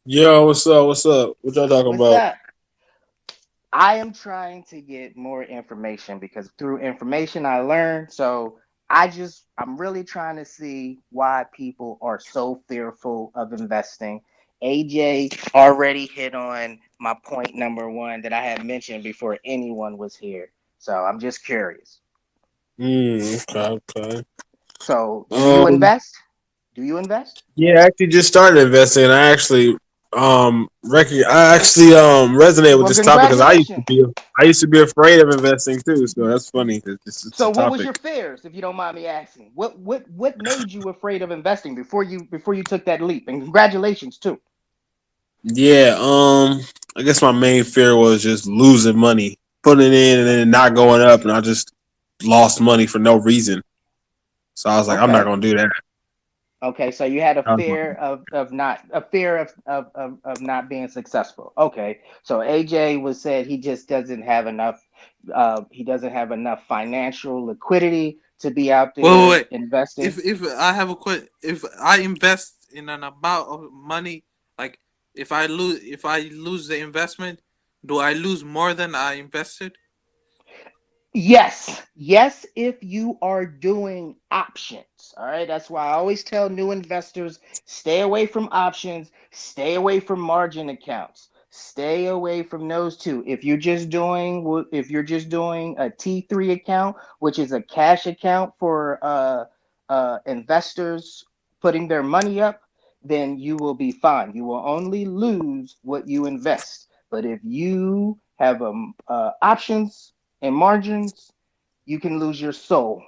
Yo, what's up? What's up? What y'all talking What's about? up? I am trying to get more information because through information I learned. So I'm really trying to see why people are so fearful of investing. AJ already hit on my point number one that I had mentioned before anyone was here. So I'm just curious. Okay. So do you Um, invest? Do you invest? yeah, I actually just started investing. And I actually resonate with Well, this topic because congratulations. I used to be afraid of investing too. So that's funny that this is the So what was your topic. fears, if you don't mind me asking? What made you afraid of investing before you took that leap? And congratulations too. Yeah. I guess my main fear was just losing money, putting it in and then not going up, and I just lost money for no reason. So I was like, I'm not Okay. gonna do that. Okay. So you had a I was fear of not a fear of not being successful. Okay. So AJ was said he just doesn't have enough he doesn't have enough financial liquidity to be out Wait, there wait. investing. If I have a question, if I invest in an amount of money, like if I lose the investment, do I lose more than I invested? Yes, yes, if you are doing options. All right. That's why I always tell new investors stay away from options, stay away from margin accounts, stay away from those two. If you're just doing a T3 account, which is a cash account for investors putting their money up, then you will be fine. You will only lose what you invest. But if you have options and margins, you can lose your soul.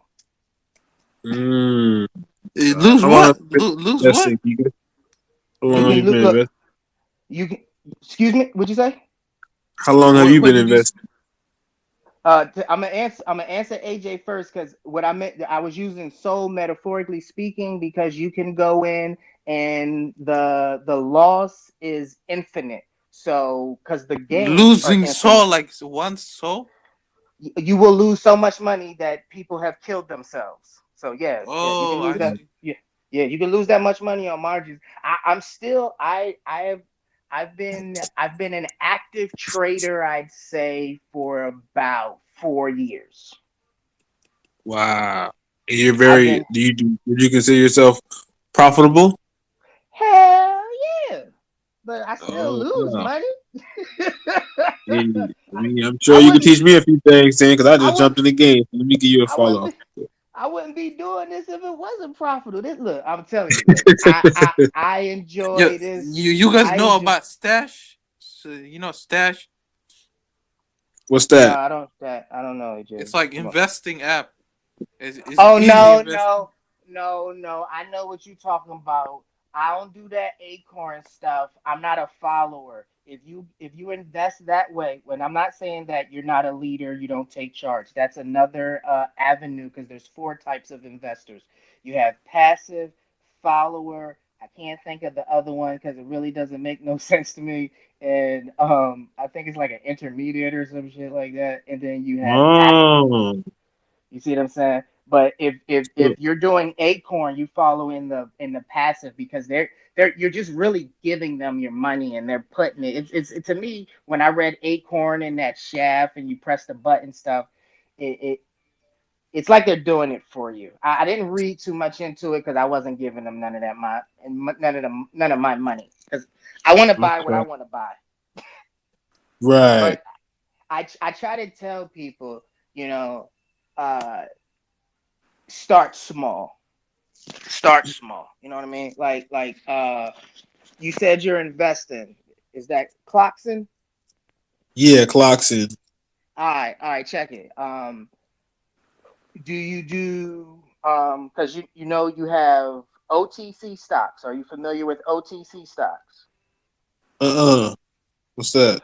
mm. Lose How long have what? you been Lose what? investing? How You long have can you been look. investing? You can. Excuse me. What'd you say? How long have What? you What been did you? investing? I'm gonna answer. I'm gonna answer AJ first because what I meant, I was using soul metaphorically speaking because you can go in and the loss is infinite. So because the gains are Losing infinite, soul, like one soul? you will lose so much money that people have killed themselves. So yeah, yeah, you can Oh, lose I that. see. Yeah, yeah, you can lose that much money on margins. I'm still I've been an active trader, I'd say, for about 4 years. Wow. You're I've been would you consider yourself profitable? hell yeah, but I still Oh, lose wow. money. Yeah. I mean, I'm sure I you can wouldn't teach me a few things, then, because I I just wouldn't jumped in the game. Let me give you a I wouldn't follow. be I wouldn't be doing this if it wasn't profitable. This look, I'm telling you, look, I Yeah, enjoy this. you guys I know enjoy about Stash? So, Stash? What's No, that? I don't know, AJ. It's like Come on. investing app. It's Oh easy no, invest. no, no. I know what you're talking about. I don't do that acorn stuff. I'm not a follower. If you invest that way, when I'm not saying that you're not a leader, you don't take charge. That's another avenue because there's four types of investors. You have passive, follower. I can't think of the other one because it really doesn't make no sense to me. And I think it's like an intermediate or some shit like that. And then you have active. Oh. You see what I'm saying? But if you're doing Acorn, you follow in the passive because you're just really giving them your money and they're putting it. It's to me when I read Acorn and that shaft and you press the button stuff, it it's like they're doing it for you. I didn't read too much into it because I wasn't giving them none of my money because I want to buy what I Okay. want to buy. Right. But I try to tell people, you know, uh, start small. Start small. You know what I mean? Like you said you're investing. Is that CLOCKSYN? Yeah, CLOCKSYN. All right, check it. Do you do because you have OTC stocks. Are you familiar with OTC stocks? Uh-uh. What's that?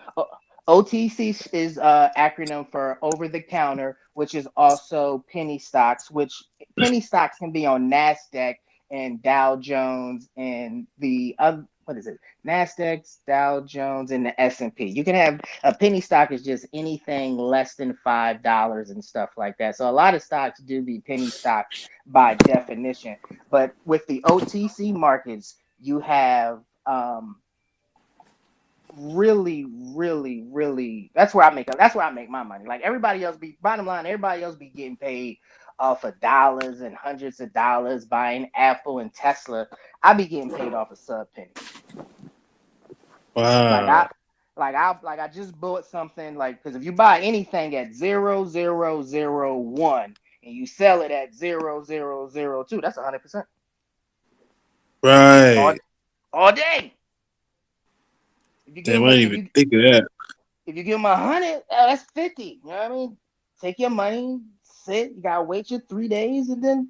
OTC is acronym for over the counter, which is also penny stocks, which penny stocks can be on NASDAQ and Dow Jones and the other, what is it? NASDAQ, Dow Jones, and the S&P. You can have a penny stock is just anything less than $5 and stuff like that. So a lot of stocks do be penny stocks by definition. But with the OTC markets, you have really, really, really. That's where I make. That's where I make my money. Like everybody else be. Bottom line, everybody else be getting paid off of dollars and hundreds of dollars buying Apple and Tesla. I be getting paid off of sub pennies. Like I, Wow. like I just bought something like because if you buy anything at 0.0001 and you sell it at 0.0002, that's 100% all Right. all day. If you give Damn, them I a, didn't even think of that. if you give them 100, that's 50. You know what I mean? Take your money, sit. You gotta wait your 3 days, and then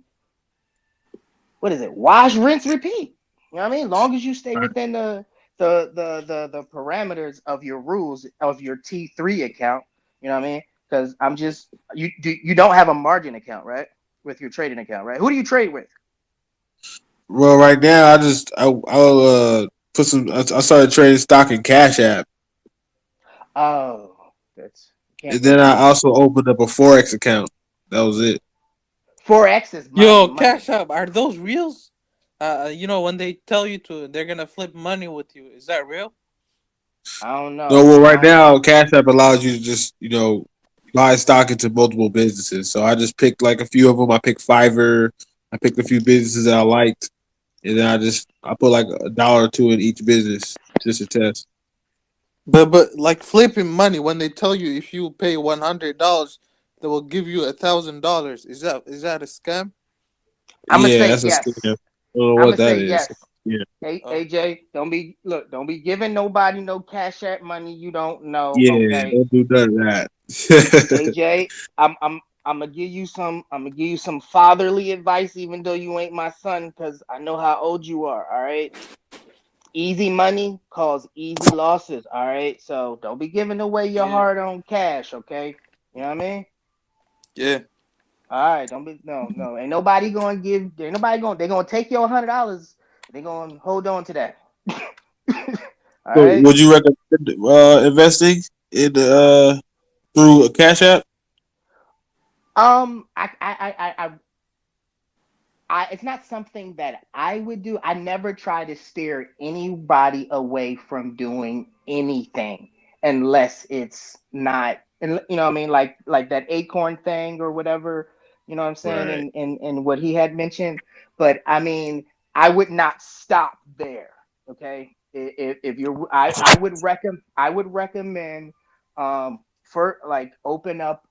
what is it? Wash, rinse, repeat. You know what I mean? Long as you stay within the parameters of your rules of your T3 account. You know what I mean? Because you don't have a margin account, right? With your trading account, right? Who do you trade with? Well, right now, I'll put some. I started trading stock in Cash App, Oh, that's you can't and go then I wrong with also opened up a Forex account. That was it. Forex is my Yo, money. Cash App, are those reals? When they tell you to, they're gonna flip money with you. Is that real? I don't No, know. well, right now, Cash App allows you to just buy stock into multiple businesses. So I just picked like a few of them. I picked Fiverr. I picked a few businesses that I liked, and then I put like a dollar or two in each business just to test. But like flipping money when they tell you if you pay $100, they will give you $1,000. Is that a scam? I'm gonna Yeah, say that's a scam. I yes. don't know I'm gonna what say that is. yes. Yeah, Oh, AJ, don't be giving nobody no cash app money you don't know. yeah, Okay, don't do none of that. AJ, I'm gonna give you some. I'm gonna give you some fatherly advice, even though you ain't my son, because I know how old you are. All right, easy money cause easy losses. All right, so don't be giving away your yeah, hard on cash. Okay, you know what I mean? yeah, All right, don't be no. Ain't nobody gonna give. Ain't nobody gonna. They gonna take your $100. They gonna hold on to that. All So, right. would you recommend investing in through a Cash App? It's not something that I would do. I never try to steer anybody away from doing anything unless it's not, and you know what I mean, like that acorn thing or whatever, you know what I'm saying, Right. and what he had mentioned. But I mean, I would not stop there. Okay, if you're, I would recommend for like open up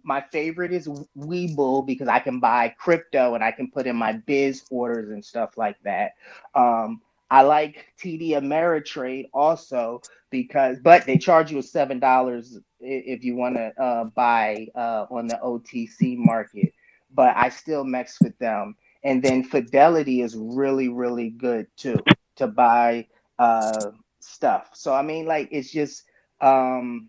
my favorite is Webull because I can buy crypto and I can put in my biz orders and stuff like that. I like TD Ameritrade also because but they charge you $7 if you want to buy on the OTC market, but I still mix with them. And then Fidelity is really really good too to buy stuff. So I mean like um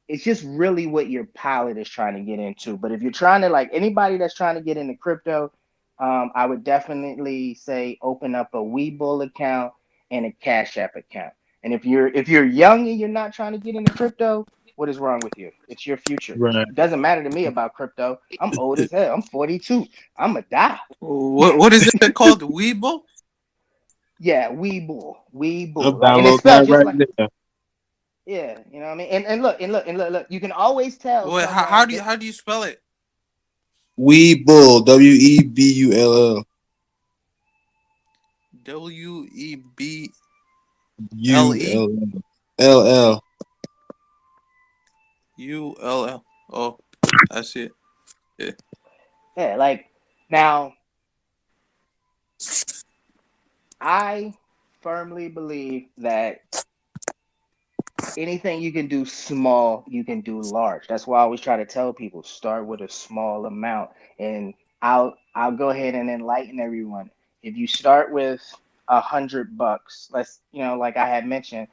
it's just really what your palate is trying to get into. But if you're trying to like anybody that's trying to get into crypto, I would definitely say open up a Webull account and a Cash App account. And if you're young and you're not trying to get into crypto, what is wrong with you? It's your future. Right. It doesn't matter to me about crypto. I'm old as hell. I'm 42. I'm a die. what is it called? Weibo? Yeah, Webull, I'm Webull, like, and it's downloading spelled that just right like now. yeah, you know what I mean. And look. You can always tell Wait, how someone do you that how do you spell it? Webull, Webull, WEBLE ULL. ULL. Oh, I see it. Yeah. yeah, like now I firmly believe that anything you can do small, you can do large. That's why I always try to tell people start with a small amount. And I'll go ahead and enlighten everyone. If you start with $100, let's like I had mentioned,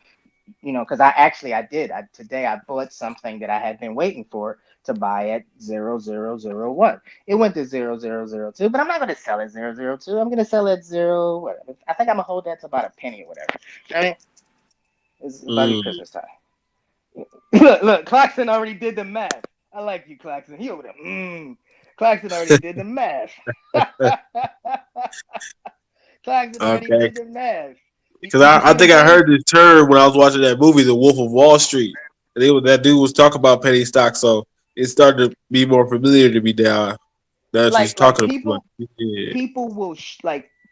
because I did. Today I bought something that I had been waiting for to buy at 0.0001. It went to 0.0002, but I'm not going to sell at 0.002. I'm going to sell at zero. Whatever. I think I'm going to hold that to about a penny or whatever. I mean, it's about to be Mm. Christmas time. Look, Clarkson already did the math. I like you, Clarkson. He over there. Clarkson already did the math. Clarkson already Okay. did the math. Because You I see what I'm think I saying? heard this term when I was watching that movie, The Wolf of Wall Street. And that dude was talking about penny stocks, so it started to be more familiar to me now. That you're Like talking about. people Yeah. people will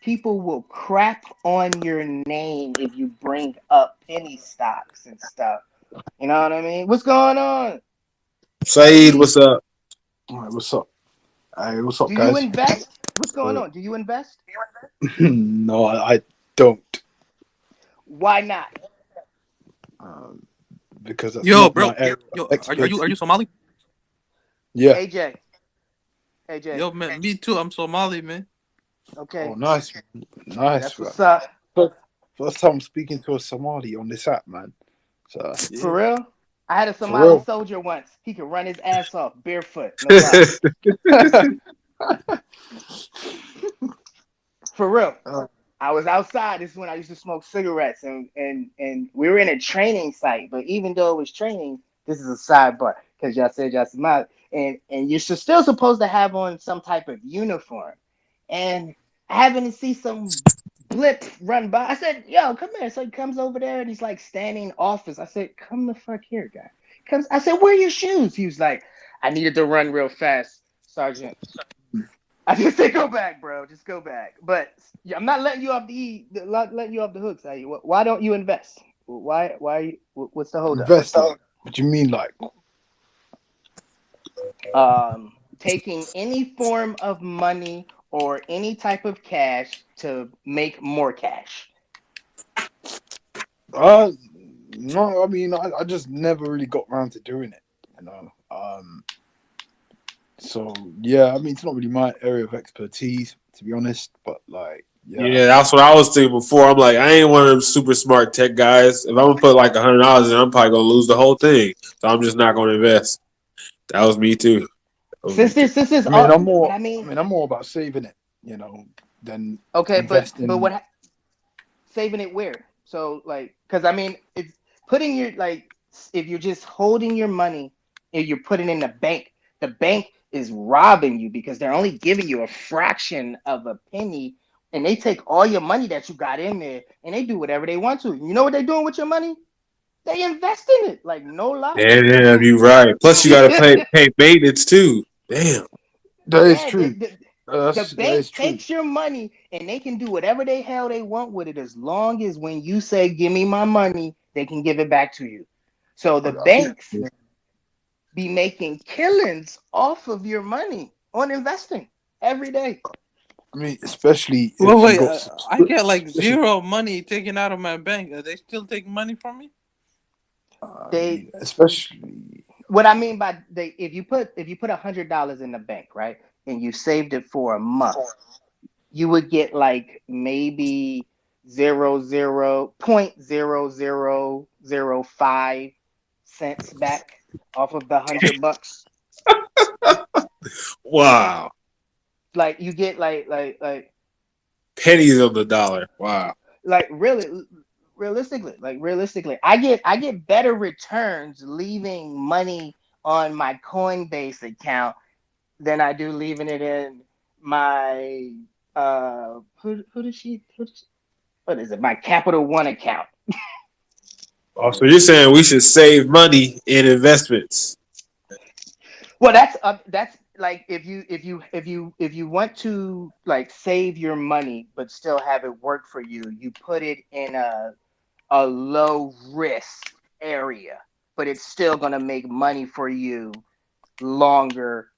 people will crap on your name if you bring up penny stocks and stuff. You know what I mean? What's going on, Saeed, Saeed? what's up? All right, what's up? Hey, what's up, Do you guys? invest? What's going So, on? Do you invest? no, I don't, Why not? um, because that's Yo, not bro. my area of Yo, are you expertise. Somali? Yeah. AJ, AJ. Yo, man, me too. I'm Somali, man. Oh, Okay, nice, man. Nice, that's man. what's up. First, first time I'm speaking to a Somali on this app, man. So, For Yeah. real? I had a for Somali real. soldier once. He could run his ass off barefoot, no problem. For real. Uh, I was outside. This is when I used to smoke cigarettes, and we were in a training site. But even though it was training, this is a sidebar because y'all said y'all Somali, and you're still supposed to have on some type of uniform. And I happened to see some blip run by. I said, "Yo, come here." So he comes over there and he's like standing office. I said, "Come the fuck here, guy." Comes. I said, "Where are your shoes?" He was like, "I needed to run real fast, Sergeant." I just say go back, bro. Just go back. But yeah, I'm not letting you off not letting you off the hook. Say, why don't you invest? Why? Why? What's the holdup? invest. What do you mean, like? Taking any form of money or any type of cash to make more cash. Uh, no, I mean, I just never really got around to doing it, you know. So yeah, I mean, it's not really my area of expertise, to be honest. But like, yeah, Yeah, that's what I was thinking before. I'm like, I ain't one of them super smart tech guys. If I'm gonna put like $100 in, I'm probably gonna lose the whole thing. So I'm just not gonna invest. That was me too. That was me too. Since this I mean, all, I'm but more. I I mean, mean, I'm more about saving it, you know, than okay, but investing. what saving it where? So like, because I mean, it's putting your like, if you're just holding your money and you're putting in the bank is robbing you because they're only giving you a fraction of a penny, and they take all your money that you got in there and they do whatever they want to. You know what they're doing with your money? They invest in it. Like no lie. Damn, you right. Plus, you gotta pay maintenance too. Damn. That is Yeah, true. the That bank is true. takes your money and they can do whatever the hell they want with it as long as when you say give me my money, they can give it back to you. So the I think. banks be making killings off of your money on investing every day. I mean, especially Well, if you wait. got, I get like especially. zero money taken out of my bank. Are they still taking money from me? I They mean, especially. what I mean by they if you put $100 in the bank, right, and you saved it for a month, you would get like maybe 0.0005 cents back off of the $100. Wow. Like you get Pennies on the dollar. Wow. like really realistically, I get better returns leaving money on my Coinbase account than I do leaving it in my what is it, my Capital One account. Oh, so you're saying we should save money in investments? Well, that's like if you want to like save your money but still have it work for you, you put it in a low risk area, but it's still gonna make money for you longer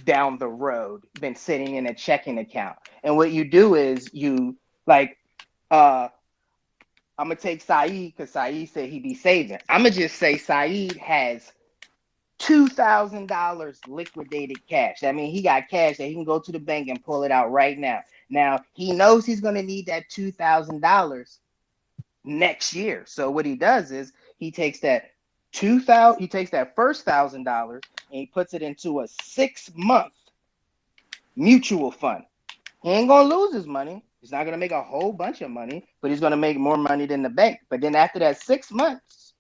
down the road than sitting in a checking account. And what you do is you like uh I'm gonna take Saeed because Saeed said he be saving. I'm gonna just say Saeed has $2,000 liquidated cash. I mean, he got cash that he can go to the bank and pull it out right now. Now he knows he's going to need that $2,000 next year. So what he does is he takes that 2,000, he takes that first $1,000 and he puts it into a 6 month mutual fund. He ain't gonna lose his money. He's not gonna make a whole bunch of money, but he's gonna make more money than the bank. But then after that 6 months,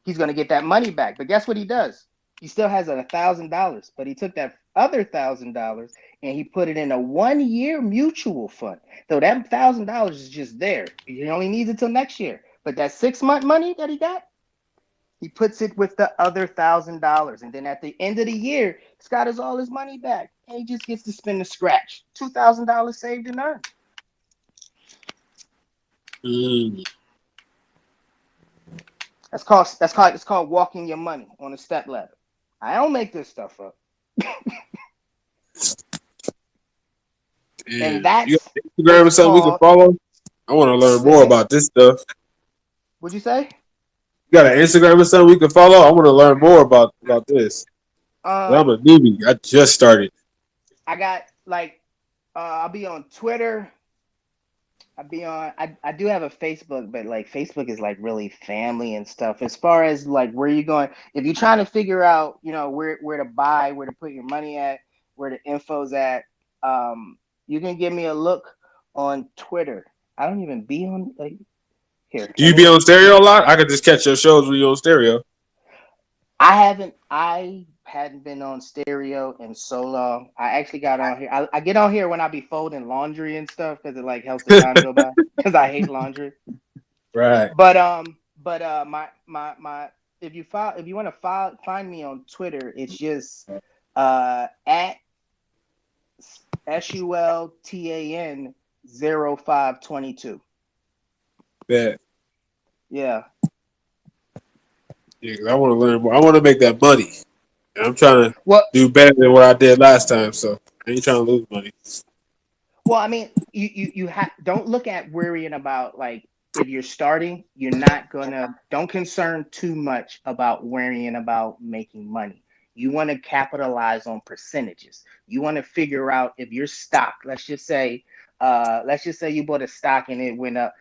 he's gonna get that money back. But guess what he does? He still has $1,000, but he took that. other $1,000 and he put it in a 1 year mutual fund. So that $1,000 is just there. He only needs it till next year. But that 6 month money that he got, he puts it with the other $1,000. And then at the end of the year, he's got all his money back. And he just gets to spend the scratch. $2,000 saved and earned. Mm. It's called walking your money on a step ladder. I don't make this stuff up. And Damn. You that's got Instagram or what's something we can called. follow? I want to learn Say more again? about this stuff. What'd you say? You got an Instagram or something we can follow? I want to learn more about this. Uh, I'm a newbie. I just started. I got like I'll be on Twitter. I'll be on. I do have a Facebook, but like Facebook is like really family and stuff. As far as like where you going, if you're trying to figure out, where to buy, where to put your money at, where the info's at, you can give me a look on Twitter. I don't even be on like here. Do you be on stereo a lot? I could just catch your shows when you're on stereo. I hadn't been on stereo in so long. I actually got on here. I get on here when I be folding laundry and stuff because it like helps the time go by. Because I hate laundry. Right. But my if you want to find me on Twitter, it's just at SULTAN 0522. Bet. Yeah. Yeah, 'cause I want to learn more. I want to make that money. And I'm trying to Well, do better than what I did last time. So I ain't trying to lose money. I mean, don't look at worrying about like if you're starting, you're not gonna don't concern too much about worrying about making money. You want to capitalize on percentages. You want to figure out if your stock, let's just say you bought a stock and it went up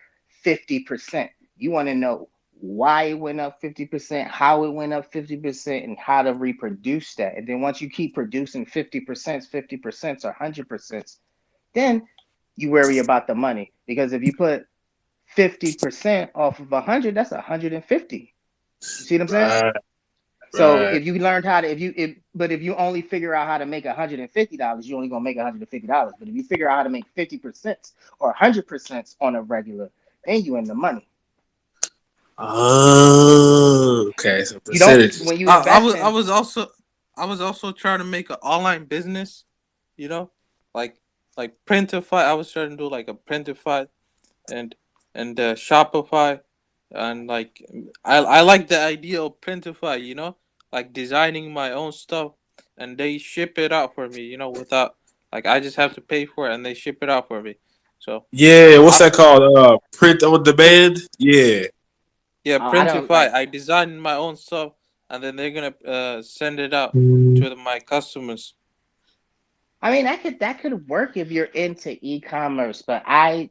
50%. You want to know why it went up 50%, how it went up 50%, and how to reproduce that. And then once you keep producing 50% or 100%, then you worry about the money because if you put 50% off of 100, that's 150. You see what I'm saying? Right. So Right. if you learned how to, but if you only figure out how to make $150, you only gonna make $150. But if you figure out how to make 50% or 100% on a regular, then you in the money. Oh, okay. So You don't percentages. when you I invest was I in. was also I was also trying to make an online business, you know, like Printify. I was trying to do like a Printify and Shopify, and like I like the idea of Printify, like designing my own stuff, and they ship it out for me, without like I just have to pay for it and they ship it out for me. So Yeah. What's I that called? Print on demand. Yeah. Oh, yeah, I don't Printify. like. I designed my own stuff, and then they're gonna send it out to my customers. I mean, that could work if you're into e-commerce, but I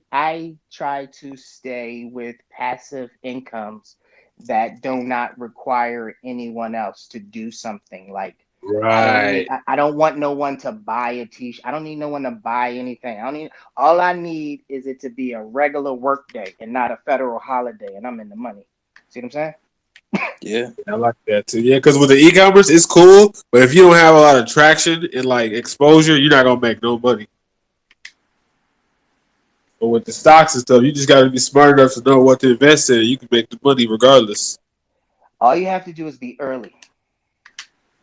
try to stay with passive incomes that do not require anyone else to do something. Like Right. I don't want no one to buy a t-shirt. I don't need no one to buy anything. I don't need all I need is it to be a regular work day and not a federal holiday, and I'm in the money. See what I'm saying? Yeah. I like that too. Yeah, because with the e-commerce, it's cool, but if you don't have a lot of traction and like exposure, you're not gonna make no money. But with the stocks and stuff, you just got to be smart enough to know what to invest in. You can make the money regardless. All you have to do is be early.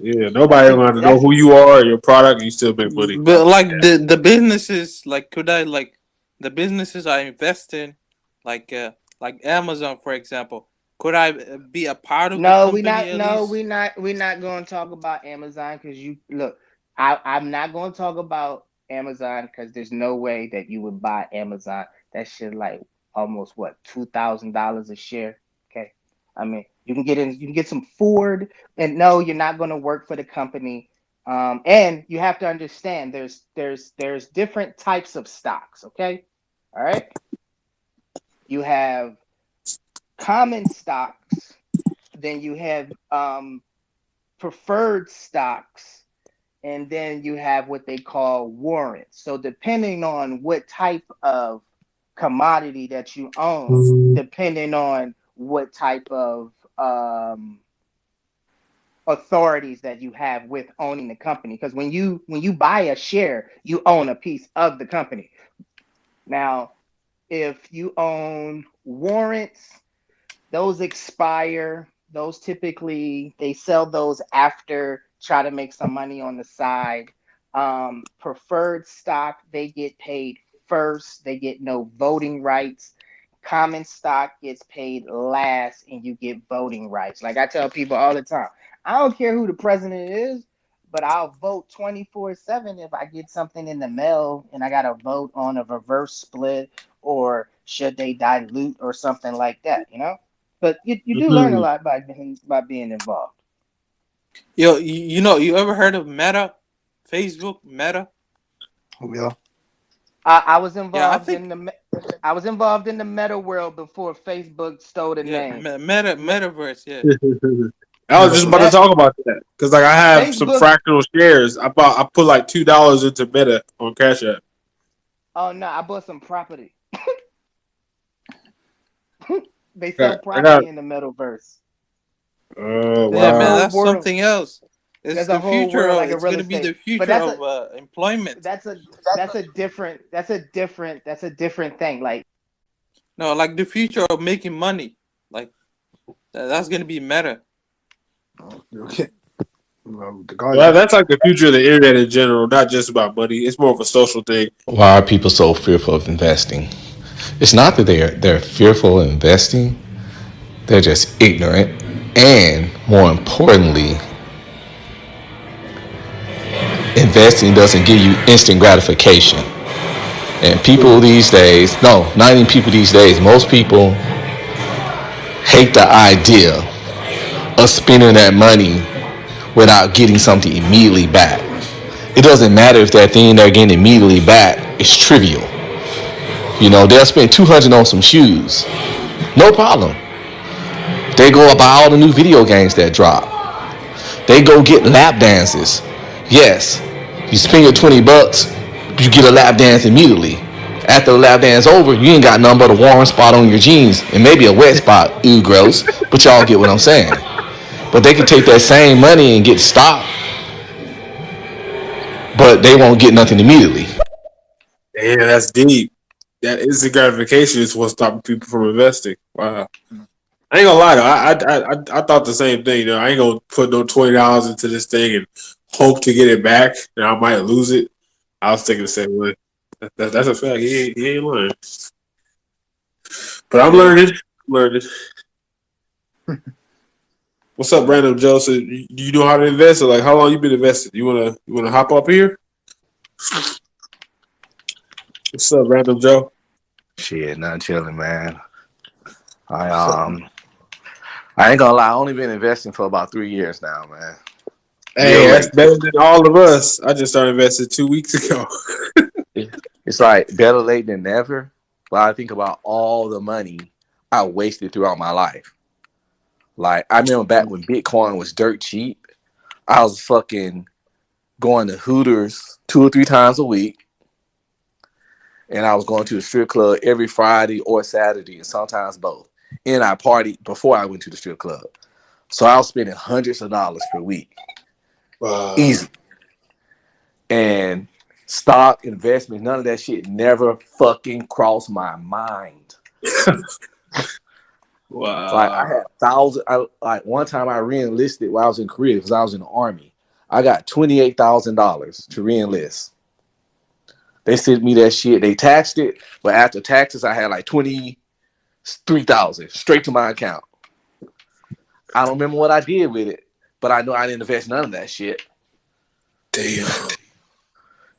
Yeah, That's nobody the gonna know that's who you are or your product. And you still make money. I But like like that. the businesses, like could I like the businesses I invest in, like Amazon for example, could I be a part of the No, company at least? we're not going to talk about Amazon because you look. I'm not going to talk about Amazon because there's no way that you would buy Amazon. That shit like almost what $2,000 a share. Okay, I mean you can get some Ford, and no, you're not going to work for the company. And you have to understand there's different types of stocks. Okay, all right. You have common stocks, then you have preferred stocks, and then you have what they call warrants. So depending on what type of commodity that you own, depending on what type of authorities that you have with owning the company. Because when you buy a share, you own a piece of the company. Now, if you own warrants, those expire. Those typically they sell those after, try to make some money on the side. Preferred stock, they get paid first. They get no voting rights. Common stock gets paid last, and you get voting rights. Like I tell people all the time, I don't care who the president is, but I'll vote 24/7 if I get something in the mail and I got to vote on a reverse split or should they dilute or something like that, you know? But you do learn a Mhm. lot by being involved. Yo, you know, you ever heard of Meta? Facebook Meta? Oh, yeah. I was Yeah, I involved in think the meta world before Facebook stole the yeah, name. Me- Metaverse. Yeah, I was just about to Met talk about that because like I have some Facebook. fractional shares. I put like $2 into Meta on Cash App. Oh no, I bought some property. They sell I got. property in the metaverse. There's yeah, a man, Wow. whole that's world. something else. It's There's a the whole future world of. like a It's real gonna be the estate. But future of employment. that's a that's a different thing. Like No, like the future of making money. Like that's gonna be Meta. Okay. Well, the guy Well, left. that's like the future of the internet in general, not just about money. It's more of a social thing. Why are people so fearful of investing? It's not that they're fearful of investing, they're just ignorant. And more importantly, investing doesn't give you instant gratification. And people these days, no, not even people these days, most people hate the idea of spending that money without getting something immediately back. It doesn't matter if that thing they're getting immediately back is trivial. You know, they'll spend 200 on some shoes. No problem. They go buy all the new video games that drop. They go get lap dances. Yes, you spend your $20, you get a lap dance immediately. After the lap dance over, you ain't got nothing but a warm spot on your jeans and maybe a wet spot. Ew, gross. But y'all get what I'm saying. But they can take that same money and get stock, but they won't get nothing immediately. Damn, that's deep. That instant gratification is what's stopping people from investing. Wow. I ain't gonna lie though. I thought the same thing. You know, I ain't gonna put no $20 into this thing and hope to get it back, and I might lose it. I was thinking the same way. That's a fact. He ain't lying. But I'm yeah, learning. Learning. What's up, Random Joe? So, do you know how to invest? Or like, how long you been invested? You wanna hop up here? What's up, Random Joe? Shit, nothing chilling, man. I I ain't gonna lie, I only been investing for about 3 years now, man. Hey, Real that's late. better than all of us. I just started investing 2 weeks ago. It's like better late than never. But I think about all the money I wasted throughout my life. Like I remember back when Bitcoin was dirt cheap. I was fucking going to Hooters 2 or 3 times a week, and I was going to the strip club every Friday or Saturday, and sometimes both. And I partied before I went to the strip club. So I was spending hundreds of dollars per week, Wow. easy. And stock investment, none of that shit never fucking crossed my mind. Like I Wow. had thousands. Like one time I re-enlisted while I was in Korea because I was in the army. I got $28,000 to re-enlist. They sent me that shit. They taxed it, but after taxes, I had like 23,000 straight to my account. I don't remember what I did with it, but I know I didn't invest none of that shit. Damn.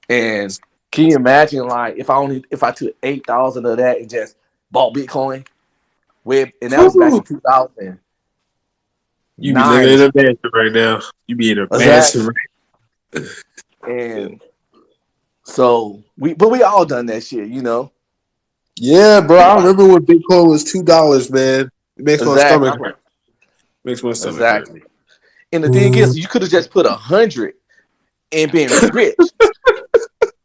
And can you imagine, like, if I took 8,000 of that and just bought Bitcoin, and that was back in Whew. 2009 You be living or in a something. mansion right now. You be in a mansion Exactly. right now. And so we all done that shit, you know. Yeah, bro. And I like, remember when Bitcoin was $2, man. It makes my exactly, stomach I'm like, hurt. Makes my stomach hurt. exactly. And the thing is, you could have just put 100 and been rich.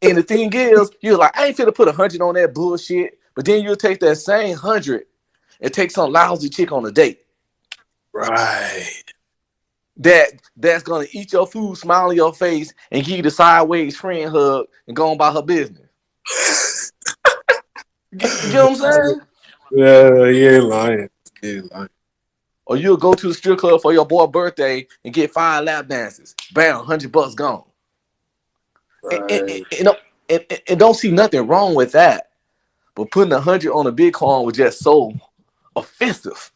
And the thing is, you're like, I ain't finna put 100 on that bullshit. But then you'll take that same 100 and take some lousy chick on a date. Right. that's gonna eat your food, smile in your face, and give you the sideways friend hug and go on about her business. You get what I'm saying? Yeah, he ain't lying. He ain't lying. Or you'll go to the strip club for your boy's birthday and get 5 lap dances. Bam, $100 gone. Right. And don't see nothing wrong with that. But putting 100 on a Bitcoin was just so offensive.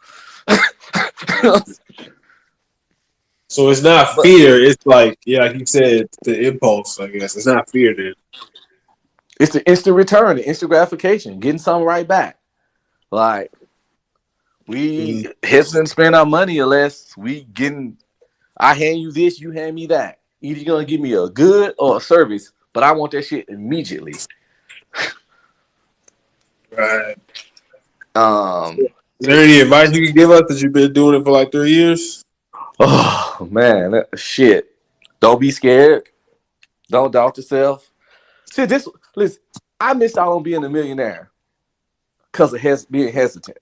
So it's not But fear. It's like, yeah, like you said, the impulse. I guess it's not fear. Then. it's the instant return, the instant gratification, getting something right back. Like we Mm. hesitant to spend our money unless we getting. I hand you this, you hand me that. Either you're gonna give me a good or a service, but I want that shit immediately. Right. Um, Is there any advice you can give us that you've been doing it for like 3 years? oh man, shit. Don't be scared. Don't doubt yourself. See this. Listen, I missed out on being a millionaire because of being hesitant.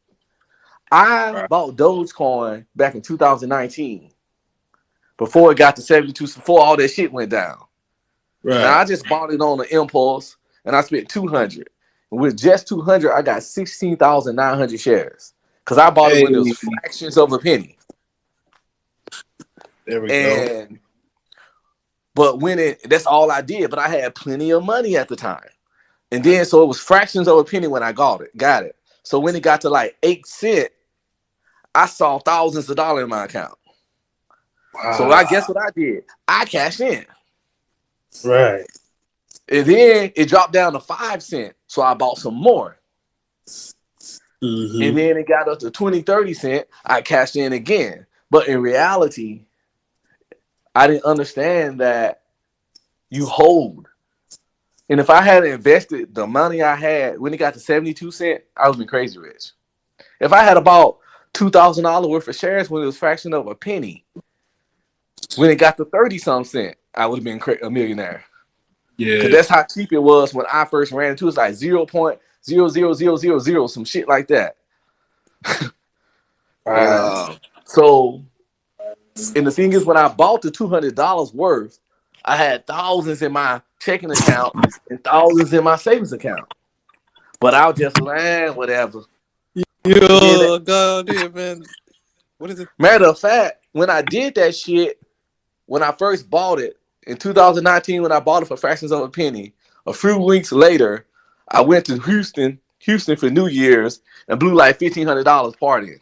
I Right. bought Dogecoin back in 2019 before it got to 72, before all that shit went down. Now Right. I just bought it on the impulse, and I spent 200. And with just 200, I got 16,900 shares because I bought it Hey, when it was fractions of a penny. there we go. And but that's all I did. But I had plenty of money at the time, and then so it was fractions of a penny when I got it. So when it got to like 8 cents, I saw thousands of dollars in my account. So I Wow. guess what I did? I cashed in. Right. And then it dropped down to 5 cents. So I bought some more. Mm-hmm. And then it got up to 20, 30 cents. I cashed in again. But in reality, I didn't understand that you hold. And if I had invested the money I had when it got to 72 cents, I would have been crazy rich. If I had about $2,000 worth of shares when it was a fraction of a penny, when it got to 30 some cent, I would have been a millionaire. Because Yeah. that's how cheap it was when I first ran into it. It's like 0.00000, some shit like that. And Right. so, and the thing is, when I bought the $200 worth, I had thousands in my checking account and thousands in my savings account. But I was just like, whatever. And then Yo, God damn, man. What is it? matter of fact, when I did that shit, when I first bought it in 2019, when I bought it for fractions of a penny, a few weeks later, I went to Houston for New Year's and blew like $1,500 partying.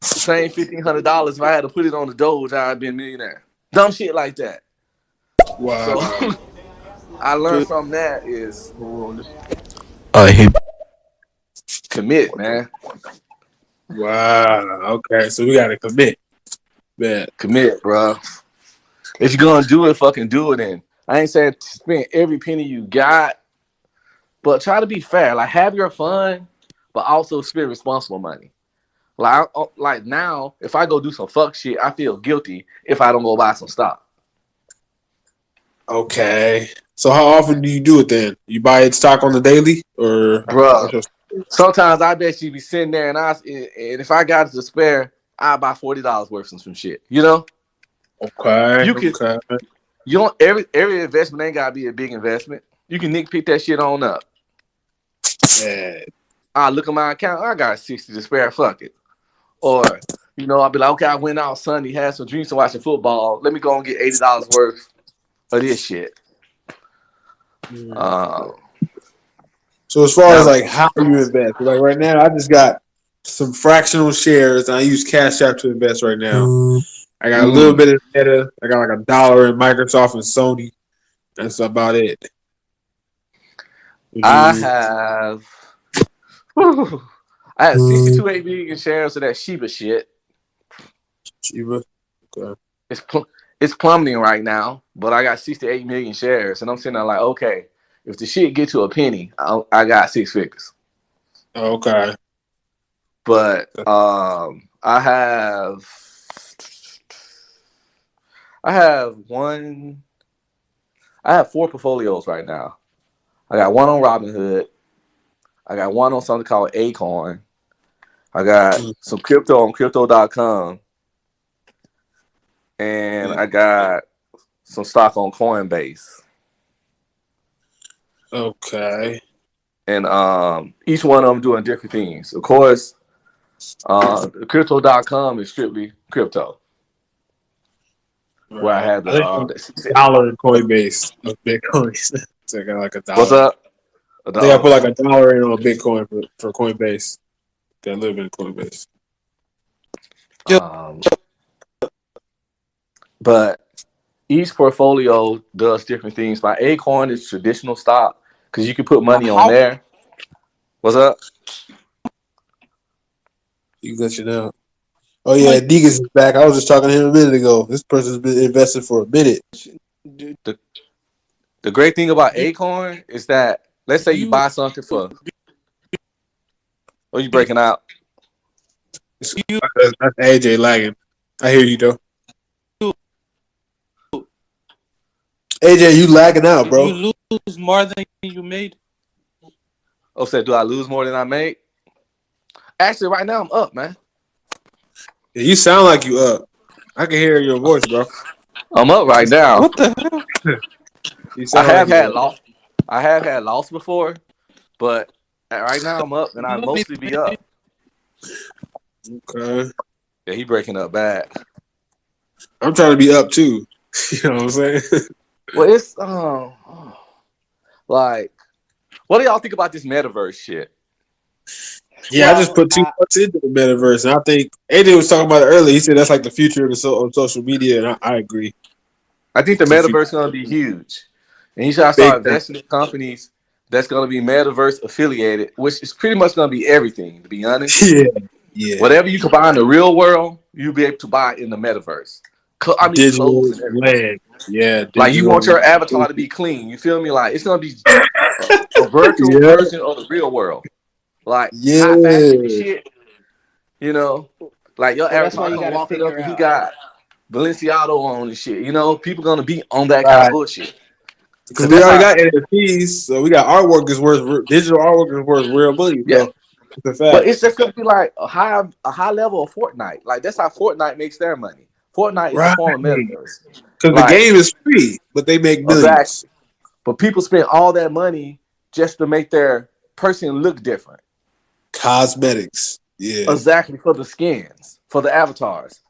Same $1,500. If I had to put it on the Doge, I'd been a millionaire. Dumb shit like that. So Wow. I learned Good. from that is He commit, man. Wow. Okay. So we got to commit. Man. Commit, bro. If you're gonna do it, fucking do it. And I ain't saying spend every penny you got, but try to be fair. Like have your fun, but also spend responsible money. Like now, if I go do some fuck shit, I feel guilty if I don't go buy some stock. Okay. So how often do you do it then? You buy stock on the daily or Bruh, what's your... sometimes I bet you be sitting there and if I got it to spare, I buy $40 worth of some shit. You know, Okay. you can Okay. you don't every investment ain't gotta be a big investment. You can pick that shit on up. Yeah. I look at my account, I got 60 to spare. Fuck it. Or I'll be like, okay, I went out Sunday, had some drinks and watching football. Let me go and get $80 worth of this shit. Mm. Um, So as far as now, like how you invest, like right now, I just got some fractional shares and I use Cash App to invest right now. I got a little bit of Meta. I got like $1 in Microsoft and Sony. That's about it. I You have I had 62 8 million shares of that Shiba shit. Shiba. Okay. It's plummeting right now, but I got 68 million shares, and I'm sitting there like, okay, if the shit get to a penny, I got 6 figures. Okay. But I have 4 portfolios right now. I got one on Robinhood. I got one on something called Acorn, I got some crypto on crypto.com, and I got some stock on Coinbase. Okay. And each one of them doing different things. Of course, crypto.com is strictly crypto. Right. Where I had I think the $1 in Coinbase of Bitcoin. So I got like $1. what's up? I think I put like $1 in on Bitcoin for Coinbase. That live in Coinbase. But each portfolio does different things. My Acorn is traditional stock because you can put money on there. What's up? You glitching out. Oh yeah, Degas is back. I was just talking to him a minute ago. This person's been invested for a minute. The great thing about Acorn is that, let's say you buy something for. Oh, you breaking out? That's AJ lagging. I hear you though. AJ, you lagging out, bro. You lose more than you made. Oh, said, do I lose more than I made? Actually, right now I'm up, man. Yeah, you sound like you up. I can hear your voice, bro. I'm up right now. What the hell? I have had loss before, but right now I'm up, and I mostly be up. Okay. Yeah, he breaking up bad. I'm trying to be up too. You know what I'm saying? Well, it's like, what do y'all think about this metaverse shit? Yeah, I just put too much into the metaverse, and I think AJ was talking about it earlier. He said that's like the future of social media, and I agree. I think the metaverse is going to be huge, and you should start investing in companies that's going to be metaverse affiliated, which is pretty much going to be everything. To be honest, yeah. Whatever you can buy in the real world, you'll be able to buy in the metaverse. I mean, digital clothes and everything. land. Yeah, like you want your avatar to be clean. You feel me? Like it's going to be a virtual version of the real world. Like high fashion and shit. You know, like your avatar come walking up and he got Balenciaga on and shit. You know, people gonna be on that kind of bullshit. Because we already got NFTs, so we got artwork is worth digital artwork is worth real money. Yeah. So it's a fact. But it's just gonna be like a high level of Fortnite. Like that's how Fortnite makes their money. Fortnite is a form of metaverse. Because the game is free, but they make millions. Exactly. But people spend all that money just to make their person look different. Cosmetics. Yeah. Exactly, for the skins, for the avatars.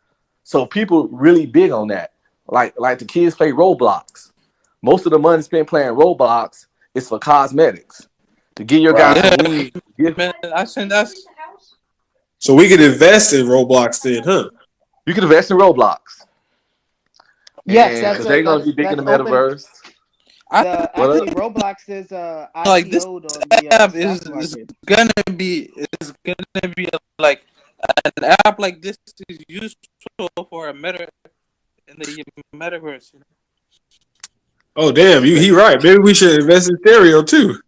So people really big on that. Like the kids play Roblox. Most of the money spent playing Roblox is for cosmetics. To give your guys some wings. Man, I think that's. So we can invest in Roblox then, huh? You can invest in Roblox. Yes, because they're gonna be big in the metaverse. Actually, Roblox is IPO'd like this on the app stock is market. gonna be like an app like this is useful for a in the metaverse. You know? Oh damn, he right. Maybe we should invest in stereo too.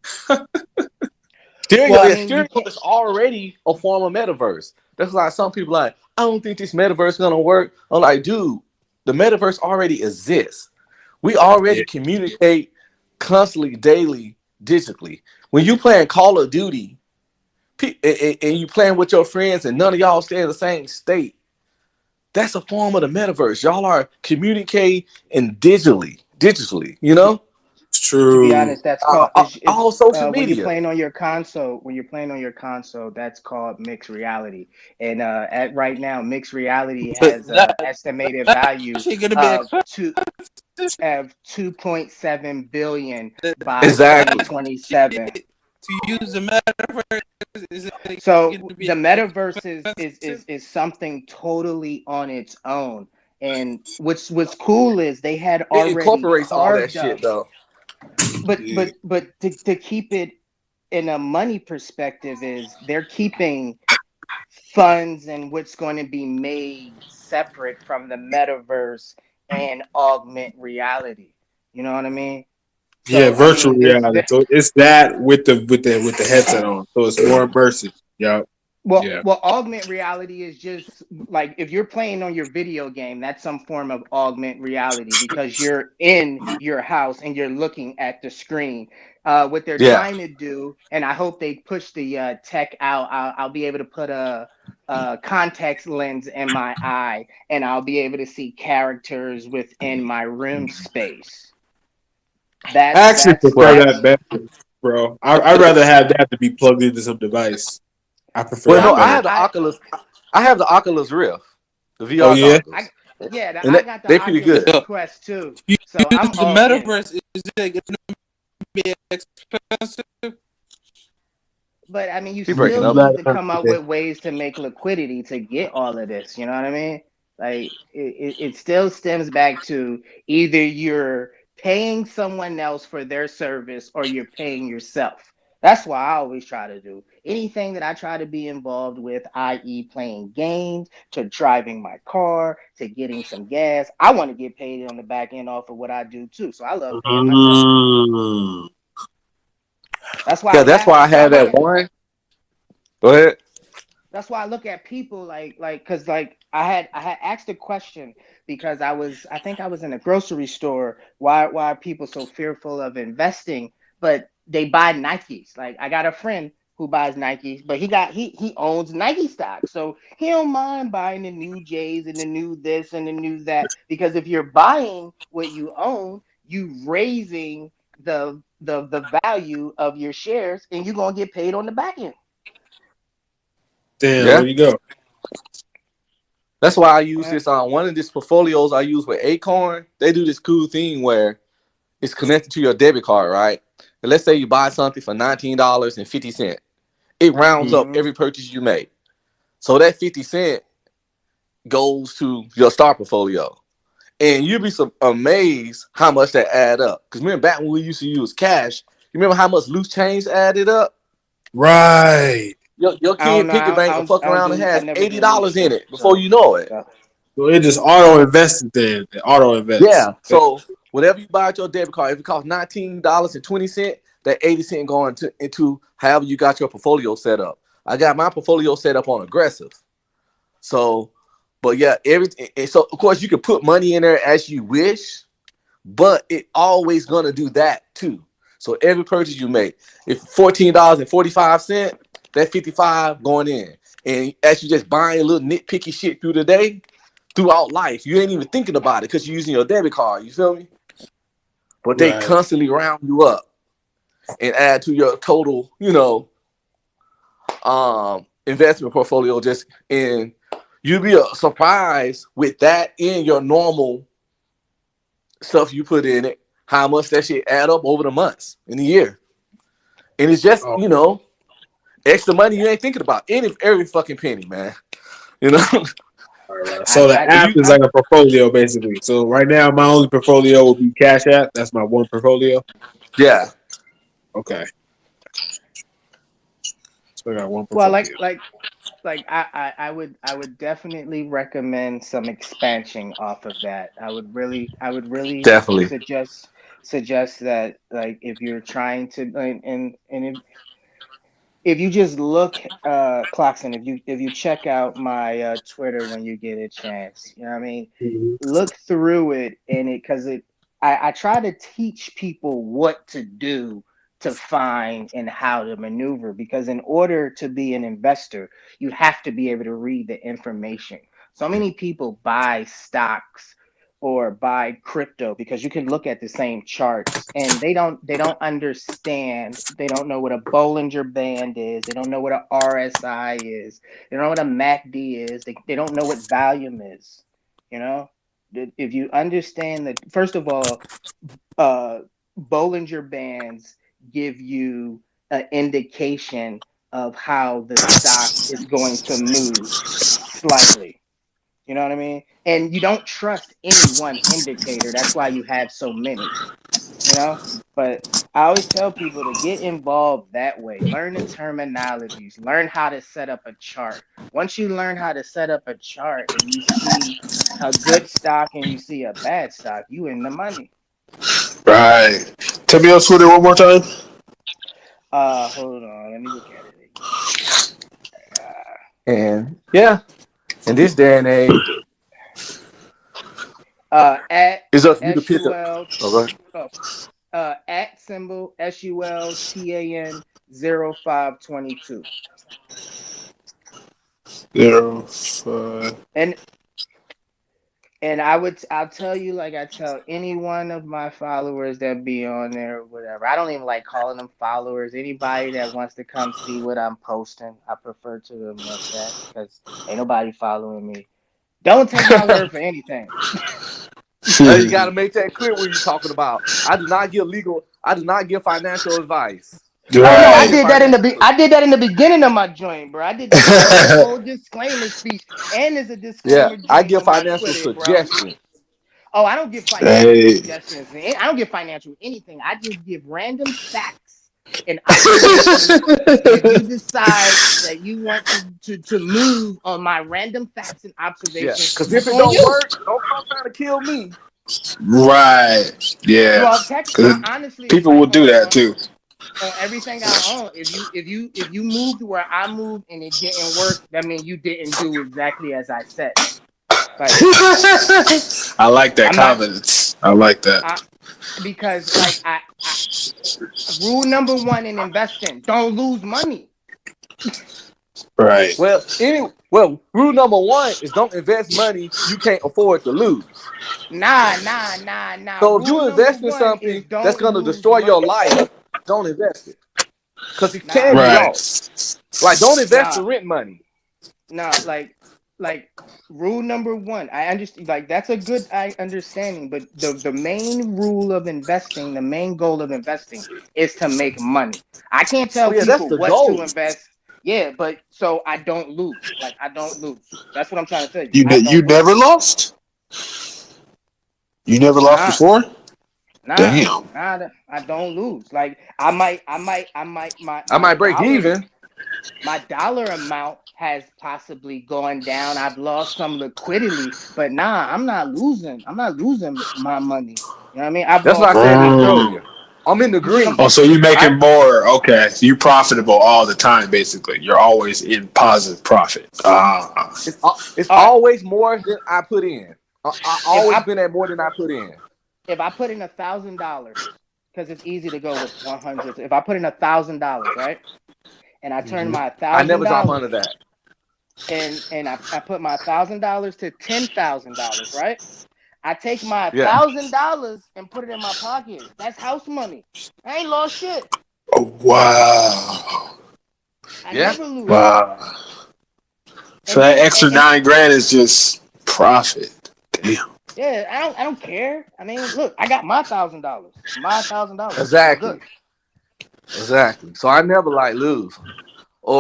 Stereo is already a form of metaverse. That's why some people are like, I don't think this metaverse is gonna work. I'm like, dude, the metaverse already exists. We already communicate constantly, daily, digitally. When you playing Call of Duty and you playing with your friends and none of y'all stay in the same state, that's a form of the metaverse. Y'all are communicating digitally, you know? It's true. To be honest, that's called all social when media. you're playing on your console, that's called mixed reality. And at right now, mixed reality has estimated value of 2.7 billion by 2027. To use the metaverse. So the metaverse is something totally on its own. And what's cool is they had already incorporates all that shit though. But to keep it in a money perspective is they're keeping funds and what's going to be made separate from the metaverse and augment reality. You know what I mean? So, virtual reality. So it's that with the headset on. So it's more immersive. Yeah. Well, augment reality is just like if you're playing on your video game, that's some form of augment reality because you're in your house and you're looking at the screen. What they're trying to do, and I hope they push the tech out. I'll be able to put a contact lens in my eye, and I'll be able to see characters within my room space. I actually prefer Right. that better, bro. I'd rather have that to be plugged into some device. I prefer Well, no, that I better. have the Oculus. I have the Oculus Rift, the Oh VR yeah, I goggles, yeah, and I got the they pretty good. Oculus So Quest too, you so I'm use the all in. metaverse. Is it gonna be expensive? But I mean, you He breaking still up. need to come up with ways to make liquidity to get all of this. You know what I mean? Like it still stems back to either you're paying someone else for their service or you're paying yourself. That's why I always try to do anything that I try to be involved with, i.e., playing games, to driving my car, to getting some gas. I want to get paid on the back end off of what I do too. So I love paying myself. mm. That's why Yeah, that's why I that's why I have look that at one. Go ahead. that's why I look at people because like I had asked a question because I think I was in a grocery store. Why are people so fearful of investing? But they buy Nikes. Like I got a friend who buys Nikes, but he owns Nike stock, so he don't mind buying the new J's and the new this and the new that, because if you're buying what you own, you raising the value of your shares, and you're gonna get paid on the back end. Damn, Yeah, there you go. that's why I use this on one of these portfolios I use with Acorn. They do this cool thing where it's connected to your debit card, right? And let's say you buy something for $19.50. It rounds up Mm-hmm. every purchase you make. So that 50 cent goes to your star portfolio. And you'd be amazed how much that add up. Because remember back when we used to use cash, you remember how much loose change added up? Right. Your I don't kid know. piggy bank will fuck I don't around and do. I has never did $80 in Lucci. it before So you know it. yeah. So it just auto invested then. It auto invests. Yeah. So whatever you buy at your debit card, if it costs $19.20, that 80 cent going into however you got your portfolio set up. I got my portfolio set up on aggressive. So, but yeah, everything. And so of course you can put money in there as you wish, but it always gonna do that too. So every purchase you make, if $14.45, that 55 going in, and as you just buying a little nitpicky shit through the day, throughout life, you ain't even thinking about it because you're using your debit card. You feel me? But they Right. constantly round you up and add to your total, investment portfolio. Just in you'd be surprised with that in your normal stuff you put in it, how much that shit add up over the months in the year. And it's just, Oh, extra money you ain't thinking about. Every fucking penny, man. You know? right. I So the got And app you is like a portfolio basically. So right now my only portfolio will be Cash App. That's my one portfolio. yeah, Okay. So I got one well, portfolio. I would definitely recommend some expansion off of that. I would really definitely. suggest that, like, if you're trying to, and if you just look, Clarkson, if you check out my Twitter when you get a chance, you know what I mean, Mhm. look through it, and it because it I try to teach people what to do to find and how to maneuver, because in order to be an investor, you have to be able to read the information. So many people buy stocks or buy crypto because you can look at the same charts, and they don't understand. They don't know what a Bollinger Band is. They don't know what a RSI is. They don't know what a MACD is. They don't know what volume is. You know, if you understand that, first of all, uh, Bollinger Bands give you an indication of how the stock is going to move slightly. You know what I mean? And you don't trust any one indicator. That's why you have so many, you know? But I always tell people to get involved that way. Learn the terminologies, learn how to set up a chart. Once you learn how to set up a chart and you see a good stock and you see a bad stock, you in the money. Right. Tell me on Twitter one more time. Hold on, let me look at it again. And yeah, in this day and age, At it's up for you to pick up. SUL, Oh, go ahead. oh, at symbol SULTAN 0522. 0, 5. And I'll tell you, like I tell any one of my followers that be on there or whatever. I don't even like calling them followers. Anybody that wants to come see what I'm posting, I prefer to them like that because ain't nobody following me. Don't take my word for anything. You got to make that clear when you're talking about. I do not give financial advice. Oh no, I I Right. give did that in financial. I did that in the beginning of my joint, bro. I did that. I did a whole disclaimer speech, and there's a Yeah, disclaimer I joint give on my financial Twitter, bro. suggestions. Oh, I don't give financial Hey. suggestions. I don't give financial anything. I just give random facts and observations. And if you decide that you want to move on my random facts and Yeah, observations, because if that's it on don't you. work, don't come trying to kill me. Right. Yeah. Well, Because honestly, people like will do that too. on everything I own, if you moved where I moved and it didn't work, that means you didn't do exactly as I said. Like I like that I'm not confidence. I like that. I because like I rule number one in investing: don't lose money. Right. Rule number one is don't invest money you can't afford to lose. Nah. So if Rule you number invest in one is something that's don't gonna lose destroy your money. life, don't invest it because it Nah, can be Right. lost. Like don't invest nah, in rent money. nah. Like rule number one. I understand. Like that's a good understanding. But the main rule of investing, the main goal of investing, is to make money. I can't Oh tell yeah, that's people the what to goal. invest. Yeah, but so I don't lose. Like I don't lose. That's what I'm trying to tell you. You I you don't lose. never lost. You never lost Nah, before. nah, Damn. nah. I don't lose. Like I might. I might break even. My dollar amount has possibly gone down. I've lost some liquidity, but nah, I'm not losing. I'm not losing my money. You know what I mean? I've That's what I lost. said Oh. earlier. I'm in the You see what I'm green. Oh, saying? so you I making more? Okay, so you profitable all the time. Basically, you're always in positive profit. Ah. it's All right. always more than I put in. I If always I been at more than I put in. put in $1,000, because it's easy to go with 100. If I put in $1,000, right, and I turn my I thousand never drop dollars under that. and I put my $1,000 to $10,000, right? I take my Yeah. $1,000 and put it in my pocket. That's house money. I ain't lost shit. Oh, wow. I Yeah. never lose. Wow. So And that then extra and $9,000 is just profit. Damn. yeah, I don't care. I mean, look, I got my $1,000. My $1,000. I'm good. Exactly. Exactly. So I never like lose.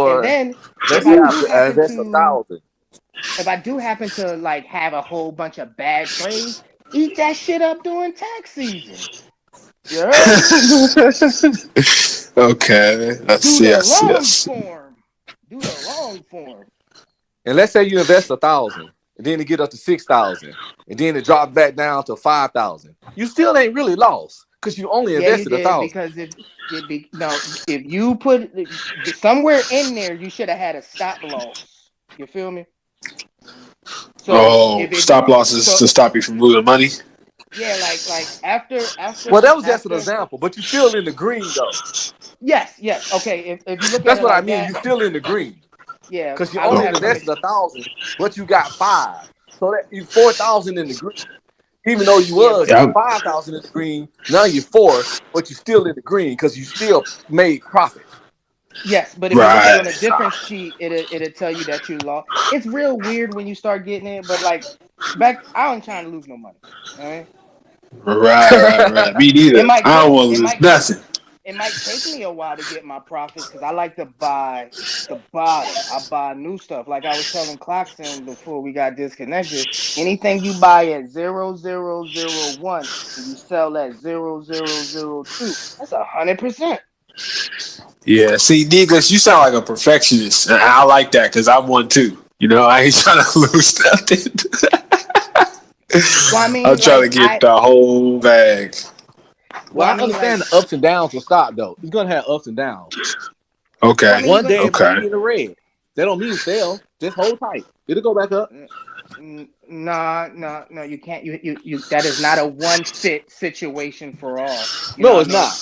And Or then let's say I invest if 1,000. I do happen to like have a whole bunch of bad trades, eat that shit up during tax season. You heard? Okay. Let's Do see. the I see. I long see. form. Do the long form. And let's say you invest 1,000 and then it get up to 6,000 and then it drop back down to 5,000. You still ain't really lost because you only Yeah, you invested did 1,000. because if you put somewhere in there, you should have had a stop loss. You feel me? So Oh, if it stop losses so to stop you from losing money. yeah, like Well, that was just an after example, but you're still in the green though. yes, okay. If you look at That's it what I like mean. that, You're still in the green yeah, because you I look only at it from Okay. the invested 1,000, but you got 5. So that you 4,000 in the green. Even though you yeah, was but 5,000 in the green, now you're 4, but you're still in the green because you still made profit. yes, but if you look at it on a Right. different sheet, it'll tell you that you lost. It's real weird when you start getting it, but like back, I ain't trying to lose no money. All right, Right. Me it neither. might I don't take want to lose nothing. it might take me a while to get my profits because I like to buy the bottom. I buy new stuff. Like I was telling CLOCKSYN before we got disconnected. Anything you buy at 0.0001 and you sell at 0.002, that's 100%. Yeah. See, Negus, you sound like a perfectionist, and I like that because I'm one too. You know, I ain't trying to lose nothing. Well, I I'm mean, trying to get the whole bag. Well, I like, understand the ups and downs of stock though. It's gonna have ups and downs. well, I Okay. mean, you're One gonna. day it might be Okay. in the red. That don't mean sell. Just hold tight. It'll go back up. No. You can't. You. That is not a one fit situation for all. You know No, what I it's mean? not.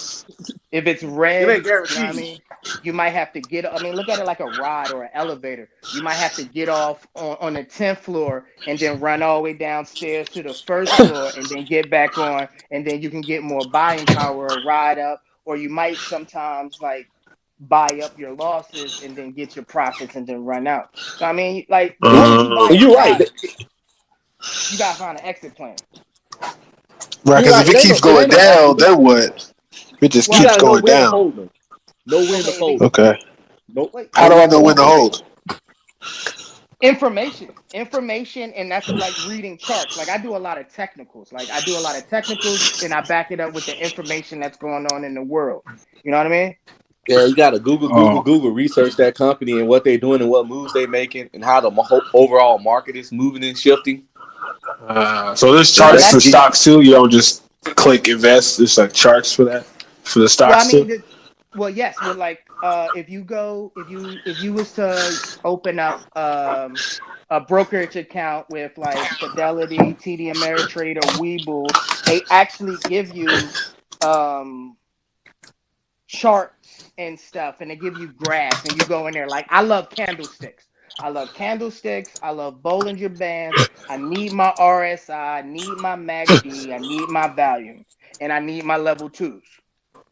If it's It red, ain't you know what I guaranteed. mean? You might have to get, I mean, look at it like a ride or an elevator. You might have to get off on the 10th floor and then run all the way downstairs to the first floor and then get back on, and then you can get more buying power or ride up. Or you might sometimes like buy up your losses and then get your profits and then run out. So I mean, like as soon as you buy a You're right. stock, you gotta find an exit plan. Right, You're because right. if it keeps It going ain't no down, accident. then what? It just You Well, keeps gotta know going when to down. hold them. Know when to okay, fold them. Okay. Nope. wait, How do I know when to Information. hold? information, and that's like reading charts. Like I do a lot of technicals. Like I do a lot of technicals, and I back it up with the information that's going on in the world. You know what I mean? Yeah, you gotta Oh. Google, research that company and what they're doing and what moves they making and how the overall market is moving and shifting. So there's And And charts that for can that's, get stocks too. You don't just click invest. There's like charts for that for the well, I stocks mean, too. well, yes, well, like if you go, if you was to open up a brokerage account with like Fidelity, TD Ameritrade, or Webull, they actually give you um charts and stuff, and they give you graphs, and you go in there. Like I love candlesticks. I love candlesticks. I love Bollinger Bands. I need my RSI. I need my MACD. I need my volume, and I need my level twos.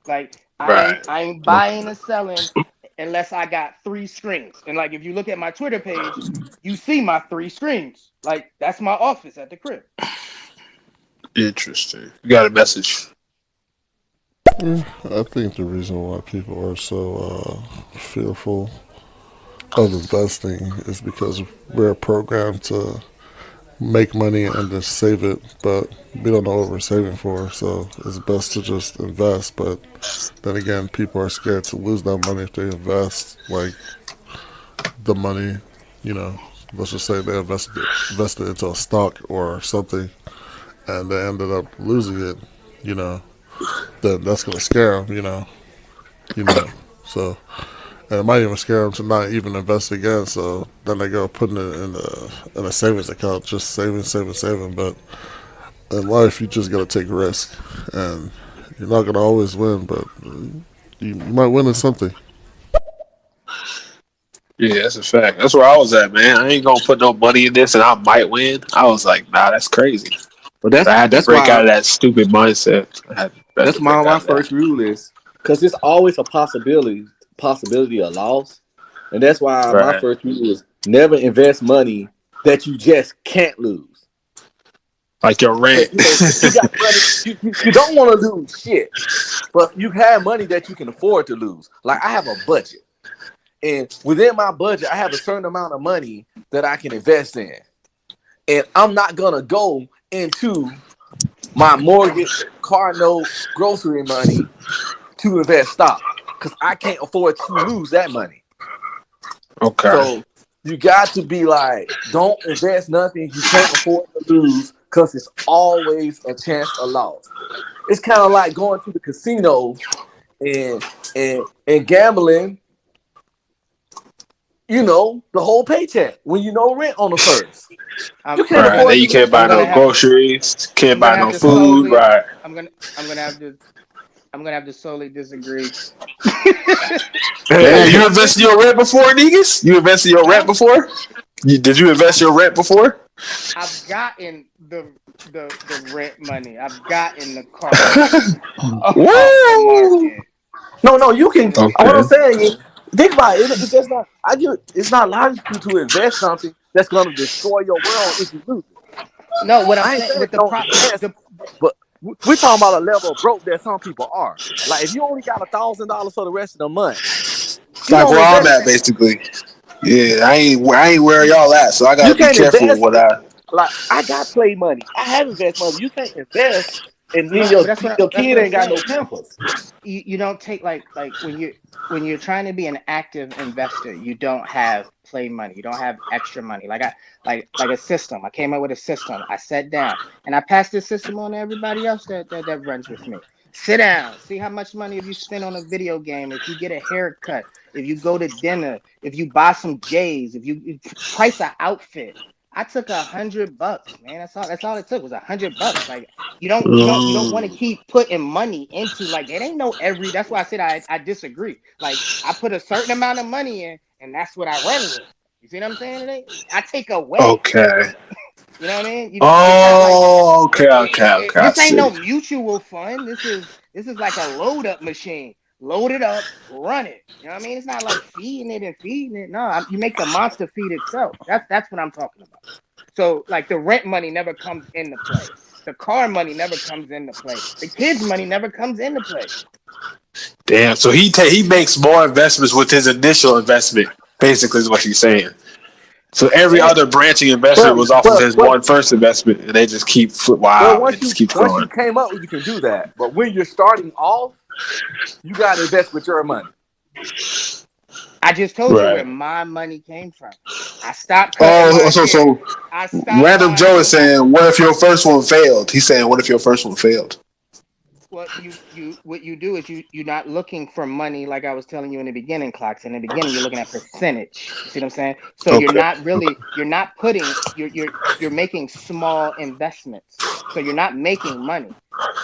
Like Right. I ain't buying or selling unless I got three screens. And like if you look at my Twitter page, you see my three screens. Like that's my office at the crib. Interesting. You got a message. I think the reason why people are so fearful of investing is because we're programmed to make money and just save it, but we don't know what we're saving for. So it's best to just invest. But then again, people are scared to lose that money if they invest. Like the money, you know, let's just say they invested into a stock or something, and they ended up losing it. You know, then that's gonna scare them. You know. So and it might even scare them to not even invest again. So then they go putting it in a savings account, just saving. But in life, you just gotta take risk, and you're not gonna always win, but you might win in something. Yeah, that's a fact. That's where I was at, man. I ain't gonna put no money in this, and I might win. I was like, nah, that's crazy. but I had to that's break why out of that stupid mindset. I had that's to break my out of that. first rule is because there's always a possibility of loss, and that's why my Right. first rule is never invest money that you just can't lose. Like your rent. Because you got money, you don't want to lose shit, but you have money that you can afford to lose. Like I have a budget, and within my budget, I have a certain amount of money that I can invest in, and I'm not gonna go into my mortgage, car note, grocery money to invest stock because I can't afford to lose that money. Okay. So you got to be like, don't invest nothing you can't afford to lose because it's always a chance of loss. It's kind of like going to the casino and and gambling, the whole paycheck when you know rent on the first. I'm You can't Right. Then afford to you lose can't buy that gonna no money. have groceries. Can't I'm gonna buy no have to food. solely Right. I'm gonna have to solely disagree. Damn, Because you my invested business, your rent before, niggas? You invested your rent huh? before? Did you invest your rent before? I've gotten the rent money. I've gotten the car note off the Woo! market. No, you can. And What I'm Okay. saying is, think about it. It's just not. It's not logical to invest something that's going to destroy your world if you lose it. no, what I'm I ain't saying, saying but the don't pro invest, the but we're talking about a level of broke that some people are. Like if you only got $1,000 for the rest of the month, you Like don't where I'm invest at, that. basically. Yeah, I ain't where y'all at, so I You gotta be can't careful with invest. what I. Like I got play money. I have invest money. You can't invest, and then no, but your that's kid what I'm ain't got no saying. pampers. You don't take like when you're trying to be an active investor, you don't have play money. You don't have extra money. Like a system. I came up with a system. I sat down and I passed this system on to everybody else that runs with me. Sit down. See how much money if you spend on a video game, if you get a haircut, if you go to dinner, if you buy some J's, if you price an outfit. I took $100, man. That's all it took was $100. Like you don't want to keep putting money into like it ain't no every. That's why I said I disagree. Like I put a certain amount of money in, and that's what I run with. You see what I'm saying? I take away. Okay. You know what I mean? You don't. It's not like Oh, okay, okay, okay. I this ain't see. no mutual fund. This is like a load up machine. Load it up, run it. You know what I mean? It's not like feeding it and feeding it. No, you make the monster feed itself. That's what I'm talking about. So like the rent money never comes into play. The car money never comes into play. The kids' money never comes into play. Damn. So he makes more investments with his initial investment. Basically, is what he's saying. So every Yeah. other branching investment Well, was off of well, his well, one first investment, and they just keep well. wow, it Once just you keeps once you going. came up, you can do that. But when you're starting off, you got to invest with your money. I just told you where Right. my money came from. I stopped cutting Oh, my so hair. so I stopped Random buying Joe is saying, "What if your first one failed?" He's saying, "What if your first one failed?" what you what you do is you're not looking for money like I was telling you in the beginning, clocks. In the beginning, you're looking at percentage. You see what I'm saying? So you're Okay. not really you're not putting you're making small investments. So you're not making money.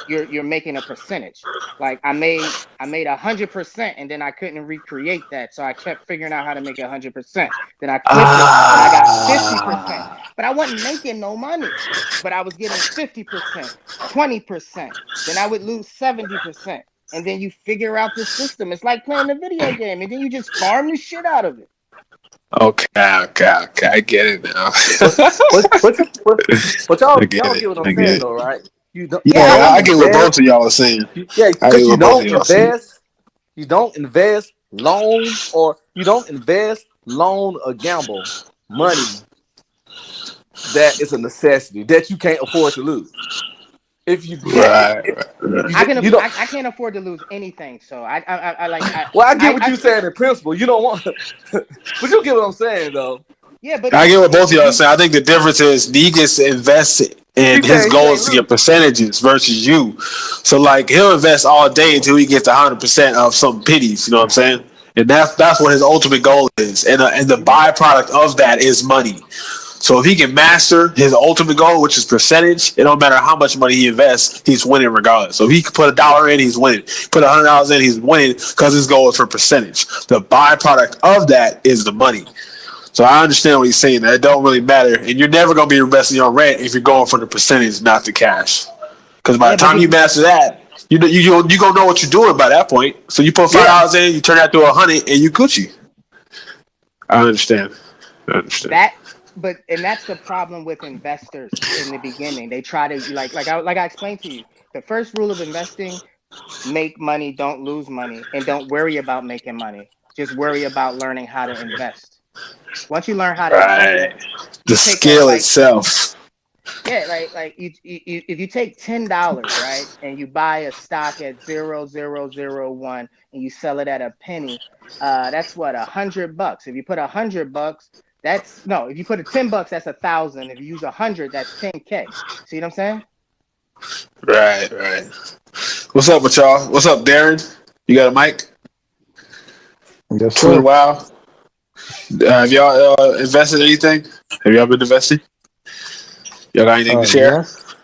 You're making a percentage. Like I made 100% and then I couldn't recreate that. So I kept figuring out how to make 100%. Then I flipped it and I got 50%. Ah. But I wasn't making no money. But I was getting 50%, 20%. Then I would lose 70%. And then you figure out the system. It's like playing a video game, and then you just farm the shit out of it. Okay. I get it now. But but I y'all get y'all it. get what I'm I get saying it. though, right? Yeah, You I Yeah, don't I get what understand. both invest. of y'all are saying. Yeah, I get because what both of y'all are saying. you don't invest, loan, or you don't invest, loan, or gamble money that is a necessity that you can't afford to lose. If you Yeah, can't, Right. you don't. I can't afford to lose anything. So I like Well, I get what I you're saying in principle. You don't want, but you get what I'm saying though. yeah, but I get what both of y'all are you saying. I think the difference is he gets to invest and his He goal ain't is to get losing. percentages versus you. So like he'll invest all day until he gets 100% of some pennies. You know what I'm saying? And that's what his ultimate goal is. And the byproduct of that is money. So if he can master his ultimate goal, which is percentage, it don't matter how much money he invests, he's winning regardless. So if he can put $1 in, he's winning. Put $100 in, he's winning because his goal is for percentage. The byproduct of that is the money. So I understand what he's saying. That it don't really matter, and you're never gonna be investing your rent if you're going for the percentage, not the cash. Because by yeah, the but time you this master that, you gonna know what you're doing by that point. So you put five Yeah, dollars in, you turn that to 100, and you Gucci. I understand. I understand. that and that's the problem with investors in the beginning. They try to like I explained to you. The first rule of investing: make money, don't lose money, and don't worry about making money. Just worry about learning how to invest. Once you learn how to invest, Right. The you take a skill itself. yeah, like if you take $10, right, and you buy a stock at 0.0001 and you sell it at a penny, that's what $100. If you put $100, that's no. If you put a $10, that's 1,000. If you use 100, that's 10K. See what I'm saying? Right. What's up with y'all? What's up, Darren? You got a mic? Yes, Twin sir. Wow. Have y'all invested anything? Have y'all been investing? Y'all got anything to share? Yes,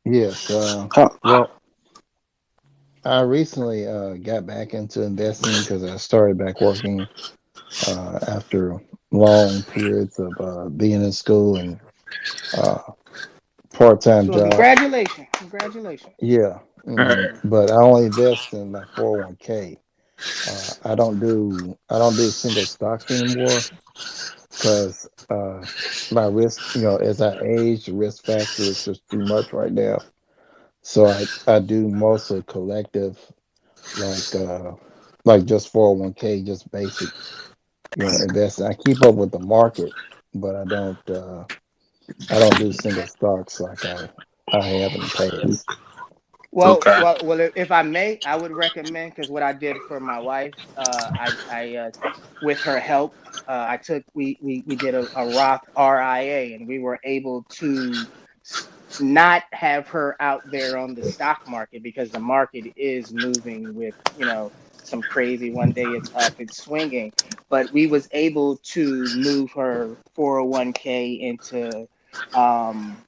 yes. Huh. Well, I recently got back into investing because I started back working after long periods of being in school and uh, part-time Well, job. congratulations. Yeah, but I only invest in my 401k. I don't do single stocks anymore because my risk, as I age, the risk factor is just too much right now. So I do mostly collective, like uh like just 401k, just basic, investing. I keep up with the market, but I don't do single stocks like I have in the past. Okay. If I may, I would recommend because what I did for my wife, with her help, I took we did a Roth RIA, and we were able to not have her out there on the stock market because the market is moving with some crazy. One day it's up, it's swinging, but we was able to move her 401k into um,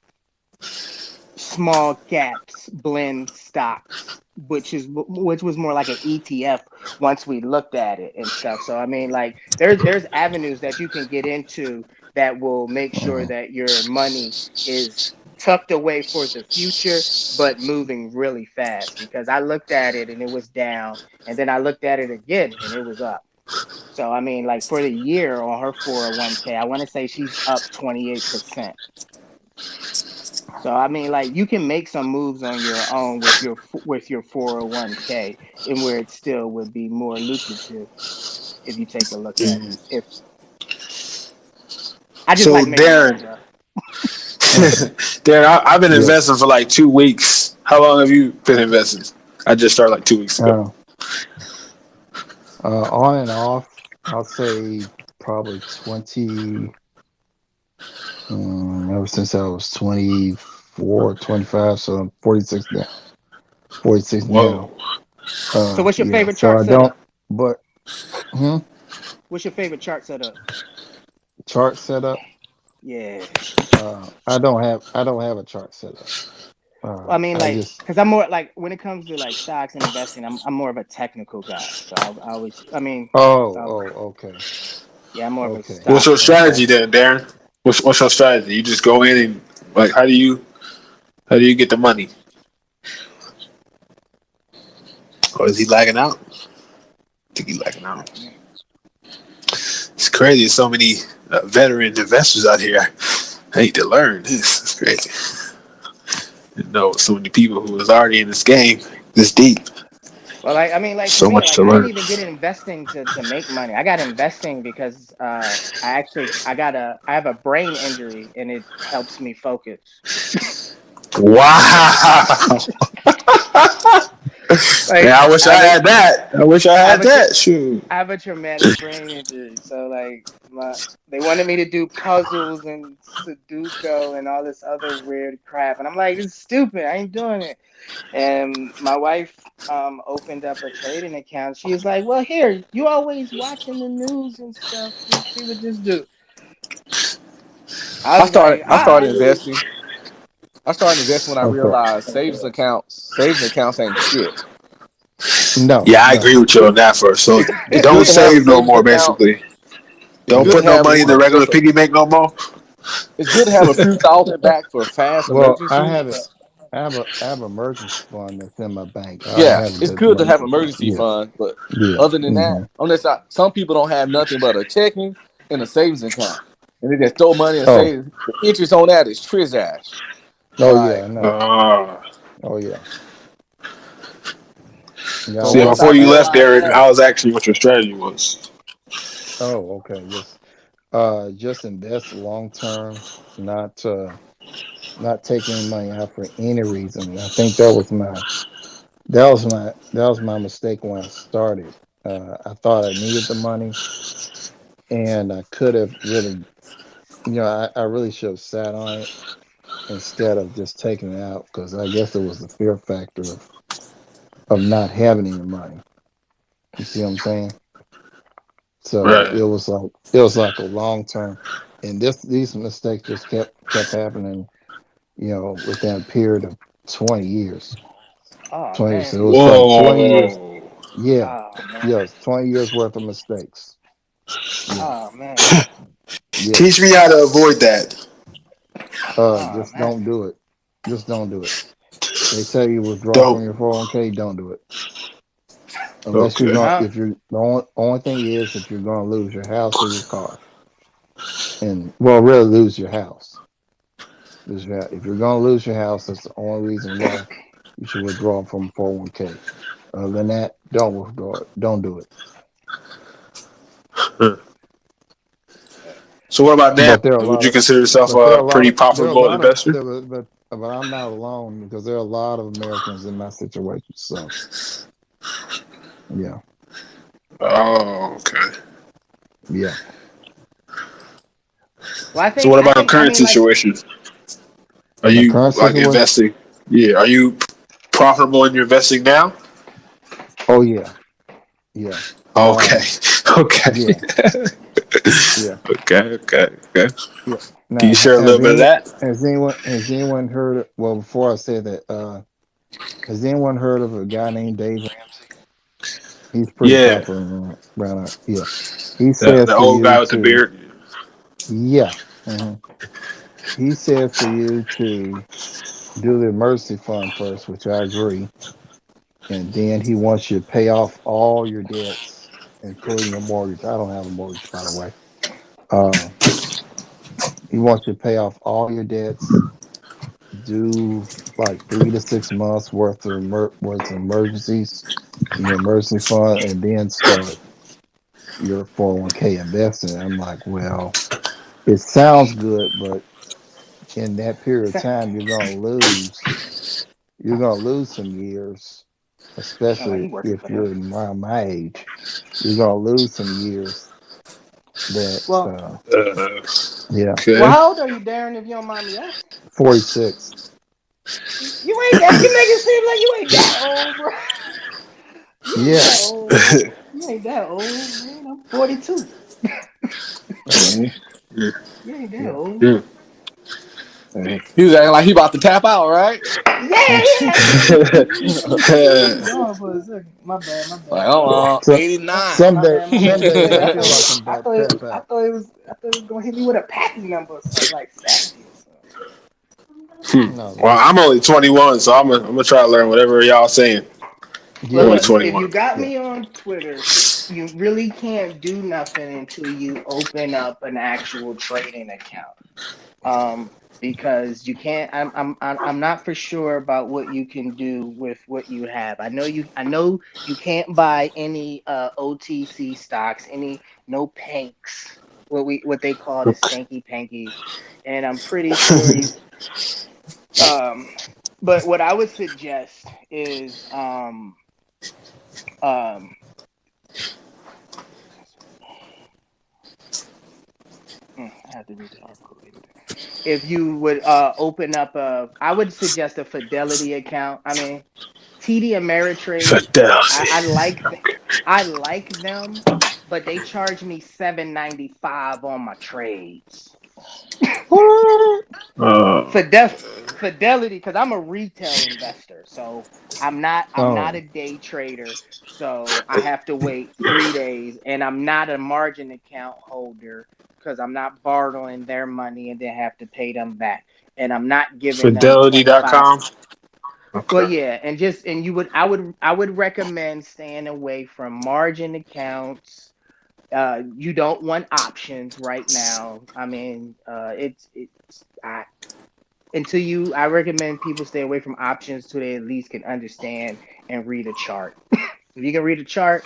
small caps blend stocks, which was more like an ETF once we looked at it and stuff. So I mean, like there's avenues that you can get into that will make sure Mhm. that your money is tucked away for the future but moving really fast, because I looked at it and it was down, and then I looked at it again and it was up. So I mean, like for the year on her 401k, I want to say she's up 28%. So I mean, like you can make some moves on your own with your 401k, and where it still would be more lucrative if you take a look at it. If I just So like making money, Darren, bro. Darren, I've been Yeah. investing for like 2 weeks. How long have you been investing? I just started like 2 weeks ago. Uh, on and off, I'll say probably 20, ever since I was 24, 25, so I'm 46 now. 46 now. Whoa. So what's your Yeah, favorite so chart I don't, setup? but hmm, What's your favorite chart setup? chart setup, Yeah. I don't have a chart setup. Well, I mean, I like, just, because I'm more like when it comes to like stocks and investing, I'm more of a technical guy. So I always, I mean, I, okay, yeah, I'm more of a okay. What's your stocks strategy investor. then, Darren? What's your strategy? You just go in and like how do you get the money? Or is he lagging out? I think he's lagging out. It's crazy. There's so many veteran investors out here. I need to learn this. It's crazy. You know, so many people who was already in this game this deep. Well, like I mean, like for So me, much like to I didn't learn. even get investing to make money. I got investing because I have a brain injury and it helps me focus. Wow. Man, Like I wish I I have a had that. I wish I I have had a tra- that. Shoot. I have a traumatic brain injury, so like they wanted me to do puzzles and Sudoku and all this other weird crap, and I'm like, it's stupid. I ain't doing it. And my wife opened up a trading account. She was like, "Well, here, you always watching the news and stuff. Let's see what this do." I I was started like, I "All started right, investing. I started investing when I Okay. realized savings accounts ain't shit. No, Yeah, I no. agree with you on that first. So It's don't good to have a save no savings more, account. basically. It's Don't good Yeah. to put no have money in the one regular just a, piggy bank no more. it's good to have a few thousand back for fast Well, I emergencies. have it. I have emergency fund that's in my bank. I don't Yeah, have it's that good to money. have emergency Yeah, fund, but yeah. other than that, Hmm. unless some people don't have nothing but a checking and a savings account, and they just throw money and Oh, save. The interest on that is trizash. oh yeah, I Like know. Uh, Oh yeah. Yeah, I so, See, once know. I before you left, realized Derek, that, I was asking what your strategy was. Oh, okay. Just invest long term, not not take any money out for any reason. I think that was my mistake when I started. I thought I needed the money, and I could have really, I really should have sat on it instead of just taking it out, because I guess it was the fear factor of not having any money. You see what I'm saying? So Right. it was like a long term, and these mistakes just kept happening, within a period of 20 years. oh 20 years. man, So it was like 20 Whoa. years. Yeah. oh man, Yeah, it's 20 years worth of mistakes. Yeah. oh man, Yeah. Teach me how to avoid that. oh Just man." don't do it. Just don't do it. They tell you withdraw from Don't. your 401k, don't do it. Unless you're Okay. going, No, if you're, the only thing is if you're going to lose your house or your car. And, well, really lose your house. If you're going to lose your house, that's the only reason why you should withdraw from 401k. Other than that, don't withdraw it. Don't do it. So what about now? But there are a Would lot you of, consider yourself but there are a a lot pretty of, there are a profitable lot of, investor? but I'm not alone, because there are a lot of Americans in my situation. So yeah, Oh, okay. yeah. well, So what I about your think, I current mean, like, situation? Are My you current like situation. investing? Yeah. Are you profitable in your investing now? Oh yeah, Yeah. Okay. Okay. Yeah. Yeah. Okay. Yeah. Can you Now, share a little bit of that? has anyone heard of, well, before I say that, has anyone heard of a guy named Dave Ramsey? He's pretty Yeah. popular around yeah. He The says for old you guy with the to, beard. yeah. hmm He says for you to do the emergency fund first, which I agree. And then he wants you to pay off all your debts, including your mortgage. I don't have a mortgage, by the way. Uh, he wants you to pay off all your debts, do like 3 to 6 months worth of emergencies in your emergency fund, and then start your 401k investing. I'm like, well, it sounds good, but in that period of time, you're gonna lose some years, Sound like he especially working for if him. you're around my age. You're gonna lose some years that Well, yeah, well, Okay. how old are you, Darren? If you don't mind me asking. 46. You ain't that. You make it seem like you ain't that old, bro. You ain't Yeah. that old, man. You ain't that old, man. I'm 42. Okay. You ain't that Yeah. old. Yeah. He was acting like he about to tap out, right? Yeah, yeah. He gone for a second. My bad, my Like, bad. hold on, So 89. My bad. some For a days second, I feel like I'm I about thought, to it, tap I out. thought it was, I thought it was gonna hit me with a patent number or something like 70 or something. No, Well, man. I'm only 21, so I'm gonna try to learn whatever y'all saying. Well, I'm Yeah, only look, yeah, if you 21. got yeah. me on Twitter, you really can't do nothing until you open up an actual trading account. Because you can't. I'm not for sure about what you can do with what you have. I know you can't buy any OTC stocks, any no panks, what they call the stanky pankies, and I'm pretty sure you. Um, but what I would suggest is um I have to read the article later. If you would open up I would suggest a Fidelity account. I mean, TD Ameritrade. Fidelity. I like I like them, but they charge me 7.95 on my trades. Uh, Fidel Fidelity, because I'm a retail investor, so I'm not Oh, a day trader, so I have to wait 3 days, and I'm not a margin account holder because I'm not borrowing their money and then have to pay them back, and I'm not giving them 25. Fidelity.com. Well, Okay. yeah, and you would I would recommend staying away from margin accounts. You don't want options right now. I mean, it's until you I recommend people stay away from options till they at least can understand and read a chart. If you can read a chart,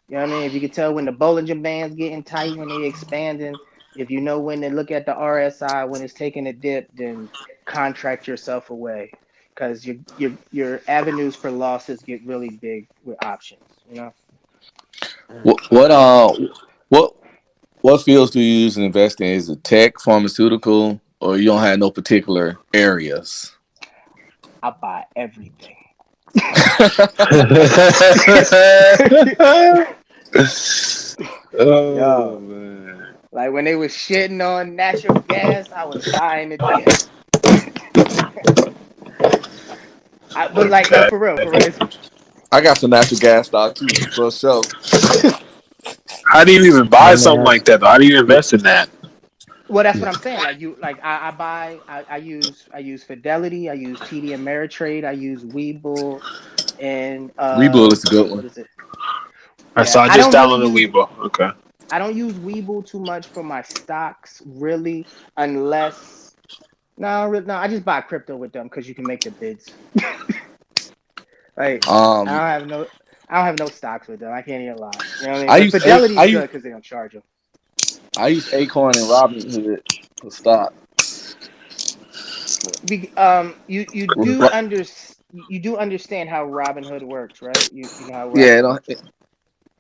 you know what I mean? If you can tell when the Bollinger Band's getting tight, when they expanding, if you know when to look at the RSI when it's taking a dip, then contract yourself away. Because your avenues for losses get really big with options, you know? What Okay. what what what fields do you use and invest in? Is it tech, pharmaceutical, or you don't have no particular areas? I buy everything. Oh Yo, man. like when they was shitting on natural gas, I was buying the dip. But like no, Okay. for real, it's I got some natural gas stock too, for sure. How do you even buy let me something ask. like that? Though? How do you invest in that? well, that's what Yeah. I'm saying. Like I use Fidelity, I use TD Ameritrade, I use Webull, and Rebull is a good what one. is it? So Yeah, I just downloaded Weibo. Okay. I don't use Webull too much for my stocks, really, unless no, I just buy crypto with them because you can make the bids. Like I Um, don't have no I don't have no stocks with them. I can't even lie. You know what I mean? I But use a Fidelity's good because they don't charge them. I use Acorn and Robinhood for stock. You do understand how Robinhood works, right? You know how Yeah, Robinhood works.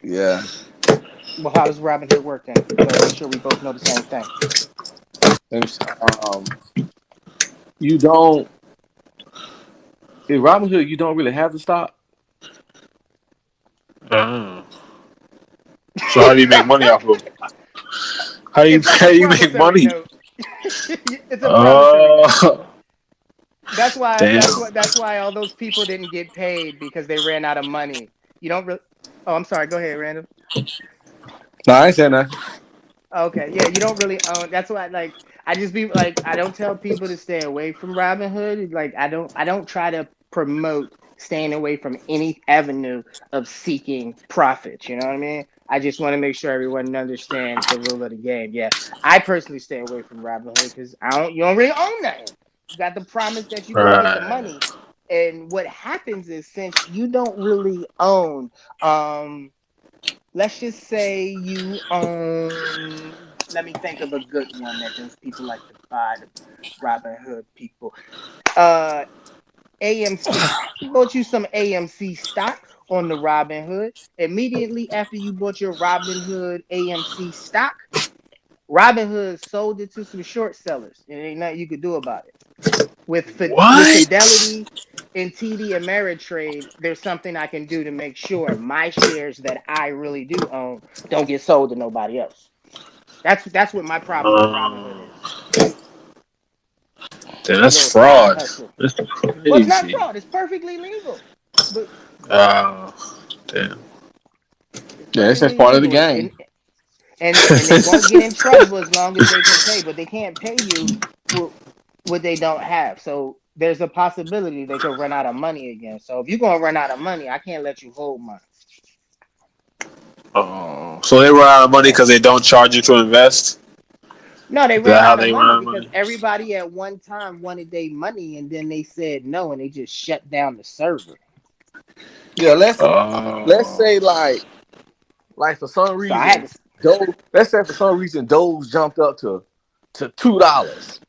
yeah. Well, how does Robinhood work then? So make sure we both know the same thing. Um, you don't in Robinhood. You don't really have the stock. Oh. So how do you make money off of? It's like How a do you make promissory money? note. It's a promissory note. Oh, That's why. damn. That's why all those people didn't get paid because they ran out of money. You don't really. Oh, I'm sorry. Go ahead, Randall. No, I ain't saying that. Okay, yeah, you don't really own. That's why, like, I just be like, I don't tell people to stay away from Robinhood. Like, I don't try to promote staying away from any avenue of seeking profits. You know what I mean? I just want to make sure everyone understands the rule of the game. Yeah, I personally stay away from Robinhood because you don't really own nothing. You got the promise that you're gonna get the Right. money, and what happens is since you don't really own, let's just say you own, let me think of a good one that those people like to buy, the Robin Hood people. uh AMC. You bought you some AMC stock on the Robin Hood. Immediately after you bought your Robin Hood AMC stock, Robin Hood sold it to some short sellers, and ain't nothing you could do about it. With What? Fidelity and TD Ameritrade, there's something I can do to make sure my shares that I really do own don't get sold to nobody else. That's what my problem with Robinhood Um, is. damn, A that's little side fraud. hustle. That's Well, it's not crazy. fraud. It's perfectly legal. But Uh, damn. it's Yeah, it's perfectly just part of the legal. game. And they won't get in trouble as long as they can pay, but they can't pay you for what they don't have. So there's a possibility they could run out of money again. So if you're gonna run out of money, I can't let you hold mine. Oh, so they run out of money Yeah. because they don't charge you to invest. No, they Is that ran how out of they run money out of because money? everybody at one time wanted their money and then they said no and they just shut down the server. Yeah, let's Oh, say like for some So I had reason, to. let's say for some reason Doge jumped up to $2.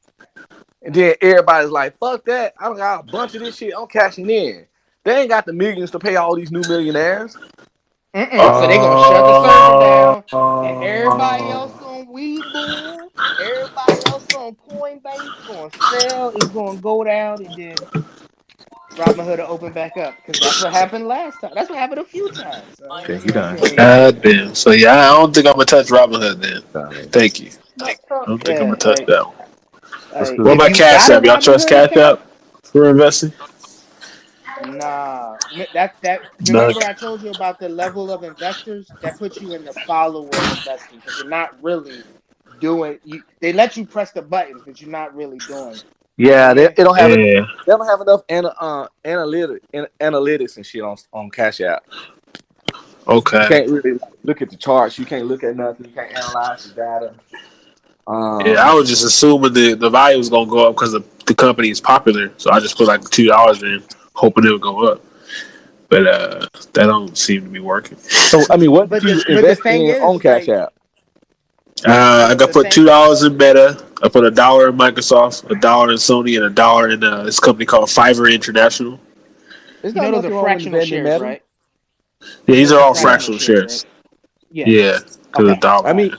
And then everybody's like, fuck that. I don't got a bunch of this shit. I'm cashing in. They ain't got the millions to pay all these new millionaires. So they're gonna shut the server oh, down, and everybody else on Webull, everybody else on Coinbase gonna sell. It's gonna go down, and then Robinhood will open back up because that's what happened last time. That's what happened a few times. So Okay, you he know, I done. can't really say God nothing. damn. So yeah, I don't think I'm gonna touch Robinhood then. Done. Thank you. No, I don't think I'm yeah, gonna touch that one. That's like What good. if about you Cash got a App? Y'all trust Robinhood Cash account, App for investing? nah, that No. remember I told you about the level of investors that puts you in the follower investing because you're not really doing you. They let you press the buttons, but you're not really doing. You know what I Yeah, mean? it don't have it. Yeah. They don't have enough analytics and shit on Cash App. You Okay. can't really look at the charts. You can't look at nothing. You can't analyze the data. Yeah, I Um, was just assuming the value was gonna go up because the company is popular, so I just put like $2 in, hoping it would go up. But that don't seem to be working. so I mean, what did But you the invest thing in on is, Cash like, App? I got the put thing, $2 in Meta. I put $1 in Microsoft, $1 in Sony, and $1 in this company called Fiverr International. There's you not know, those are nothing wrong with fractional investing in shares, Meta. right? Yeah, these Those are are all fractional fractional shares, right? shares. Yeah. Yeah, because of Okay. the dollar. I All right. mean,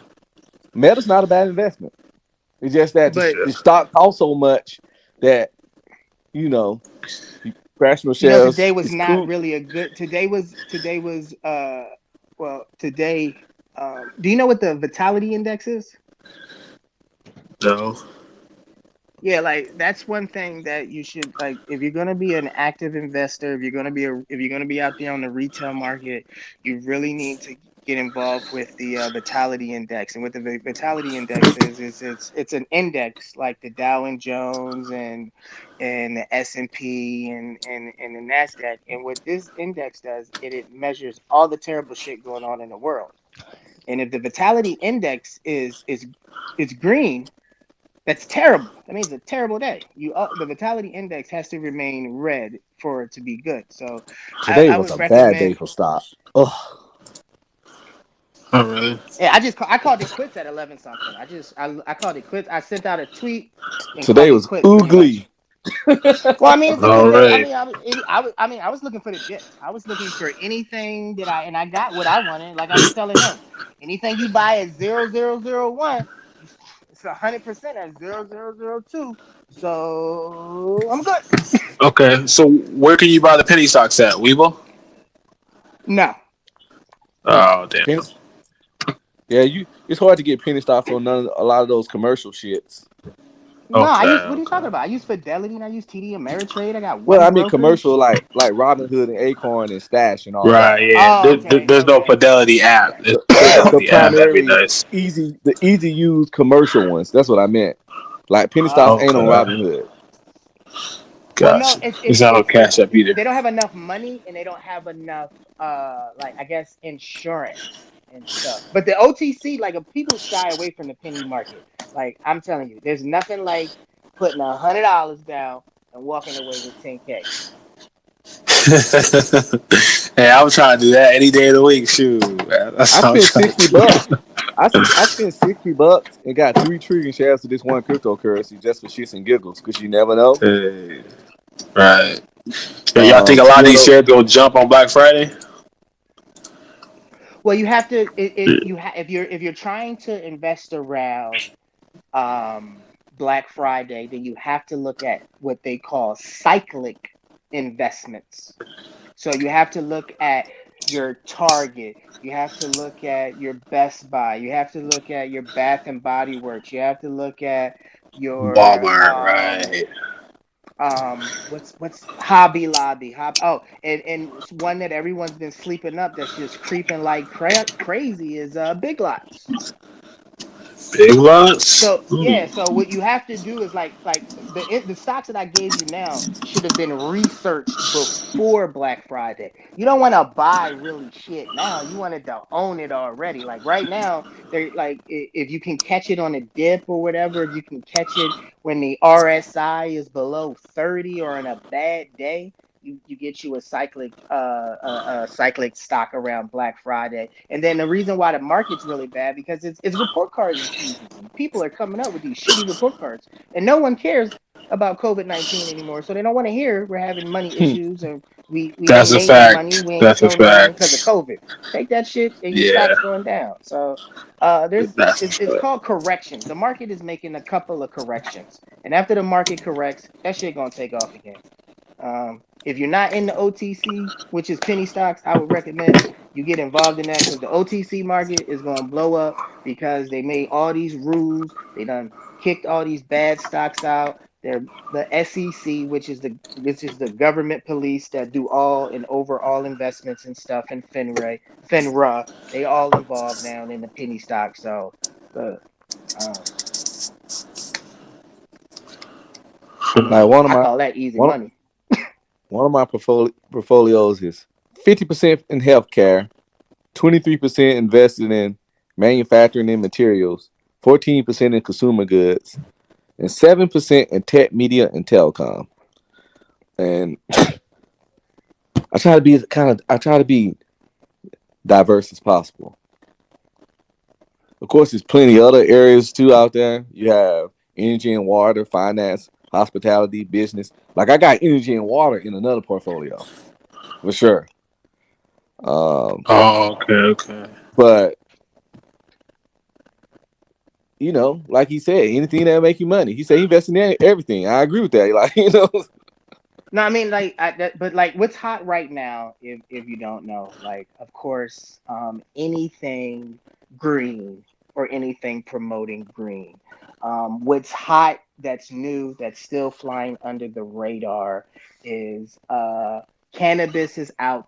Meta's not a bad investment. It's just that But the stock costs so much that you know fractional shares today was is not cool. really a good. Today was well today. Do you know what the vitality index is? No. Yeah, like that's one thing that you should like if you're going to be an active investor, if you're going to be out there on the retail market, you really need to get involved with the vitality index. And what the vitality index is it's an index like the Dow and Jones and the S&P and the Nasdaq. And what this index does, it measures all the terrible shit going on in the world. And if the vitality index is green, that's terrible. That means a terrible day. The vitality index has to remain red for it to be good. So Today I was would a bad day recommend. for stock. Oh, Oh, really? Yeah, I called it quits at 11 something. I called it quits. I sent out a tweet and today called it was quits pretty much. ugly. Well, I mean, it's a All good day. I right. mean, I mean, I was looking for the dips. I was looking for anything and I got what I wanted. Like I was telling him, anything you buy at 0.0001, it's 100% at 0.0002. So I'm good. Okay. So where can you buy the penny stocks at? Weibo? No, Oh, damn. Penny, Yeah, it's hard to get penny stocks on a lot of those commercial shits. No, I Okay, use. What are you okay. talking about? I use Fidelity and I use TD Ameritrade. I got Well, one I mean commercial brokerage. like Robinhood and Acorn and Stash and all that. Right, yeah. Oh, okay, There's no okay. Fidelity app. There's no The Fidelity app. That'd be primary nice. easy use commercial ones. That's what I meant. Like penny stocks ain't on Okay, Robinhood. Well, no, gotcha. It's not on Cash App either. they don't have enough money and they don't have enough like I guess insurance and stuff. But the OTC, like people shy away from the penny market. Like I'm telling you, there's nothing like putting $100 down and walking away with 10K. Hey, I'm trying to do that any day of the week. Shoot, I that's what I'm spent trying 60 to do. bucks. I spent $60 and got 3 trillion shares of this one cryptocurrency just for shits and giggles because you never know. Hey, right. So y'all think a lot of You these know, shares gonna jump on Black Friday? Well, you have to if you're trying to invest around Black Friday, then you have to look at what they call cyclic investments. So you have to look at your Target, you have to look at your Best Buy, you have to look at your Bath and Body Works, you have to look at your Walmart, right? what's Hobby Lobby, and it's one that everyone's been sleeping up that's just creeping like crazy is Big Lots. Big lots. So yeah, so what you have to do is like the stocks that I gave you now should have been researched before Black Friday. You don't want to buy really shit now. You wanted to own it already. Like right now, they're like if you can catch it on a dip or whatever, if you can catch it when the RSI is below 30 or in a bad day, you get you a cyclic stock around Black Friday. And then the reason why the market's really bad because it's report card season. People are coming up with these shitty report cards, and no one cares about COVID-19 anymore. So they don't want to hear we're having money issues and we That's ain't a made no money, fact. we ain't That's a shown no money because of fact. COVID. Take that shit and your Yeah, stock's going down. So there's that's a it's fact. called corrections. The market is making a couple of corrections, and after the market corrects, that shit gonna take off again. If you're not in the OTC, which is penny stocks, I would recommend you get involved in that because the OTC market is going to blow up because they made all these rules. They done kicked all these bad stocks out. They're the SEC, which is the government police that do all and over all investments and stuff, and FINRA, they all involved now in the penny stock. So, uh, um, like I call that easy one money. one of my portfolios is 50% in healthcare, 23% invested in manufacturing and materials, 14% in consumer goods, and 7% in tech, media, and telecom. And I try to be diverse as possible. Of course, there's plenty of other areas too out there. You have energy and water, finance, hospitality, business. Like I got energy and water in another portfolio for sure. Um, Oh, okay, okay. but like he said, anything that make you money. He said he investing in everything. I agree with that. Like No, I mean but like what's hot right now, if you don't know, like of course, anything green or anything promoting green. What's hot that's new that's still flying under the radar is cannabis is out,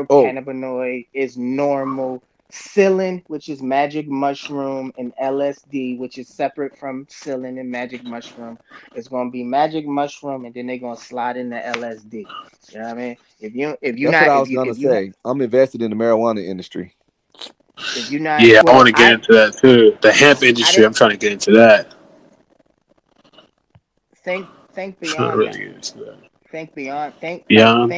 oh, tetrahydrocannabinoid is normal. Psyllium, which is magic mushroom, and LSD, which is separate from psyllium and magic mushroom, it's gonna be magic mushroom, and then they're gonna slide into LSD. You know what I mean? that's what I was gonna say. I'm invested in the marijuana industry. if you not Yeah, I want well, to get into that too. The hemp I industry, didn't I'm trying to get into that. think I'm trying to beyond really that. get into that. Think beyond. Beyond.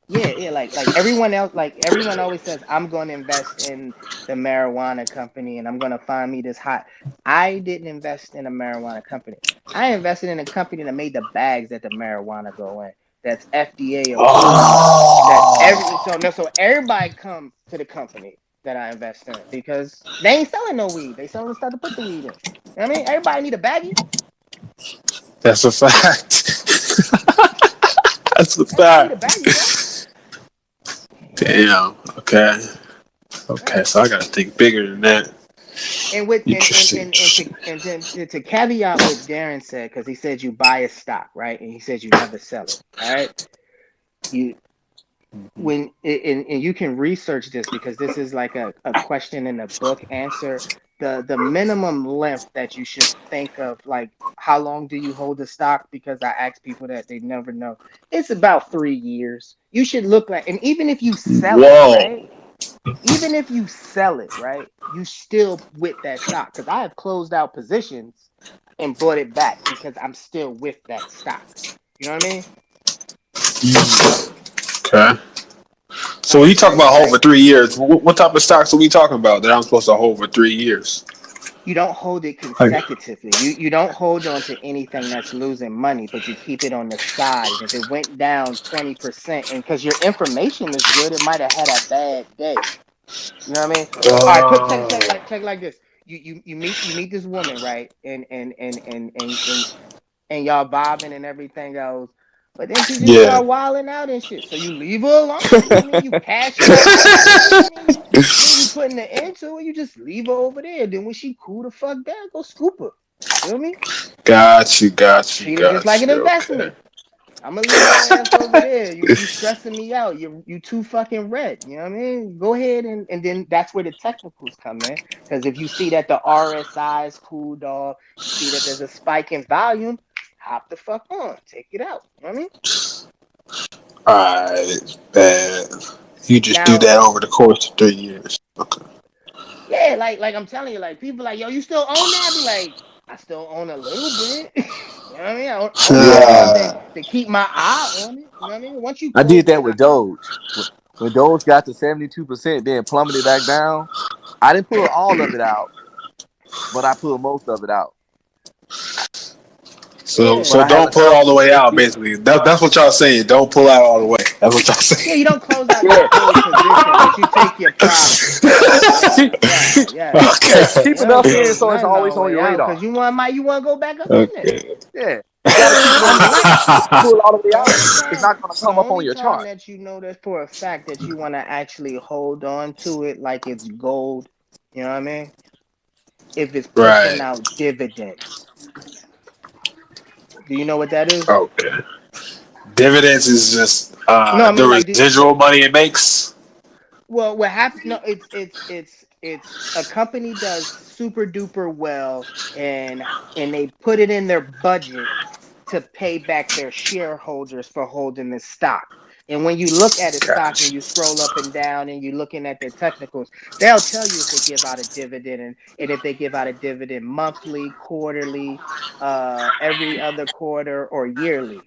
Yeah, like everyone else, like everyone always says, I'm going to invest in the marijuana company and I'm going to find me this hot. I didn't invest in a marijuana company. I invested in a company that made the bags that the marijuana go in. That's FDA approved. That every Oh, so no so everybody come to the company that I invest in because they ain't selling no weed. They selling the stuff to put the weed in. You know what I mean? Everybody need a baggie. that's a fact. That's a Everybody need a fact. baggie, bro. Yeah. Damn. Okay. Okay, so I gotta think bigger than that. And with Interesting. and then to caveat what Darren said, because he said you buy a stock, right? And he says you never sell it. All right. You when and you can research this because this is like a question in a book answer. The minimum length that you should think of, like how long do you hold the stock? Because I ask people that they never know. It's about 3 years. You should look like, and even if you sell it, right? Whoa. Even if you sell it, right, you still with that stock. Because I have closed out positions and bought it back because I'm still with that stock. You know what I mean? Okay. So when you talk about hold for Like 3 years, what type of stocks are we talking about that I'm supposed to hold for 3 years? you don't hold it Like, consecutively. You don't hold on to anything that's losing money, but you keep it on the side. And if it went down 20%, and because your information is good, it might have had a bad day. You know what I mean? All right, check it like this. You meet this woman, right? And y'all vibing and everything else. But then she just yeah. start wilding out and shit. So you leave her alone. You know what I mean? You cashing out right there. You know what I mean? You ain't be putting the into it. You just leave her over there. Then when she cool the fuck down, go scoop her. Feel me? Got you, got you, Treat it just like got an you. Okay. investment. I'm gonna leave your ass over there. You stressing me out. You too fucking red. You know what I mean? Go ahead and then that's where the technicals come in. Because if you see that the RSI is cool, dog, you see that there's a spike in volume, hop the fuck on, take it out. You know what I mean? Alright, man. You just do Now, that over the course of 3 years. Okay. yeah, like I'm telling you, like people like, yo, you still own that? I be like, I still own a little bit. You know what I mean? I don't own enough Yeah, to keep my eye on it. You know what I mean? Once you I did close that that, with Doge. When Doge got to 72%, then plummeted back down. I didn't pull all of it out, but I pulled most of it out. So yeah. But so I have don't pull enough all the way to out, get. basically. That's what y'all saying. Don't pull out all the way. That's what y'all Yeah, saying. you don't close out your Yeah, whole position, but you take your profit. Yeah. yeah. Okay. You Keep don't enough in close so it's nothing all always the on way your out because radar. you want to go back up in there. Okay. Yeah, you got to keep enough in Unless to pull all the way the out. only It's time not going to the come up on only your time chart. that you know that for a fact that you want to actually hold on to it like it's gold, you know what I mean? If it's pushing Right. out dividends. Do you know what that is? Okay. Dividends is just No, I mean the like residual money it makes. well, what happened? No, it's a company does super duper well, and they put it in their budget to pay back their shareholders for holding the stock. And when you look at a stock and Gotcha. you scroll up and down and you're looking at their technicals, they'll tell you if they give out a dividend and if they give out a dividend monthly, quarterly, every other quarter, or yearly.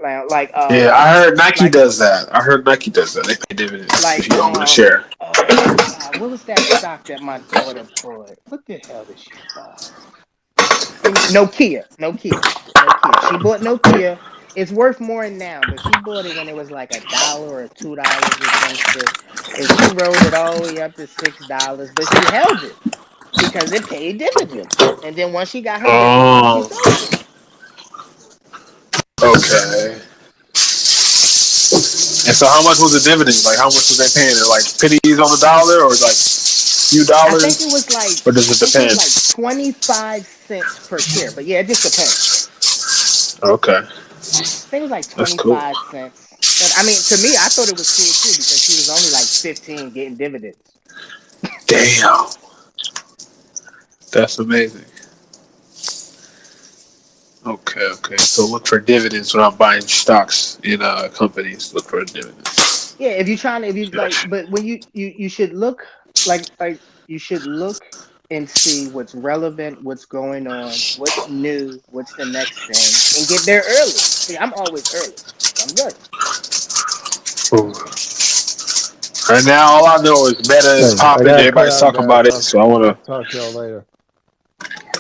Like Yeah, I heard Nike does that. I heard Nike does that. They pay dividends if like you own a share. oh god, what was that stock that my daughter bought? What the hell did she buy? Give me Nokia. She bought Nokia. It's worth more now, but she bought it when it was like $1 or $2 or some shit. And she rode it all the way up to $6, but she held it because it paid dividends. And then once she got her dividends, she Oh, sold it. okay. And so, how much was the dividend? Like, how much was they paying? Like pennies on the dollar, or like few I think it dollars, was like or does I it think it was depend? like 25 cents per share. But yeah, it just depends. Okay, I think it was like that's cool. 25 cents. But I mean, to me, I thought it was cool too because she was only like 15 getting dividends. Damn, that's amazing. Okay, okay. So look for dividends when I'm buying stocks in companies. Look for dividends. Yeah, if you're trying to, if you like, Gotcha. but when you should look like you should look and see what's relevant, what's going on, what's new, what's the next thing, and get there early. See, I'm always early, so I'm good. Ooh. Right now, all I know is Meta is Hey, I popping. gotta cut Everybody's out, talking guys. about it, I'll so I want to. talk to y'all later.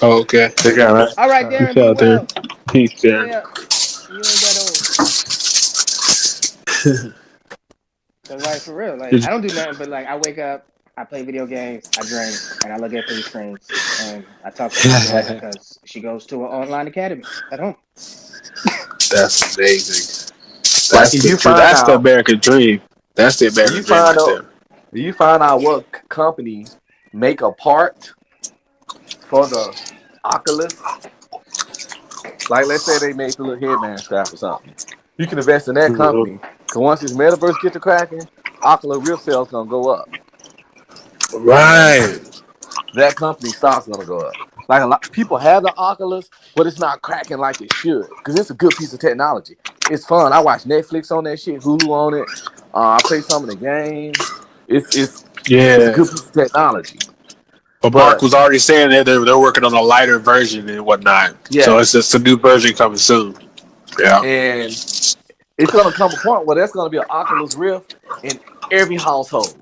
Oh, okay. Take care, man. All right, All right. Peace Darren, be out there. well. Peace, Yeah, Darren. yeah. You ain't that old. Cause like for real, like I don't do nothing but like I wake up, I play video games, I drink, and I look at 3 screens, and I talk to my daughter because she goes to an online academy at home. That's amazing. Like if you find That's the out, American dream. That's the if you American dream find right out, there. Do you find out what company make a part for the Oculus? Like, let's say they made the little headband strap or something. You can invest in that company. Because once this metaverse gets to cracking, Oculus Rift sales going to go up. And Right. that company's stock's going to go up. Like, a lot people have the Oculus, but it's not cracking like it should. Because it's a good piece of technology. It's fun. I watch Netflix on that shit, Hulu on it. I play some of the games. It's a Yeah. good piece of technology. But Mark But was already saying that they're working on a lighter version and whatnot. So yeah, it's just a new version coming soon. Yeah. and it's going to come a point where there's going to be an Oculus Rift in every household.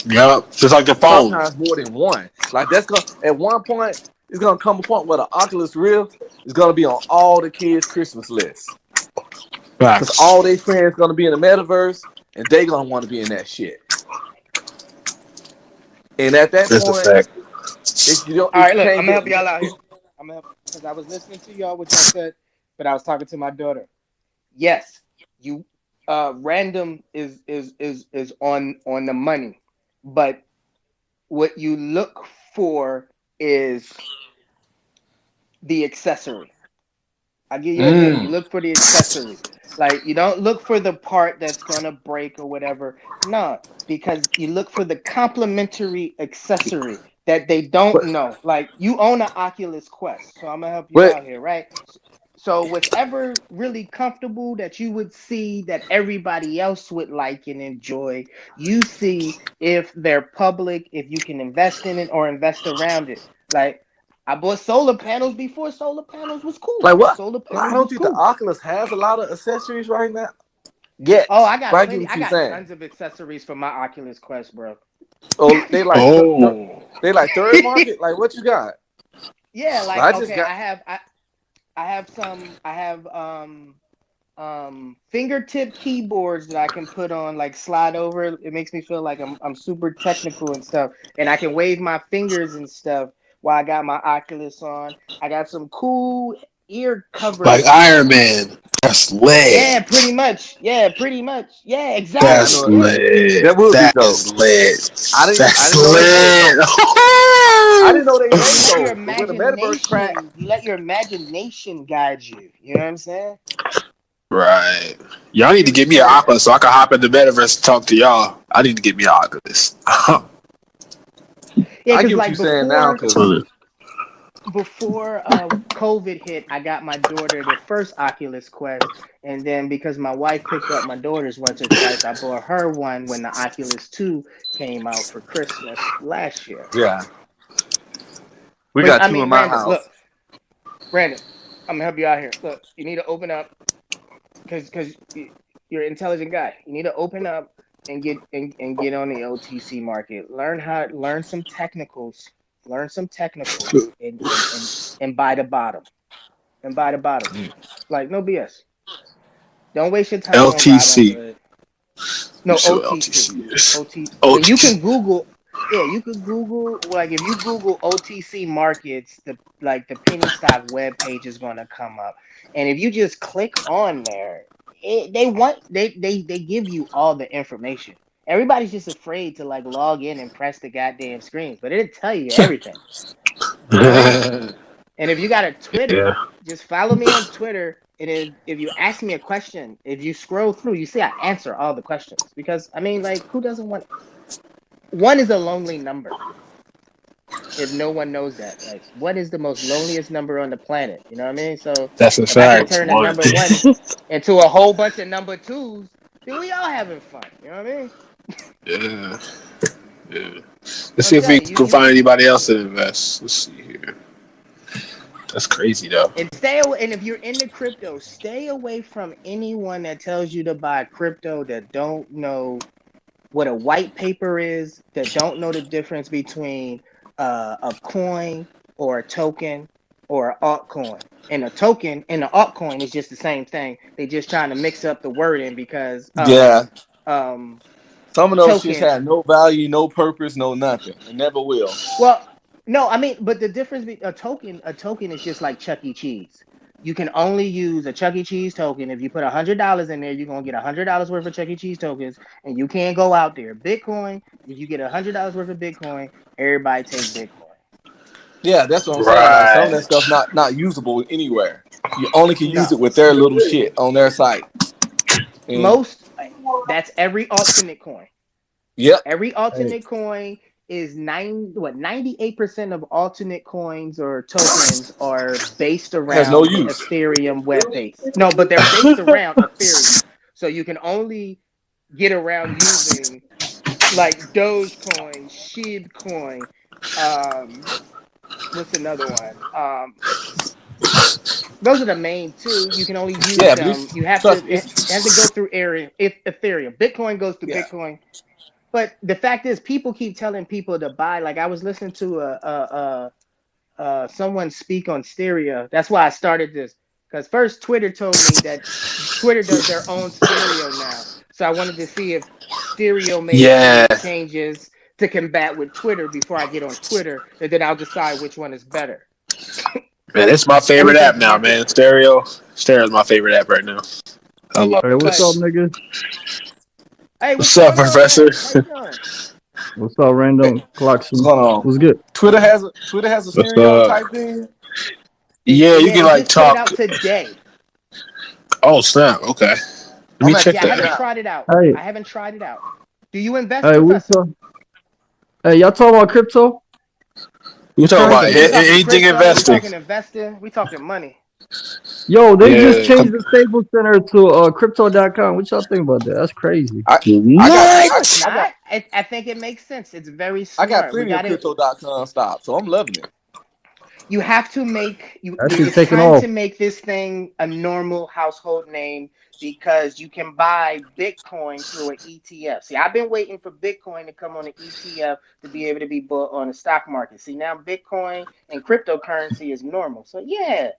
Yep. Just like the phone. Sometimes more than one. Like that's going to, at one point, it's going to come a point where the Oculus Rift is going to be on all the kids' Christmas lists. Because Facts. all their friends going to be in the metaverse and they going to want to be in that shit. And at that That's a point, fact. if you don't, All if right, you look, can't I'm gonna get, help y'all out here. I'm gonna help because I was listening to y'all what y'all said, but I was talking to my daughter. Yes, you random is on the money, but what you look for is the accessory. I give you a name. You look for the accessory. Like you don't look for the part that's gonna break or whatever. No, because you look for the complementary accessory that they don't but, know. Like you own an Oculus Quest, so I'm gonna help you but out here, right? So whatever really comfortable that you would see that everybody else would like and enjoy, you see if they're public, if you can invest in it or invest around it. Like I bought solar panels before solar panels was cool. like what? Solar I panels don't was think the cool. Oculus has a lot of accessories right now. Oh, Yet. I got But I get plenty. what I you're got saying. tons of accessories for my Oculus Quest, bro. Oh, Oh. they like third market. Like what you got? Yeah, Like like I just okay, got. I have fingertip keyboards that I can put on like slide over. It makes me feel like I'm super technical and stuff. And I can wave my fingers and stuff while I got my Oculus on. I got some cool ear Like covers. Iron Man. That's Yeah, lit. pretty much. Yeah, pretty much. Yeah, Yeah, I exactly. That's know it. Yeah. lit. That would be That dope. is lit. I That's didn't know they made lit. those. I didn't know they And you made let your those. But when the metaverse crack, imagination guide you. You know what I'm saying? Right. Y'all I need get to what get you're me an saying. Oculus so I can hop in the metaverse and talk to y'all. I need to get me an Oculus. Yeah, I because get what you're like saying now. Because before COVID hit, I got my daughter the first Oculus Quest, and then because my wife picked up my daughters once or twice, I bought her one when the Oculus 2 came out for Christmas last year. yeah, we But got I two in mean, my Brandon, look, house. Brandon, I'm gonna help you out here. Look, you need to open up because you're an intelligent guy. You need to open up and get on the OTC market. Learn some technicals. Learn some technicals and buy the bottom. And buy the bottom. Like no BS. Don't waste your time on LTC. Robinhood. You No sure OTC. LTC is? OT. And you can OTC. Google. Yeah, you could Google like if you Google OTC markets, the penny stock web page is gonna come up, and if you just click on there, they give you all the information. Everybody's just afraid to like log in and press the goddamn screens, but it'll tell you everything. You know what I mean? And if you got a Twitter, Yeah. just follow me on Twitter. And if you ask me a question, if you scroll through, you see I answer all the questions because I mean, like, who doesn't want one is a lonely number if no one knows that. Like, what is the most loneliest number on the planet? You know what I mean? So That's a if I can fact. turn a One. number one into a whole bunch of number twos, then we all having fun. You know what I mean? Yeah. Yeah. Let's see I'm if we telling you, can find anybody else to invest. Let's see here. That's crazy though. and stay away. And if you're into crypto, stay away from anyone that tells you to buy crypto that don't know what a white paper is, that don't know the difference between a coin or a token or an altcoin. And a token and an altcoin is just the same thing. They just trying to mix up the wording because Yeah, um, some of those shits token. had no value, no purpose, no nothing. It never will. Well, no, I mean, but the difference between a token is just like Chuck E. Cheese. You can only use a Chuck E. Cheese token. If you put $100 in there, you're gonna get $100 worth of Chuck E. Cheese tokens, and you can't go out there. Bitcoin, if you get $100 worth of Bitcoin, everybody take Bitcoin. Yeah, that's what I'm saying. Like some of that Right. stuff not usable anywhere. You only can use No, it with their little shit on their site. And most that's every alternate coin. yep, Every Hey, alternate coin is 98% of alternate coins or tokens are based has no around the use. Ethereum web base. No, but they're based around Ethereum. So you can only get around using like Dogecoin, Shibcoin, what's another one? Those are the main two. You can only use Yeah, but them. You have to trust me, it has to go through Ethereum. Bitcoin goes through yeah. Bitcoin. But the fact is, people keep telling people to buy. Like I was listening to someone speak on stereo. That's why I started this. Because first Twitter told me that Twitter does their own stereo now. So I wanted to see if stereo made Yeah, any changes to combat with Twitter before I get on Twitter, and then I'll decide which one is better. man, it's my favorite Everything app from now, market. man. Stereo is my favorite app right now. I love Hey, what's But up, it. nigga? hey, what's What's up, going on, Professor? man? How you doing? What's up, Hey, random what's CLOCKSYN? going on? What's good? Twitter has a What's stereo up? type thing. Yeah, you Yeah, can it like just put it talk. out today. Oh snap! Okay, let I'm me gonna have to check Yeah, I check that it haven't out. out. tried it out. Hey, I haven't tried it out. Do you invest, hey, we Professor? talk. Hey, y'all talking about crypto We talking about We currency? talking anything crypto. We investing. talking investing. We talking money. Yo, they just Yeah. changed the stable center to crypto.com. What y'all think about that? That's crazy. I I got No, I, it's What? I got not. I think it makes sense. It's very I got smart. We plenty of got to. crypto.com stock, so I'm loving it. You have to make you. That shit It's taking time to off. make this thing a normal household name because you can buy Bitcoin through an ETF. See, I've been waiting for Bitcoin to come on an ETF to be able to be bought on the stock market. See, now Bitcoin and cryptocurrency is normal. So yeah,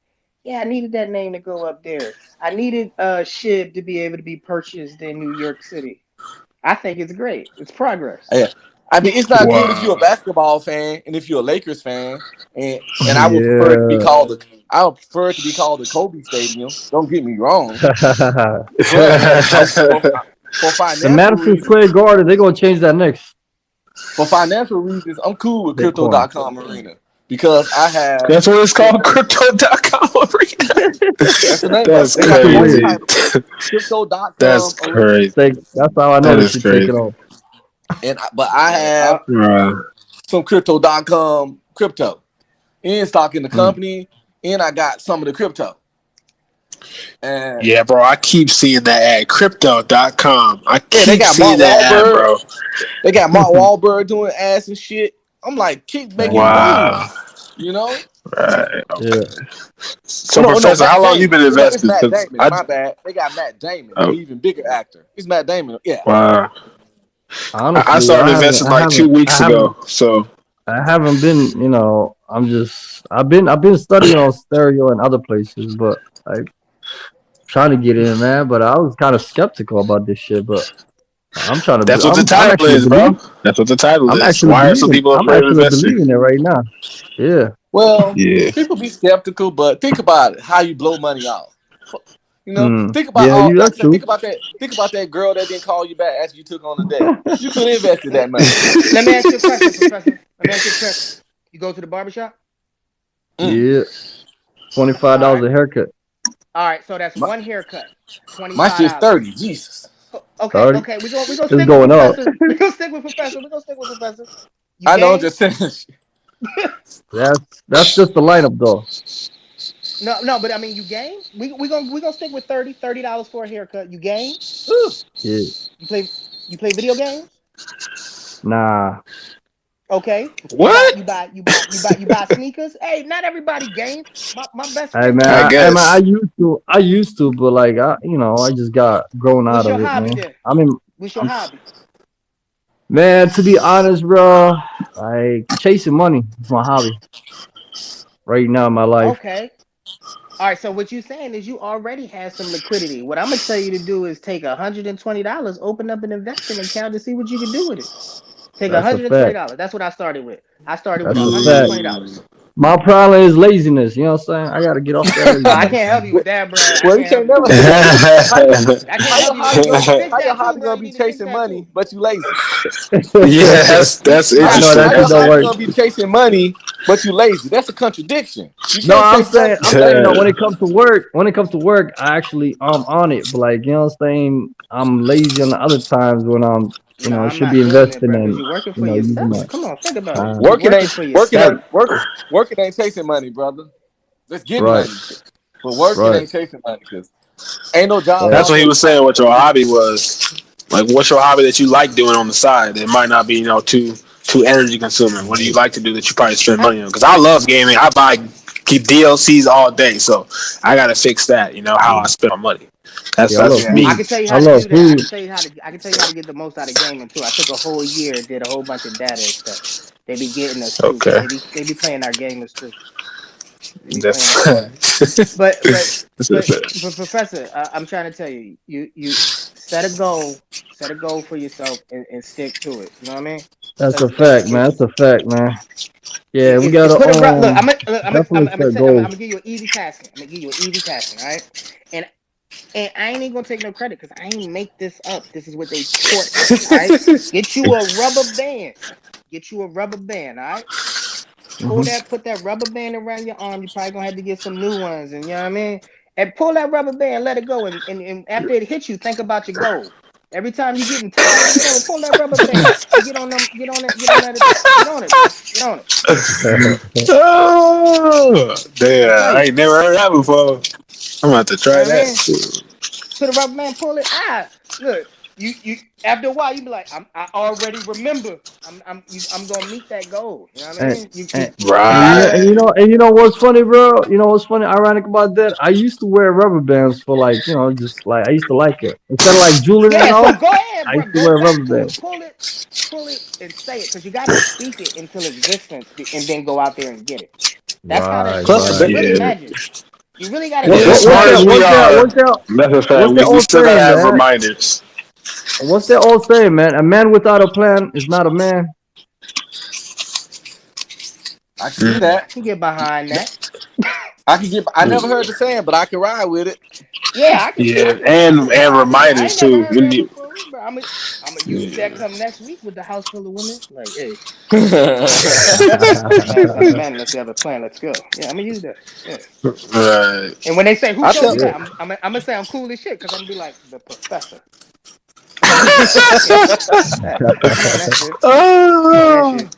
I needed that name to go up there. I needed SHIB to be able to be purchased in New York City. I think it's great. It's progress. Yeah. I mean, it's not good if you're a Wow. basketball fan and if you're a Lakers fan, and I would prefer it to be Yeah. called the Kobe Stadium. Don't get me wrong, but for, for The financial Madison reasons, Square Garden, they're gonna change that next. I'm cool with Bitcoin. Crypto.com Arena because I have That's what it's called. Crypto.com arena. that's the name of it. That's They got the Too whole weird. crazy. title, That's Crypto.com Arena, crazy. That's how I know That this is shit taking crazy. off. but I have Wow. some Crypto.com crypto in stock in the Mm. company, and I got some of the crypto. And Yeah, bro. I keep seeing that ad. Crypto.com. I yeah, they keep got seeing Mark that ad, Wahlberg. bro. They got Mark Wahlberg doing ass and shit. I'm like, keep making Damn. Wow. moves, you know? Right. Yeah. Okay. Oh So, no, Professor, how Matt long you Damon. been It's investing? Matt Because Damon. I. My bad. They got Matt Damon, the Oh, even bigger actor. It's Matt Damon. Yeah. wow. I Honestly, started investing like 2 weeks ago. So, I haven't been, I've been studying on stereo and other places, but I trying to get in, man. But I was kind of skeptical about this shit, but that's what the I'm title actually is, bro. believe, That's what the title is. Why are some people I'm afraid of actually investing? believing it right now. Yeah, Well, Yeah. people be skeptical, but think about it, how you blow money off. You know, think about yeah, all you. like That's I said, true. think about that girl that didn't call you back after you took on the date. You could have invested that money. Let me ask you a question, Professor. Let me ask you a question. You go to the barbershop? Mm. Yeah, All $25 right. a haircut. All right. So that's My, one haircut, my shit's $25. 30. Jesus. Okay. 30. Okay. We're gonna It's stick with going up. Professor. We're gonna stick with Professor. We're gonna stick with Professor. You I know I'm game? just saying. That's just the lineup though. No, no. But I mean, you game? We gonna stick with $30 for a haircut. You game? Yeah, You play you play video games? nah. Okay. What? You buy sneakers? Hey, not everybody game. My best Hey friend I man, hey game. man, guess. I used to, but like I just got grown out What's your of it, hobby man. then? I mean, What's your I'm, hobby? man, to be honest, bro, like chasing money is my hobby right now in my life. Okay. All right, so what you're saying is you already have some liquidity. What I'm gonna tell you to do is take $120, open up an investing account to see what you can do with it. Take That's a $120. fact. That's what I started with. I started with That's a fact. $120. Mm. My problem is laziness. You know what I'm saying? I gotta get off that Oh, I laziness. can't help you with that, bro. I Well, you can't help can't you with never. that. How you I can't how help your you with hobby that. You gonna need to fix how your that too, hobby bro. gonna You be need to fix chasing that money, too. but you lazy? Yeah, that's You I gotta know interesting. How that your shit don't focus. hobby work. gonna be chasing money, but you lazy? That's a contradiction. You No, can't I'm chase money. saying, when it comes to work, I actually on it. But like, you know what I'm saying? I'm lazy on the other times when I'm, No, I I'm should be not doing it, investing bro, because and, you're working for using yourself. my Come on, think about it. time. You're Working working ain't for working yourself. ain't working ain't chasing money, brother. Let's get Right, money, but working right. ain't chasing money because ain't no job Yeah. That's what he offer. was saying. What your hobby was, like, what's your hobby that you like doing on the side? It might not be, too energy consuming. What do you like to do that you probably spend I, money on? Because I love gaming. I buy keep DLCs all day, so I gotta fix that. How I spend my money. That's Yeah, I love that's I me. food. can tell you I how to love do that. food. I can tell you how to get the most out of gaming too. I took a whole year, did a whole bunch of data and stuff. They be getting us too, because Okay, they be playing our gamers too. They be playing that's us too. But but that's but it. but Professor, I'm trying to tell you, you set a goal for yourself and stick to it. You know what I mean? That's a Because fact, man. That's a fact, man. Yeah, we it gotta put a look. definitely set I'm goals. gonna give you an easy tasking. I'm gonna give you an easy tasking, all right? And and I ain't even gonna take no credit because I ain't make this up. This is what they taught us, all right? Get you a rubber band. Get you a rubber band, all right? Hmm. Put that rubber band around your arm. You probably gonna have to get some new ones, and you know what I mean? And pull that rubber band, let it go, and after it hits you, think about your goal. Every time you're getting tired or whatever, pull that rubber band and get on them, get on that attack. Get on it, bro. Get on it. Oh, I'm damn! telling I you. ain't never heard that before. I'm about to You know try what I mean? that. Put a rubber band, pull it. Look, you after a while you be like, I already remember. I'm gonna meet that goal. You know what I and, mean? and You and gotta. Right. you know what's funny, bro? You know what's funny, ironic about that? I used to wear rubber bands for, like, just like, I used to like it. Instead of like jewelry and Yeah, so all, go ahead, I bro. used to Go wear back rubber to it. bands. Pull it, and say it, because you got to speak it into existence, and then go out there and get it. That's how Right, it's right. really Yeah. magic. You really got to What do Yeah. As that. what's smart that as we what's that are, what's that that's a fact. what's that We old still gotta saying, have man? reminders. What's that old saying, man? A man without a plan is not a man. I can see Mm. I that. can get behind that. I can get. I never heard the saying, but I can ride with it. Yeah, Yeah, I can and ride with it. I reminders ain't never too. heard When that you, before, but I'm gonna use that yeah. come next week with the house full of women. Like, hey, I a man, let's have a plan. Let's go. Yeah, I'm gonna use that. Yeah. Right. And when they say, "Who told tell. you Yeah. that?" I'm gonna say I'm cool as shit, because I'm gonna be like, the professor. Yeah, I'm on that shit. I'm on that Oh, shit.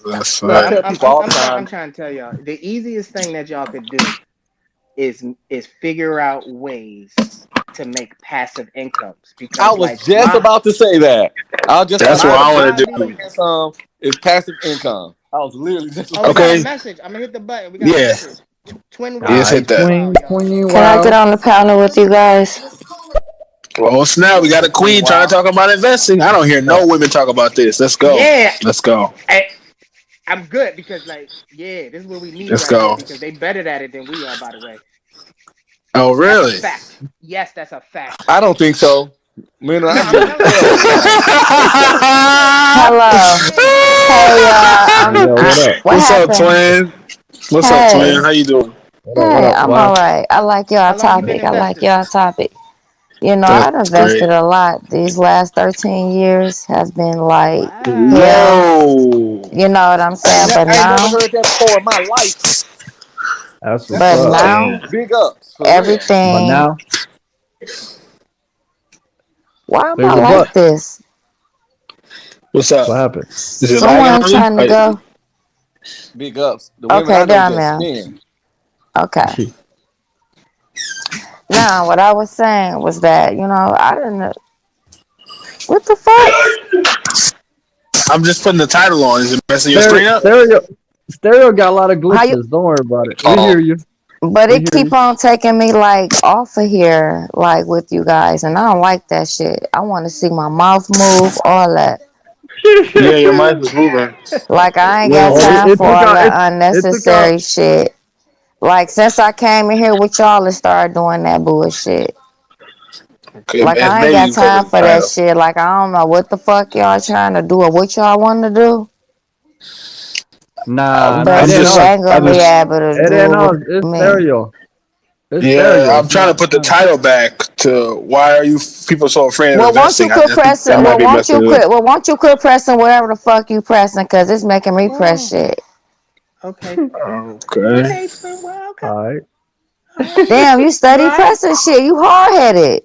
that's Look, I funny. tell people all the I'm time. trying to tell y'all, the easiest thing that y'all could do is figure out ways to make passive incomes, I because was like just about to say that. I was just about That's to what my say I want to passive do. hobby. income is passive income. I was literally just Oh, about we to got a Okay. message. I'm gonna hit the button. We got a Yeah. message. Twin Yeah. Wow. Let's All right, hit Twin that. Wow, y'all. Queen Can I get Wow. on the panel with you guys? Oh snap! We got a Twin queen trying to Wow. talk about investing. I don't hear no women talk about this. Let's go. Yeah, Let's go. I'm good, because like, yeah, this is what we need Let's right here, go. because they better at it than we are, by the way. Oh That's a really? fact. Yes, that's a fact. I don't think so. Man, No, I I'm do. telling you. Hell no. Hello. Man, Hey, Hey, yo, what up? what What's up, happened? twin? What's up, twin? Hey, How you doing? What up? What hey, up? I'm Wow. all right. I like y'all how long you been topic. I like investing? y'all topic. That's I've invested great. a lot. These last 13 years has been like Wow. hell. Whoa. You know what I'm saying? I ain't never heard that before in my life. That's what's But up. now, Damn. Big ups for real. But everything. now Why am I there's a like but. this? What's up? What happened? Is it lagging Someone on you? trying to go. Big ups. The women Okay, I know there I just am. spin. Okay. Now, what I was saying was that, I didn't know. What the fuck? I'm just putting the title on. Is it messing your Stereo, screen up? stereo, stereo got a lot of How you? glitches. Don't worry about it. We hear Oh, you. But We it hear keep you. on taking me like off of here, like with you guys, and I don't like that shit. I want to see my mouth move, all that. Yeah, your mic is moving. Like I ain't got Oh, Yeah. time it for took all out. that It took out. unnecessary shit. Like since I came in here with y'all and started doing that bullshit. Okay, Like I ain't maybe got because time of the for that title. shit. Like I don't know what the fuck y'all trying to do or what y'all want to do. Nah, nah, But it I'm ain't see, just, they us. ain't I gonna be just, able to It do ain't it with us. It's me. stereo. It's yeah, stereo. I'm It's trying to not put the us. title back to why are you people so afraid of Well, won't you investing? quit I think pressing? that might Well, be won't messing you it up. quit? Well, won't you quit pressing whatever the fuck you pressing? Cause it's making me press Whoa. shit. Okay. Okay. Okay, Spring. Well, okay. All right. All right. Damn, you You study all right? pressing shit. You hard headed.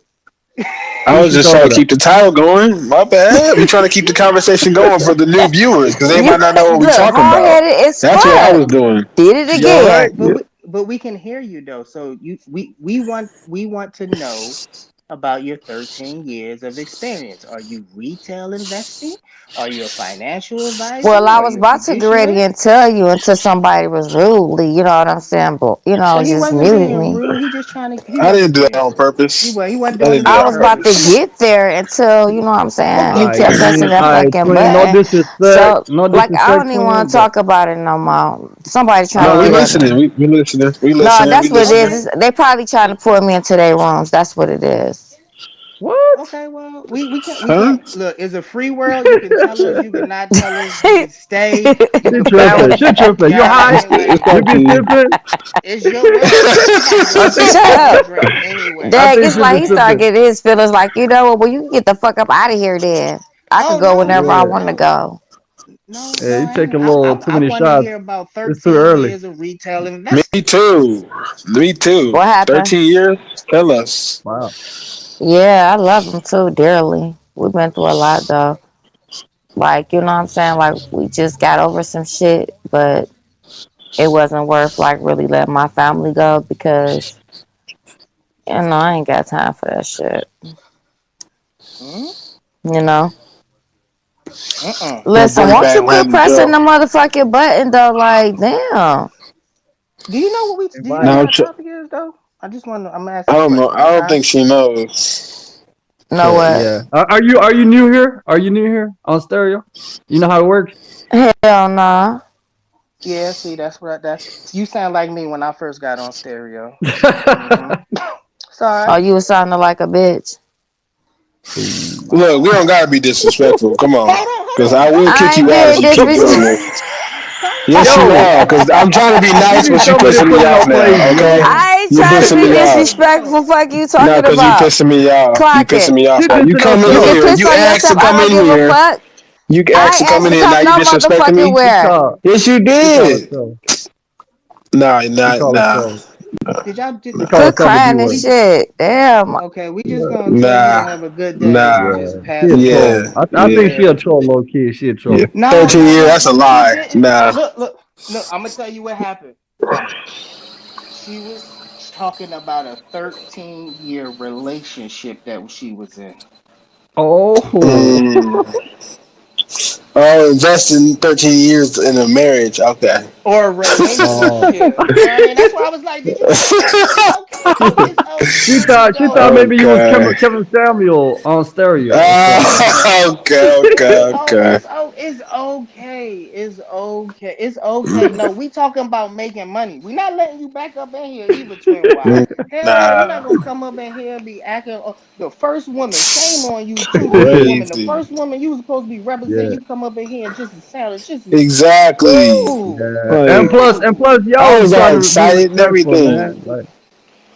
I Who was she just trying told to that? keep the title going. My bad. We trying to keep the conversation going for the new viewers because they You might not know what we look talking hard about. headed as That's what I fuck. was doing. Did it You all right? again. But we can hear you though. So we want to know about your 13 years of experience. Are you retail investing? Are you a financial Well, advisor? I Are was you a about to get ready fiduciary? and tell you until somebody was rudely, you know what I'm saying? But Well, he just wasn't muted being me. rude. He just trying to. He I didn't wasn't do that being on rude. purpose. He wasn't I doing didn't it do on I that on was about purpose. to Come purpose. on. get there until you know what I'm saying. He Okay. All right, kept Okay. pressing Queen. that All right, fucking Queen. No button. disrespect. So, No like, I disrespect, don't even Queen. want to But talk about it no more. Somebody All trying No, to we right. get at listening. me. We listening. We No, listening. We that's what it listening. is. Okay. They probably trying to pull me into their rooms. That's what it is. what? Okay, well, we can't Huh? look. It's a free world. You can tell us. You can not tell us. You can stay. You She can tripping. bounce. She tripping. You You know what I high? It's, mean? it's Like You all be cool. sipping? it's your world. I'm about to go I get think. me Shut something to up. drink anyway. I Dang, think it's she like be he started sipping. getting his feelings like, you know what, well, you can get the fuck up out of here then. I could Oh go no, whenever I no, Yeah. want to no, go. no, Yeah, no. you I ain't. take a little too I many want to shots. hear about It's too 13 early. years of retail Me investing. too. Me too. What happened? 13 years. Tell us. Wow. Yeah, I love him too dearly. We've been through a lot though. Like, you know what I'm saying? Like, we just got over some shit, but it wasn't worth like really letting my family go because, you know, I ain't got time for that shit. Mm? You know? Uh-uh. My Listen, boy won't you Bad quit Landon pressing Joe. the motherfucking button though? Like, damn. Do you know what we? Do you know Invite what No, her. our topic is though? I just want to. I'm I asking a don't know. question. I don't think she knows. Know what? Yeah. Are you new here? Are you new here on stereo? You know how it works? Hell nah. Yeah, see, that's what that's. You sound like me when I first got on stereo. Mm-hmm. It's all Oh, right. you was sounding like a bitch. Ooh. Look, we don't gotta be disrespectful. Come on, because Hold I on. will Don't kick I ain't you out if being you keep doing disrespectful. this. calm Yes, you down. Yo, are. Because I'm trying to be she nice, be but you coming and pissing me putting off on plays, now. Okay, yo. I ain't you're trying to pissing be me off. Calm down. disrespectful. Fuck you No, talking because you about. pissing me off. You Clock pissing it. me She off now. You pissing come us in You can off. here. piss You on asked to yourself. I come don't in give a here. fuck. You I asked to ain't come asked in to here. Now come you no disrespecting motherfucking me. She where. called. Yes, you She called did. herself. Nah, She nah, called nah, herself. Did y'all did, She called Quit herself a B crying and word. we shit. Damn. okay? We just Yeah. gonna tell you to nah, have a good day and nah. just Yeah. She pass a it on. troll. Yeah, I think yeah, she a Yeah. troll, low key. She a yeah. troll. No, 13 years. no. That's a She lie. didn't. Nah. Look. I'm gonna tell you what happened. She was talking about a 13-year relationship that she was in. Oh. Mm. Oh, investing 13 years in a marriage. Okay. Or a Oh. relationship. You know what I mean? That's why I was like, did you get the title? It's okay. It's okay She thought though. maybe you was Okay. Kevin Samuel on stereo or something. Okay, okay, Oh, okay. it's okay. It's okay. It's okay. No, we talking about making money. We not letting you back up in here either, Twin Y. Hell no, you're not Nah, gonna come up in here and be acting. The first woman, shame on you too, good woman. The crazy. first woman you was supposed to be representing. Yeah. You come up in here and just sound. It's just Exactly. ooh, Yeah. And Like, plus and ooh, plus I y'all was was all trying to be excited and respectful, man. everything. Like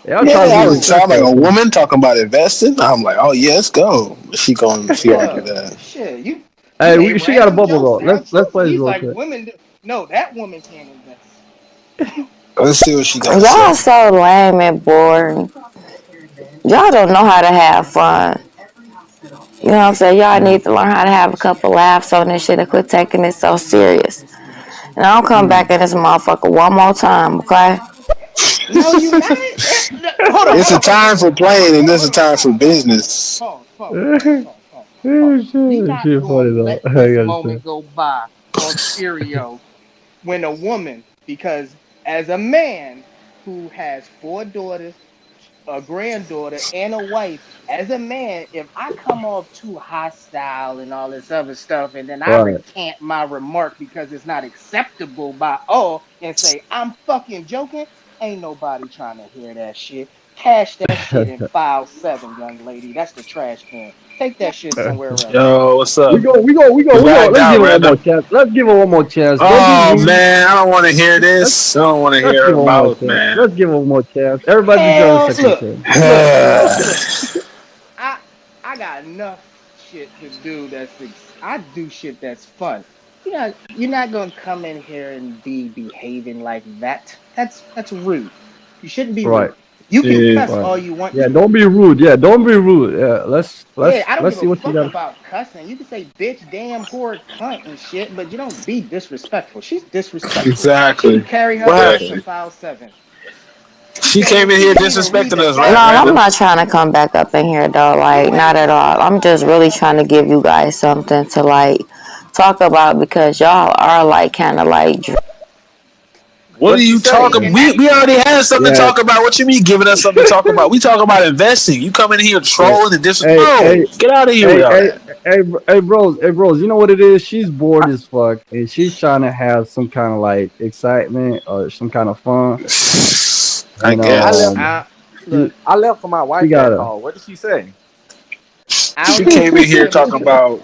y'all trying to Yeah, be I was excited. Like respectful. a woman talking about investing. I'm like, oh yeah, let's go. She gonna do yeah. that. Shit, you Hey, made she got a random bubble Joe though. sound Let's truthful. play this He's real like, quick. women. No, that woman can't invest. Let's see what she got to Y'all say. so lame and boring. Y'all don't know how to have fun. You know what I'm saying? Y'all Mm, need to learn how to have a couple laughs on this shit and quit taking it so serious. And I'll come back mm. in this motherfucker one more time, okay? No, you not. Hold on, It's hold a on, hold on, hold time on, hold for on, hold on, playing and hold on, this is hold a on. time for Pause, pause, pause, business. pause, pause, pause, pause, pause, pause. We She not funny gonna though. let I this gotta say. moment go by on stereo when a woman, because as a man who has four daughters, a granddaughter, and a wife, as a man, if I come off too hostile and all this other stuff, and then I Right. recant my remark because it's not acceptable by all and say, I'm fucking joking, ain't nobody trying to hear that shit. Cash that shit in file 7, young lady. That's the trash can. Take that shit somewhere else. Yo, what's We up? go, we go, we go, You we go. bagged Let's out, give it one more rather. chance. Let's give it one more chance. Don't be Oh rude. man, I don't want to hear Let's this. I don't want to let's hear give it one more about chance. man. Let's give it one more chance. Everybody deserves a Hell, second look, chance. look. I I got enough shit to do. I do shit that's fun. You're not gonna come in here and be behaving like that. That's rude. You shouldn't be Right, rude. You can Yeah. cuss right. all you want. Yeah, don't be rude. Yeah, don't be rude. Yeah, let's Yeah, let's I don't let's give see a what you fuck got. about cussing. You can say bitch, damn, whore, cunt, and shit, but you don't be disrespectful. She's disrespectful. She can Exactly. carry her ass in Exactly. file 7. She came in She here didn't even read disrespecting the us, No, right, facts. I'm Random? not trying to come back up in here though. Like, not at all. I'm just really trying to give you guys something to like talk about because y'all are like kind of like What What are did she you say? talking? And We already had something to Yeah, talk about. What you mean giving us something to talk about? We talk about investing. You come in here yeah. trolling and dis. Hey, hey, No, get out of here with hey, all hey, that. hey, bros. You know what it is? She's bored as fuck, and she's trying to have some kind of like excitement or some kind of fun. I And I left. guess she Look, I left for my she wife got had a called. What did she say? I don't she know what came in she here said, but talking about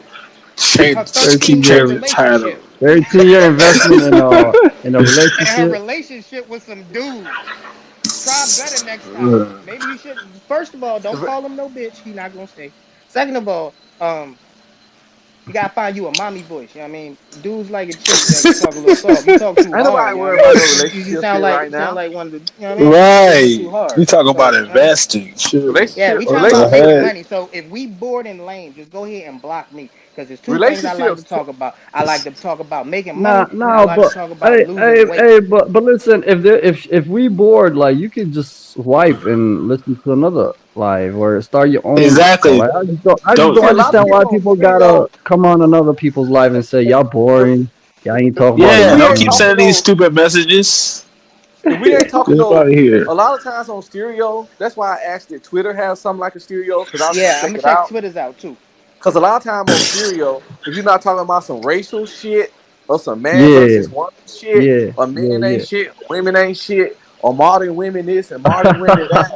her keep 13 13-year year Taylor title. relationship 13-year investment in a and her relationship. relationship with some dude. Try better next time. Maybe you should. First of all, don't call him no bitch. He not gonna stay. Second of all, you gotta find you a mommy voice. You know what I mean? Dudes like a chick that can talk a little soft. You talk too Ain't hard. nobody You know what I worried about mean? no You relationship sound shit like right now. one of the. You know what I mean? You a little too Right. We hard. talk about So you know what I mean? investing. Shit. Yeah, Relationship, we talking Go about relationship, making ahead. money. So if we bored and lame, just go ahead and block me. Because there's two things I like to relationships. talk about. I like to talk about making Nah, money, and I nah, like to but talk about hey, hey, losing weight. hey, but listen, if we bored, like you can just swipe and listen to another live or start your own podcast. Exactly. Like I just Don't. don't See, a lot of understand why people on people gotta Stereo. come on another people's live and say If, y'all if, boring, y'all ain't talking about if Yeah. we Don't ain't keep nothing. talking sending these no, stupid messages. if we ain't talking Get up no, out of here. a lot of times on Stereo. That's why I asked if Twitter has something like a Stereo because I was gonna Yeah, I'm check gonna it check out. Twitter's out too. Because a lot of time on Stereo, if you're not talking about some racial shit or some man Yeah, versus woman shit, yeah, or yeah, men ain't yeah, shit, women ain't shit, or modern women this and modern women that,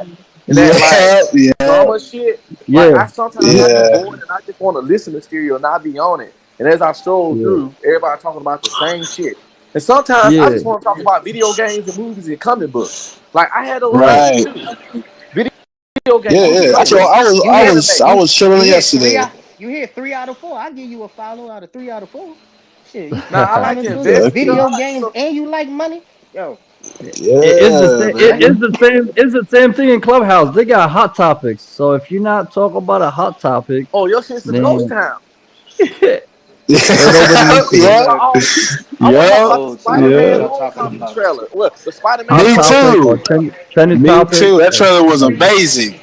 and that like Yeah. Yeah. drama shit. Like yeah, sometimes I yeah, be Yeah. bored and I just want to listen to Stereo and not be on it. And as I stroll yeah, through, everybody talking about the same shit. And sometimes I yeah. just want to talk about video games and movies and comic books. Like I had those Right. things Right. too. Video Yeah. games, movies, Yeah. comic That's what books, You I hit anime. was. I you was you chilling hit yesterday. you hit 3 out of 4. I give you a follow out of 3 out of 4. Shit, you Now I like understood the investing. Exactly. I video like games some. and you like money. Yo, It's the Yeah, same. that It's man. the same. It's the same thing in Clubhouse. They got hot topics. So if you're not talking about a hot topic, Oh, your shit's a ghost then town. ain't nobody listening. Yeah. Like, look, I want to talk Yeah. about the coach, I don't know what Spider-Man Yeah. y'all talking Homecoming about. trailer. Well, the Spider-Man Hot Me No Way topic Home or too. trailer. trending Me topic. too. That trailer was Okay. amazing.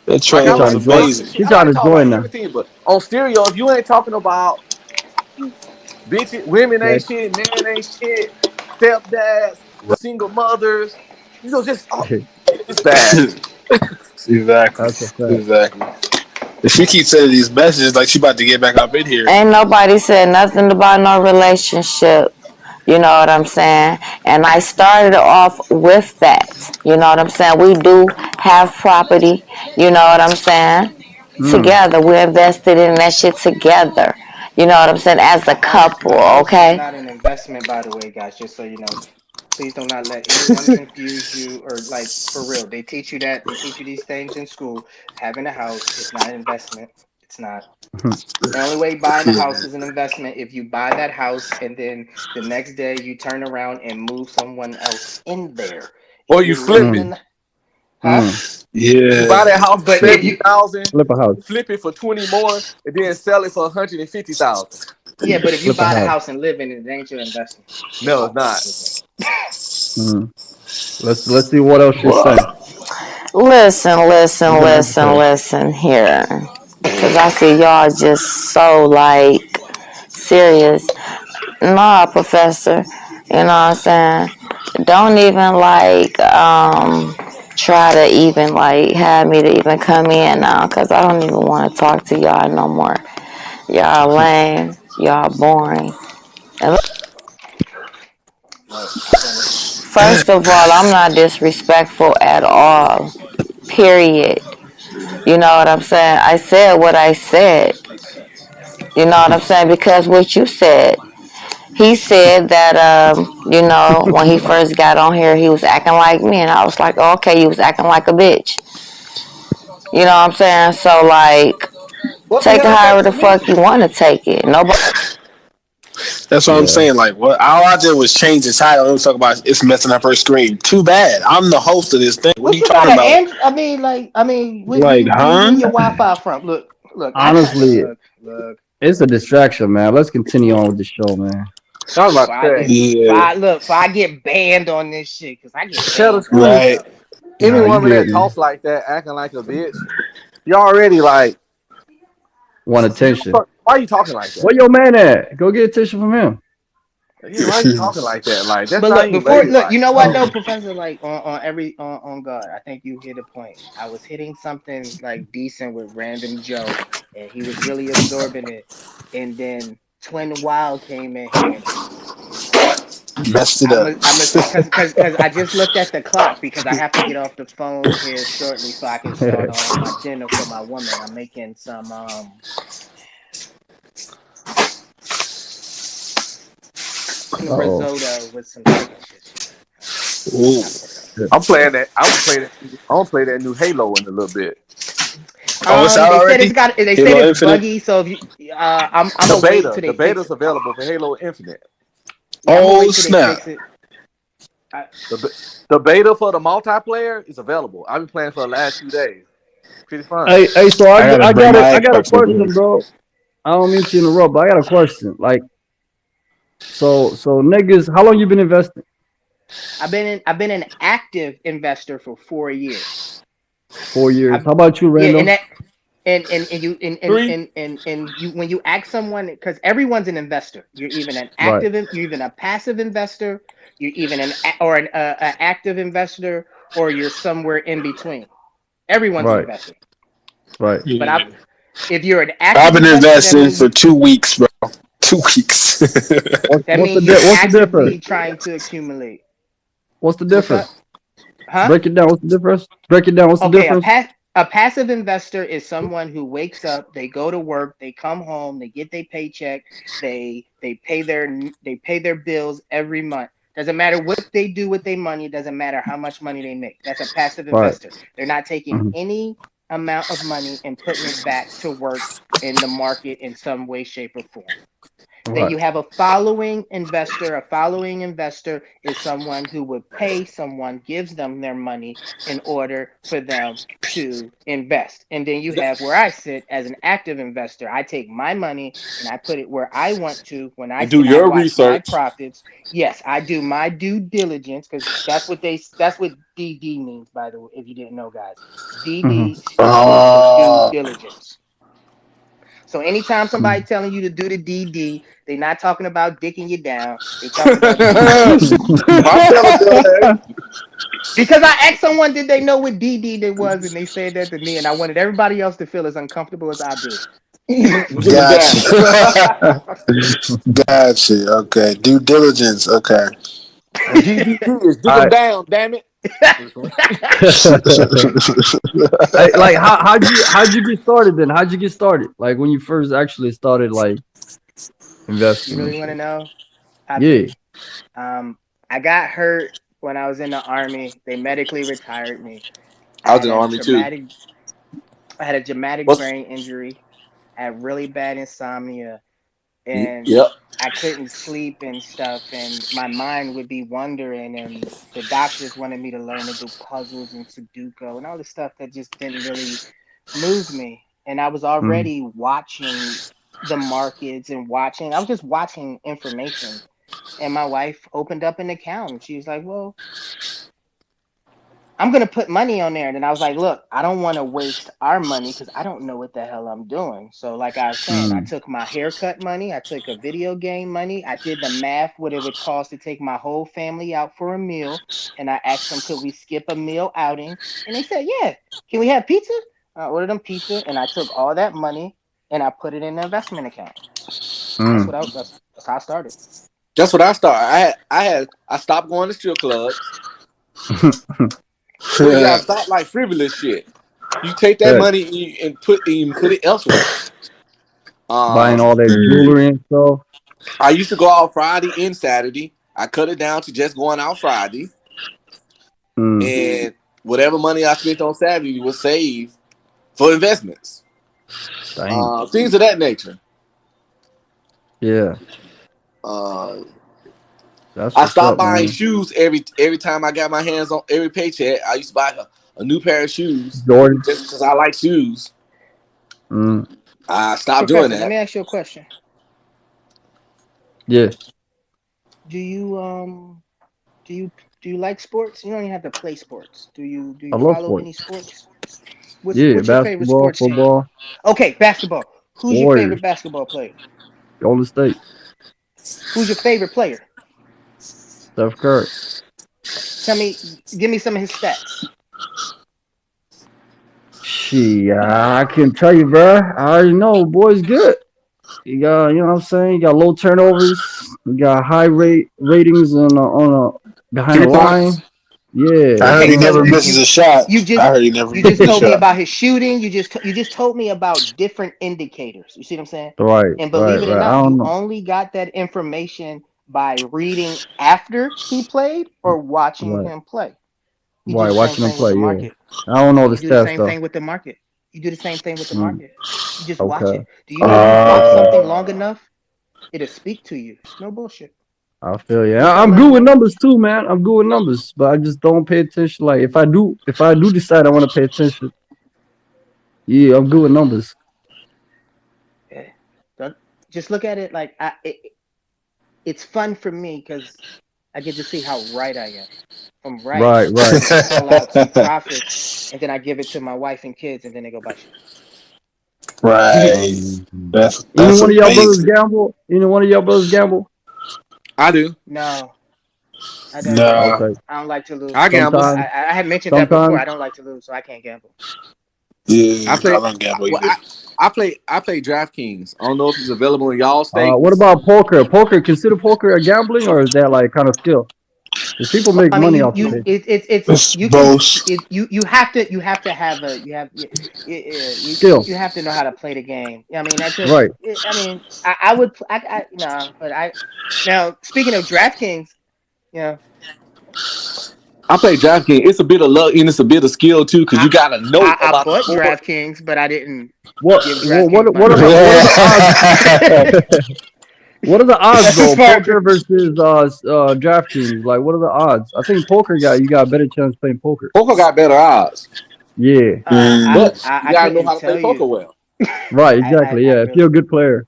That Like She trailer I was trying to like join. sports and amazing. shit. She I trying like to to talk about join now. everything, but on stereo, if you ain't talking about bitches, women Okay. ain't shit, men ain't shit, stepdads, single mothers, just it's bad. Exactly. That's a fact. Exactly. If she keeps sending these messages like she about to get back up in here. ain't nobody said nothing about no relationship. You know what I'm saying? And I started off with that. You know what I'm saying? We do have property. You know what I'm saying? Mm. Together. We're invested in that shit together. You know what I'm saying? As a couple, A house is okay? not an investment, by the way, guys. Just so you know, please do not let anyone confuse you or like for real. They teach you that. They teach you these things in school. Having a house is not an investment. It's not. The only way buying a house is an investment if you buy that house and then the next day you turn around and move someone else in there. Or If you you're flip living it. in, huh? Mm. You buy Yeah. that house for But if you 70,000, Flip a house. flip it for 20 more, and then sell it for 150,000. yeah, but if you Flip a buy the house. house and live in it, it ain't your investment. It's No, it's called not. living. Mm. Let's see what else she's saying. Wow. We're gonna entertain. Listen here. Cause I see y'all just so like serious. Nah, professor. You know what I'm saying? Don't even like try to even like have me to even come in now because I don't even want to talk to y'all no more. Y'all lame. Y'all boring. And Look, I finished. First of all, I'm not disrespectful at all. Period. You know what I'm saying? I said what I said. You know what I'm saying? Because what you said, he said that, when he first got on here, he was acting like me. And I was like, oh, okay, you was acting like a bitch. You know what I'm saying? So, like, What the take it hell that got however to the do with fuck me? you want to take it. Nobody. That's what I'm Yeah. saying. Like, what all I did was change the title. It was talk about it's messing up her screen. Too bad. I'm the host of this thing. What are What you you got talking an about? Android? I mean, Like, where you huh? getting your Wi-Fi from? Look. I got Honestly, look. it's a distraction, man. Let's continue on with the show, man. I was about For to I say, get, for Yeah. I look, for I get banned on this shit because I get tell the banned on this truth. Right. stuff. Any Nah, you woman good, that man. talks like that, acting like a bitch, you already like, Want attention. why are you talking like that? Where your man at? Go get attention from him. Yeah, why are you talking like that? Like, that's But not look, even before look, ladylike. you know what though, Professor? Like on God, I think you hit a point. I was hitting something like decent with Random Joe, and he was really absorbing it, and then Twin Wild came in here and Messed it up. because I just looked at the clock because I have to get off the phone here shortly so I can start on my dinner for my woman. I'm making some Oh. risotto with some chicken shit. Ooh. Gotta cook up. I'm playing that. I'm gonna play that. I'm gonna play that new Halo in a little bit. Oh, it's out They said already? it's got. They said Halo it's Infinite? buggy. So if you, I'm The gonna wait beta, till the they fix beta's it. available for Halo Infinite. Yeah, I'm gonna Oh, wait till they snap. fix it. I, The be- the beta for the multiplayer is available. I've been playing for the last 2 days. Pretty fun. Hey, so I gotta bring my I got a Xbox over here. question, bro. I don't mean to interrupt, but I got a question. Like, so niggas, how long you been investing? I've been an active investor for 4 years. 4 years. I How about you, Yeah, and Randall? that and you Three. and you when you ask someone because everyone's an investor. Right, You're even a passive investor. You're even an active investor, or you're somewhere in between. Everyone's an right, investor. right. But Yeah. if you're an I've active been investor, that investing means for 2 weeks, bro. 2 weeks. you're What's the difference? actively trying to accumulate. What's the What's up? difference? Huh? Break it down. What's the difference? Break it down. What's the Okay, difference? a passive investor is someone who wakes up, they go to work, they come home, they get their paycheck, they pay their bills every month. Doesn't matter what they do with their money, it doesn't matter how much money they make. That's a passive Right. investor. They're not taking Mhm. any amount of money and putting it back to work in the market in some way, shape, or form. Then Right. you have a following investor. A following investor is someone who would pay someone, gives them their money in order for them to invest. And then you have where I sit as an active investor. I take my money and I put it where I want to when And do I your watch my research. profits. Yes, I do my due diligence because that's what DD means, by the way, if you didn't know, guys. Mhm. DD stands for due Oh. diligence. So anytime somebody Mhm. telling you to do the DD, they're not talking about dicking you down. They talking about due diligence. My fellow does. Because I asked someone, did they know what DD it was, and they said that to me, and I wanted everybody else to feel as uncomfortable as I do. Do it down. Gotcha. Gotcha. Okay. Due diligence. Okay. And DDT is dig All them right. down, damn it. Hey, like, how'd you get started then? How'd you get started? Like when you first actually started like You investing and really want to shit. know? I Yeah. did. I got hurt when I was in the army. They medically retired me. I I was had in the a army too. traumatic, I had a traumatic What's brain injury. I had really bad insomnia and yep. I couldn't sleep and stuff, and my mind would be wandering, and the doctors wanted me to learn to do puzzles and Sudoku and all the stuff that just didn't really move me. And I was Mhm. already watching the markets and watching, I was just watching information. And my wife opened up an account and she was like, well, I'm gonna put money on there. And then I was like, look, I don't want to waste our money because I don't know what the hell I'm doing. So, like I was saying, I Mm. took my haircut money, I took a video game money, I did the math what it would cost to take my whole family out for a meal, and I asked them, could we skip a meal outing? And they said, yeah. Can we have pizza? I ordered them pizza, and I took all that money and I put it in an investment account. And Mm. that's how I started. That's what I started. I stopped going to strip clubs. Well, you gotta stop like frivolous shit. You take that Right. money and put it elsewhere. Buying Um, all that jewelry and stuff. I used to go out Friday and Saturday. I cut it down to just going out Friday, Mm, and whatever money I spent on Saturday was saved for investments, dang. things of that nature. Yeah, Uh, that's I what's stopped up, buying man. shoes every time I got my hands on every paycheck. I used to buy a new pair of shoes Jordan. just because I like shoes. Mm, I stopped doing Professor, let me that. ask you a question. yeah, Do you do you do you like sports? You don't even have to play sports. Do I you love follow sports. any sports? What's Yeah, what's your favorite basketball, sports team? football, Okay, basketball. Who's your Warriors, favorite basketball player? Golden State, Who's your favorite player? Steph Curry. Give me some of his stats. She, I can tell you, bro. I already know, boy's good. You got, you know what I'm saying? You got low turnovers. You got high ratings behind the 3 points. line. Yeah, I heard Okay, he so never man. misses a shot. you I just heard he never you misses just a told me shot. about his shooting. You just told me about different indicators. You see what I'm saying? Right, And right, believe it or right. I not, don't you know. only got that information by reading after he played or watching Right, him play. You do right. the same Watching them thing with play. the Yeah, market. I don't know the You do the stats same though. thing with the market. You do the same thing with the Mm, market. You just watch okay, it. Do you know if you watch okay. something long enough, it'll speak to you? It's no bullshit. I feel you. Once I I'm good learned with numbers, numbers too, man. I'm good with numbers, but I just don't pay attention. Like if I do decide I want to pay attention, yeah, I'm good with numbers. yeah, don't, just look at it like it's fun for me because I get to see how right I am. If I'm right, Right, right. I pull out some profits and then I give it to my wife and kids and then they go buy shit. Right. Um, any That's one of y'all brothers amazing. gamble? Any one of y'all brothers gamble? I do. No, I don't Nah. gamble. Okay. I don't like to I lose. gamble. Sometimes, I had mentioned that before. sometimes. I don't like to lose, so I can't gamble. I Yeah, I play. don't gamble Well, either. I play DraftKings. I don't know if it's available in y'all What states. about poker? Poker, consider poker a gambling, or is that like kind of skill? Because people Well, make I mean, money off of it. it's It's you can both. you have to have a Skill, you have to know how to play the game. I mean, that just right? I mean, I would no, but I now speaking of DraftKings, you know, I play DraftKings. It's a bit of luck and it's a bit of skill too, because I you gotta know I about the bought sport. DraftKings, but I didn't What, give what, DraftKings my money. what are the odds? Yeah. What are the odds That's a though? smart. Poker versus DraftKings. Like, what are the odds? I think poker got you got a better chance playing poker. Poker got better odds, Yeah, Mm. but you I gotta know couldn't how to play tell poker you. well. right. Exactly. I Yeah, if you're a really good player.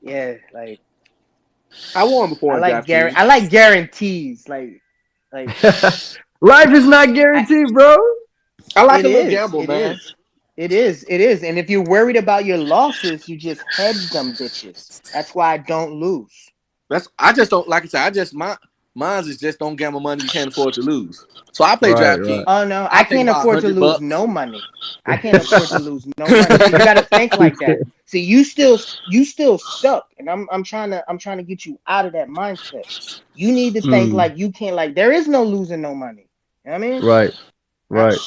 yeah like I won before in I DraftKings. like guarantees like Life is not I, guaranteed, bro. I like it a little is gamble, man. it is and if you're worried about your losses you just hedge them bitches. That's why I don't lose. That's I just don't like I said. I just mine's is just don't gamble money you can't afford to lose. So I play Right, right. DraftKings. Oh no, I I take can't about afford to lose $100. no money. I can't afford to lose no money. See, you got to think like that. See, you still stuck, and I'm trying to get you out of that mindset. You need to think Hmm. like you can't like there is no losing no money. You know what I mean? Right, I, right.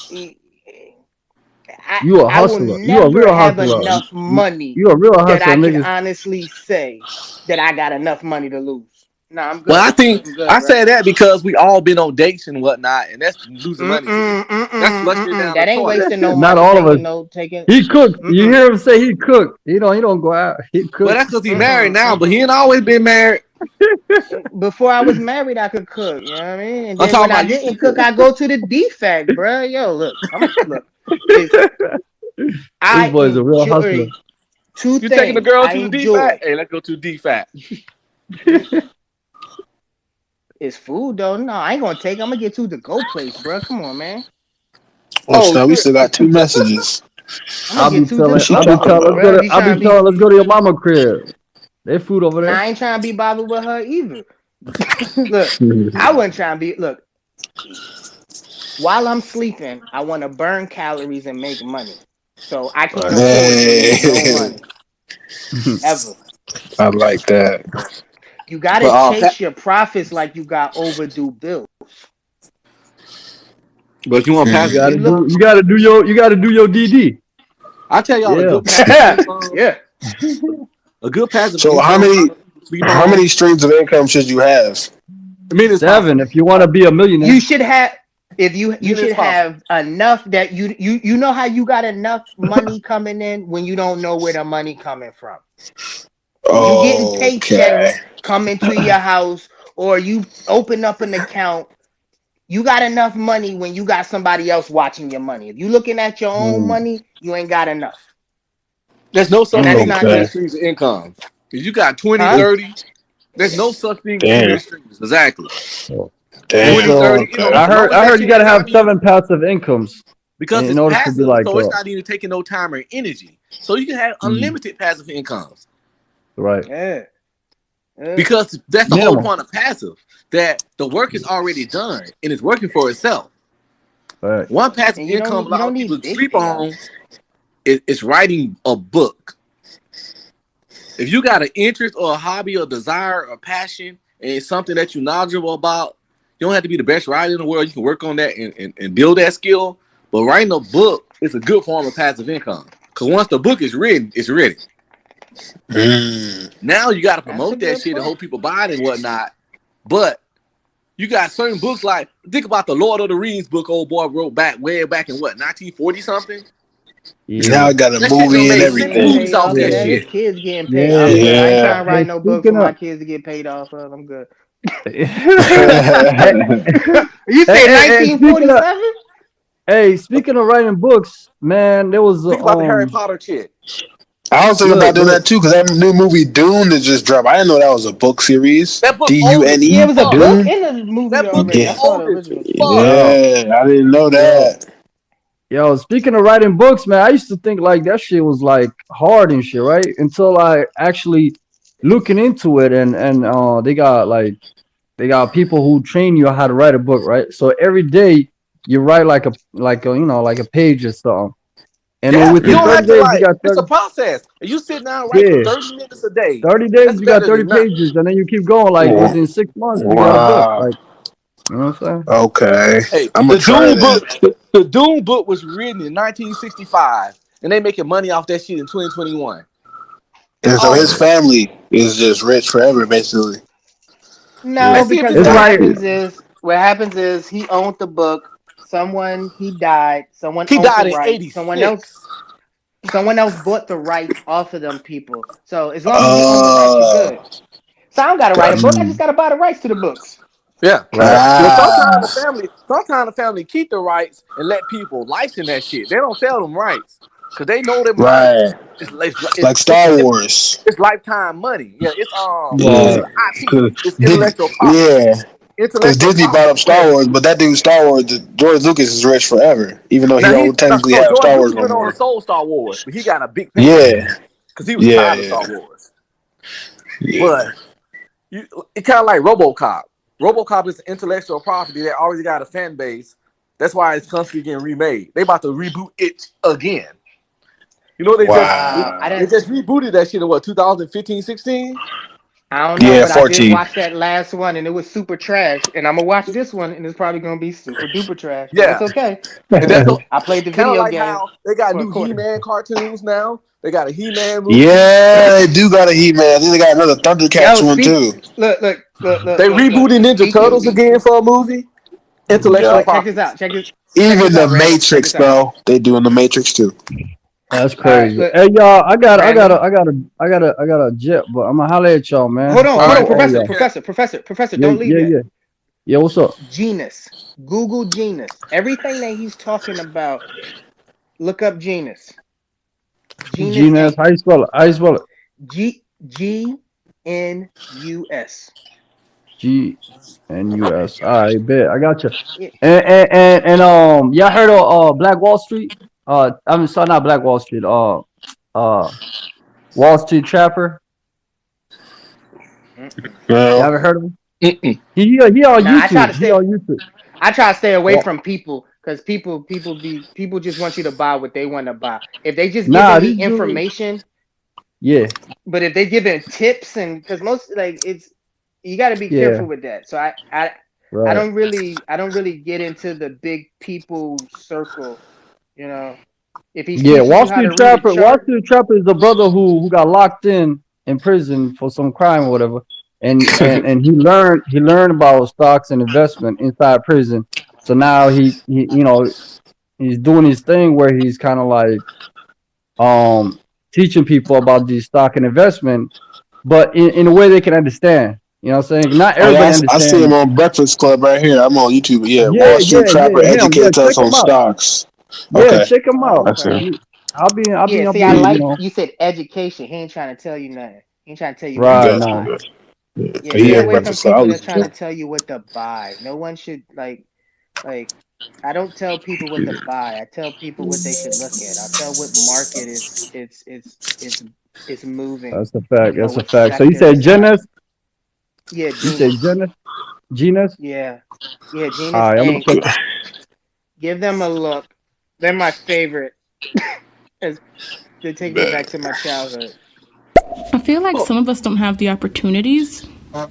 I You a I will hustler. You a never real have hustler. enough money You a real that hustler, I can niggas. honestly say that I got enough money to lose. No, I'm Well, good. I think I'm good, I bro. say that because we all been on dates and whatnot, and that's losing money to me. Mm-mm, That's mm-mm, flushing it mm-mm. down the That ain't toilet. wasting no Not money all of us. taking. He cooked. You Mm-mm, hear him say he cooked. He don't go out. He Well, cooked. that's because he married mm-mm, now, but he mm-mm. ain't always been married. Before I was married, I could cook. You know what I mean? And I'm then talking when I about used to didn't cook, cook. I go to the defect, bro. Yo, look, look. Is This I boy's a real hustler. enjoy two You taking the things. girl I to the D fat? enjoy Hey, let's go to the D fat. mm, is food though. No, I ain't gonna take. I'm gonna get to the go place, bro. Come on, man. What's Oh up? We shit! still got 2 messages. I'm gonna get to the She I'll be go, talking telling, though. bro. If you I'll be trying to be, telling, let's go to your mama crib. There's food over nah, there. I ain't trying to be bothered with her either. Look, I wasn't trying to be. Look, while I'm sleeping, I want to burn calories and make money. So I can't Right. afford to lose no Hey, money ever. I like that. You got to But chase your profits like you got overdue bills. but you want You passive If you gotta look, do. income? You gotta do your DD. I tell y'all a Yeah. good passive income. yeah, A good passive So income. A lot of people sleep how many on. streams of income should you have? I mean, it's 7 possible. if you want to be a you millionaire. should have. If I you mean, should it's possible. have enough that you know how you got enough money coming in when you don't know where the money coming from. When you getting Okay. paychecks coming to your house or you open up an account, you got enough money when you got somebody else watching your money. If you looking at your own Mm, money, you ain't got enough. There's no And such that's thing as not too many Okay. just, streams of income. If you got 20, huh? 30, there's no such thing as too many Damn. streams. Exactly. so 20, Damn. 30. You know, Okay. as long as I that heard you shit gotta is have not even, 7 passive incomes because in it's order to be passive, like so it's not even taking no time or energy. So you can have mm, unlimited passive incomes. right Yeah. Yeah. Because that's the whole minimal. point of passive, that the work is already done and it's working for itself. Right. One passive And income a you lot don't of people need big sleep payouts. on is writing a book. If you got an interest or a hobby or desire or passion and it's something that you're knowledgeable about, you don't have to be the best writer in the world. You can work on that and build that skill. But writing a book is a good form of passive income. Because once the book is written, it's ready. Mm. Now you got to That's a promote that good shit and point. hope people buy it and whatnot. But you got certain books like, think about the Lord of the Rings book old boy wrote back way back in what, 1940 something? Now Yeah. I got a That shit movie done and made He six getting everything. movies paid off off of that Yeah. that. His shit. kids getting paid. I'm Yeah. good. I ain't Yeah. trying to write Hey, no book for speaking my of kids to get paid off of. I'm good. hey, You say hey, speaking of 1947? speaking of writing books, man, there was a Think about the Harry Potter shit. I was thinking about look, doing look, that too because that new movie Dune that just dropped. I didn't know that was a book series. That book old as Yeah, it Dune. was a fuck. book Dune. in the movie That book already. is I Yeah. saw the old as original. fuck. yo, Yeah. I didn't know yo, that. yo, speaking of writing books, man, I used to think like that shit was like hard and shit, right? Until I actually looking into it and they got people who train you how to write a book, right? So every day you write like a like a page or something. And then Yeah, you within don't have 30 to days you like. got It's a 30, process. If you sit down and write for yeah. 30 minutes a day, 30 days that's you got better 30 than nothing. pages and then you keep going like within 6 months you got a book. Wow. Like, you know what I'm saying? Okay. Hey, I'm gonna the try Doom that. book, the Doom book was written in 1965, and they making money off that shit in 2021. It's And so his awesome. family is just rich forever, basically. No, Yeah. Let's see if because his It's like what happens is he owned the book. He died. Someone he owned the died in rights. '86. Someone else bought the rights off of them people. So as long as you own the rights, you're Uh, good. So I don't gotta write a gotcha. book. I just mm, gotta buy the rights to the books. Yeah. right. Well, Ah, sometimes the family keep the rights and let people license that shit. They don't sell them rights because they know them rights. right. It's it's Like it's, Star Wars. it's lifetime money. Yeah, it's Yeah. Right. IP. It's Did, intellectual property. yeah. Because Intellectual Disney bought property up says Star Wars, but that dude Star Wars, George Lucas is rich forever, even though he now don't technically have George Star Wars Lucas no went on and more. sold Star Wars, but he got a big payout Yeah. because he was Yeah. tired of Star Yeah. Wars. Yeah. But it's kind of like RoboCop. RoboCop is intellectual property that already got a fan base. That's why it's constantly getting remade. They about to reboot it again. You know I Wow. they didn't. just rebooted that shit in what 2015, 16? I don't know, Yeah, but I did 14. watch that last one and it was super trash. And I'm gonna watch this one and it's probably gonna be super duper trash. But it's Yeah. okay And that's because I played the kind of video like game how they got for a new quarter. He-Man cartoons now. They got a He-Man movie. Yeah, they do got a He-Man. I think they got another Thundercats Yo, one speak. too. Look, They rebooted Ninja Speaking. Turtles again for a movie. Intellectual Yeah. Check this property. out. Check Even this the out, Randall. Check Matrix, this out. bro. They doing the Matrix too. That's All right, crazy. look, Hey y'all, Randall. I got a jet, but I'm gonna holler at y'all, man. All Love right, all man. Professor, y'all. Take care. Professor. Yeah, Don't leave yeah, yet. yeah. Yeah, what's up? Genus. Google Genus. Everything that he's talking about. Look up Genus. Genus Genius. Inc. How you spell it? How you spell it? GNUS. GNUS. All right, bet. I got you. Yeah. And y'all heard of Black Wall Street? I mean, sorry, not Black Wall Street. Wall Street Trapper. Mm-mm. Y'all Well, ever heard of him? Mm-mm. He on Nah, I try to YouTube. He stay. on YouTube. I try to stay away Well, from people because people just want you to buy what they want to buy. If they just nah, giving me this dude. information, Yeah. but if they giving tips and because most like it's You got to be Yeah, careful with that. So I right. don't really get into the big people circle. You know, if he's Yeah, teaching Wall you how Street to read a Trapper. Wall chart, Street Trapper is the brother who got locked in prison for some crime or whatever, and he learned about stocks and investment inside prison. So now he he's doing his thing where he's kind of like um teaching people about the stock and investment, but in a way they can understand. You know what I'm saying? Not Oh yeah, everybody I see him understands. on Breakfast Club right here. I'm on YouTube. Yeah, Yeah, Wall Street yeah, Trapper yeah. Him. Yeah, educates us check on him out. stocks. Yeah, Okay, check him oh, out. that's okay. him. I'll be, Yeah, I'll see, be, I you like know, you said education. He ain't trying to tell you nothing. He ain't trying to tell you what to right Gotcha. now. buy. Yeah, stay Yeah, Yeah, away from Breakfast Club. I people that's listen trying to to him. tell you what to buy. No one should like I don't tell people what to buy. I tell people what they should look at. I tell what market is it's moving that's a fact. or That's a what fact. So you sector said is hot. Genus? Yeah, You said Genus. Genus? Genus? Yeah. Yeah, All Genus, right, I'm gonna and put. give them a look. They're my favorite. As they take me back to my childhood. I feel like some of us don't have the opportunities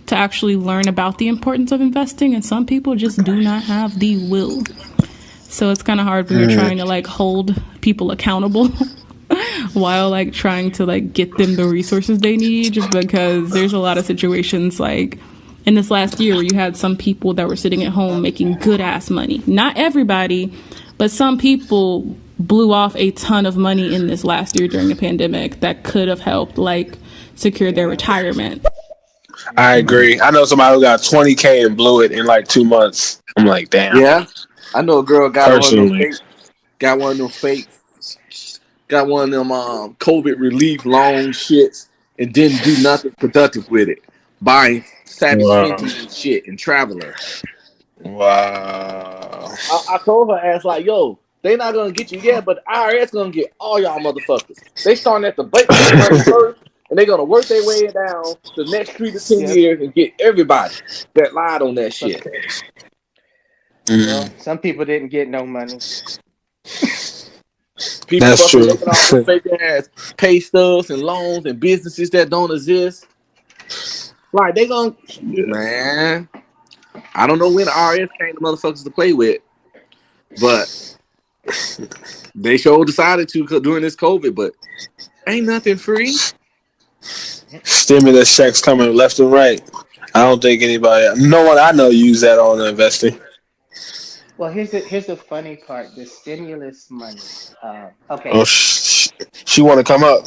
to actually learn about the importance of investing, and some people just do not have the will. So it's kind of hard when you're trying to like hold people accountable while like trying to like get them the resources they need, just because there's a lot of situations like in this last year where you had some people that were sitting at home making good ass money. Not everybody, but some people blew off a ton of money in this last year during the pandemic that could have helped like secure their Yeah. retirement. I Hmm. agree. I know somebody who got 20K and blew it in like 2 months. I'm like, damn. Yeah, I know a girl Personally, got one of them fake, got one of them COVID relief loan shits, and didn't do nothing productive with it, buying Savage wow, Fenty and shit and Traveler. wow. I told her ass like, yo, they not gonna get you yet, but the IRS gonna get all y'all motherfuckers. They starting at the big money first, and they gonna work their way down the next 3 to 10 Yep. years and get everybody that lied on that But shit. Mm, well, some people didn't get no money. People that's fucking true. making all them fake ass pay stubs and loans and businesses that don't exist. Like they gonna Yeah. man. I don't know when the IRS came to motherfuckers to play with, but they sure decided to during this COVID. But ain't nothing free. Stimulus checks coming left and right. I don't think anybody, no one I know, use that on investing. Well, here's the funny part. The stimulus money. Oh, Okay. she want to come up.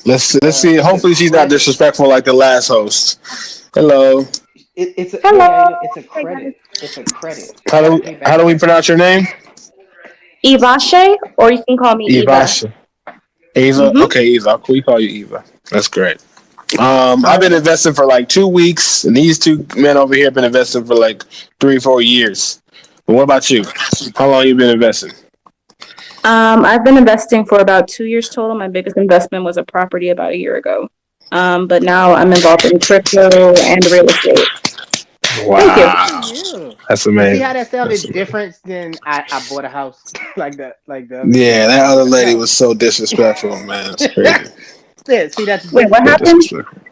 Let's see. The Hopefully, she's not credit. disrespectful like the last host. Hello. It's a hey, Hello. it's a Hi guys. credit. It's a credit. You How got do to we, pay how back do we rent. pronounce your name? Ivashe, or you can call me Eva. Eva. Eva. Mm-hmm. Okay, Eva. We call you Eva. That's great. All I've been right. investing for like 2 weeks, and these two men over here have been investing for like 3 or 4 years. But what about you? How long you been investing? I've been investing for about 2 years total. My biggest investment was a property about a year ago. But now I'm involved in crypto and real estate. Thank you. Good for Wow, you. that's You see amazing. how that That's sounded amazing. different than I bought a house like the other Yeah, lady. that other lady No. was so disrespectful, man. It's crazy. Yeah, see that's Wait, what So different. happened? disrespectful.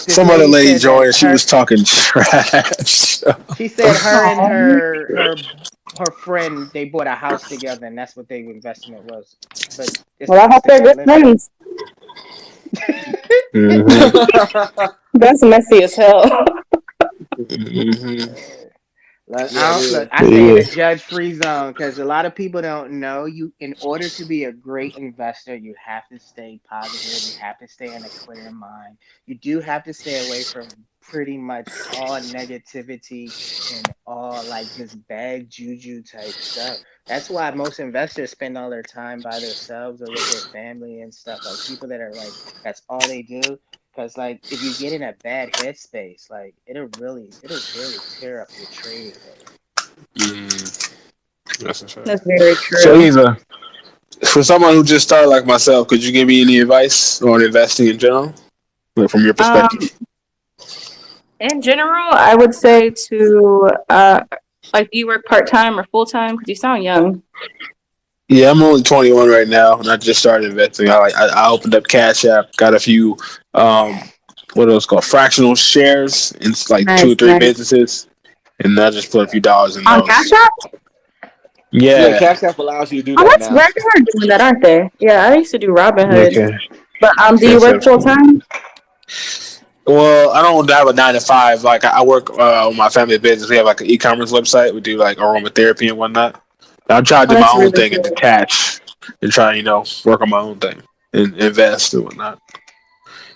This Some other lady lady said that joined. She was talking trash. she said her and Oh, her friend they bought a house together and that's what their investment was. But it's well, I hope they're assisted good living. friends. hmm That's messy as hell. hmm Look, Yeah, it look, is. I stay in Yeah. a judge-free zone because a lot of people don't know you. In order to be a great investor, you have to stay positive. You have to stay in a clear mind. You do have to stay away from pretty much all negativity and all like just bad juju type stuff. That's why most investors spend all their time by themselves or with their family and stuff. Like people that are like that's all they do. Because like if you get in a bad headspace, like it'll really tear up your trading day. Mm, that's a That's fact. very So, true. Eva, for someone who just started like myself, could you give me any advice on investing in general, like from your Um, perspective? in general, I would say to like, do you work part time or full time? Because you sound young. Yeah, I'm only 21 right now, and I just started investing. I opened up Cash App, got a few um, what else called fractional shares. It's like two or Nice, three nice. businesses, and I just put a few dollars in On Cash those. App? Yeah, Yeah. Cash App allows you to do Oh, that that's now. Robinhood doing that, aren't they? Yeah, I used to do Robinhood. Okay. But do you Yes, work full absolutely. time? Well, I don't have a 9 to 5. Like I work on my family business. We have like an e-commerce website. We do like aromatherapy and whatnot. I'm trying to Oh, do my that's own really thing and cool. detach and try, work on my own thing and invest and whatnot.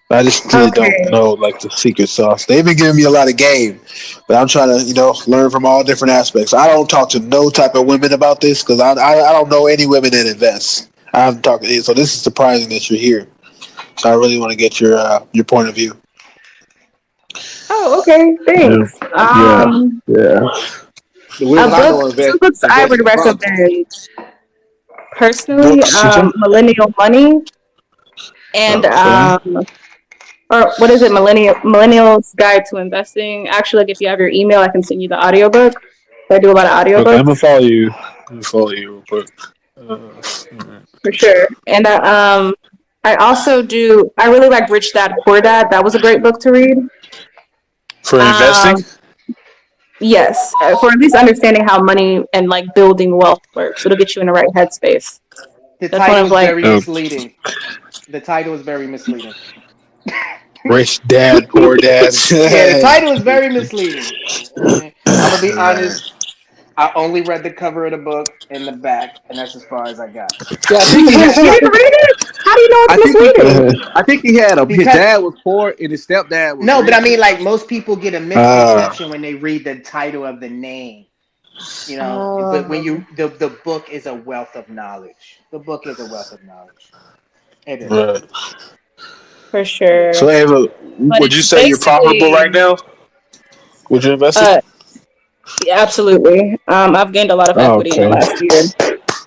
I just really don't Okay. know like the secret sauce. They've been giving me a lot of game, but I'm trying to learn from all different aspects. I don't talk to no type of women about this because I don't know any women that invest. I haven't talked to, so this is surprising that you're here. So I really want to get your point of view. Oh, okay. Yeah, Thanks. yeah, yeah. The A women I book, know two invest books I invest would in funds. recommend personally, Books, you say? Millennial Money and Okay. or what is it, Millennials Guide to Investing. Actually, like if you have your email, I can send you the audiobook. I do a lot of Okay, I'm gonna audiobooks follow you. I'm gonna follow you real quick. for sure. And I also do. I really like Rich Dad Poor Dad. That was a great book to read. For investing. Um, yes, for at least understanding how money and like building wealth works. It'll get you in the right headspace. The That's one title of is like. very misleading. The title is very misleading. Rich dad, poor dad. Yeah, the title is very misleading. I'm gonna be honest. I only read the cover of the book and the back, and that's as far as I got. Yeah, I think he You had. didn't read it? How do you know it's I think he. misleading? I think he had a. His Because dad was poor and his stepdad was no, but I rich. mean, like most people get a uh, misconception when they read the title of the name. But when Um, the book is a wealth of knowledge. The book is a wealth of knowledge. It is. right. for Yeah. So sure. Ava, But would you it's say you're profitable right basically, now? Would you invest? uh, yeah, absolutely. I've gained a lot of Oh, equity in the okay, last year.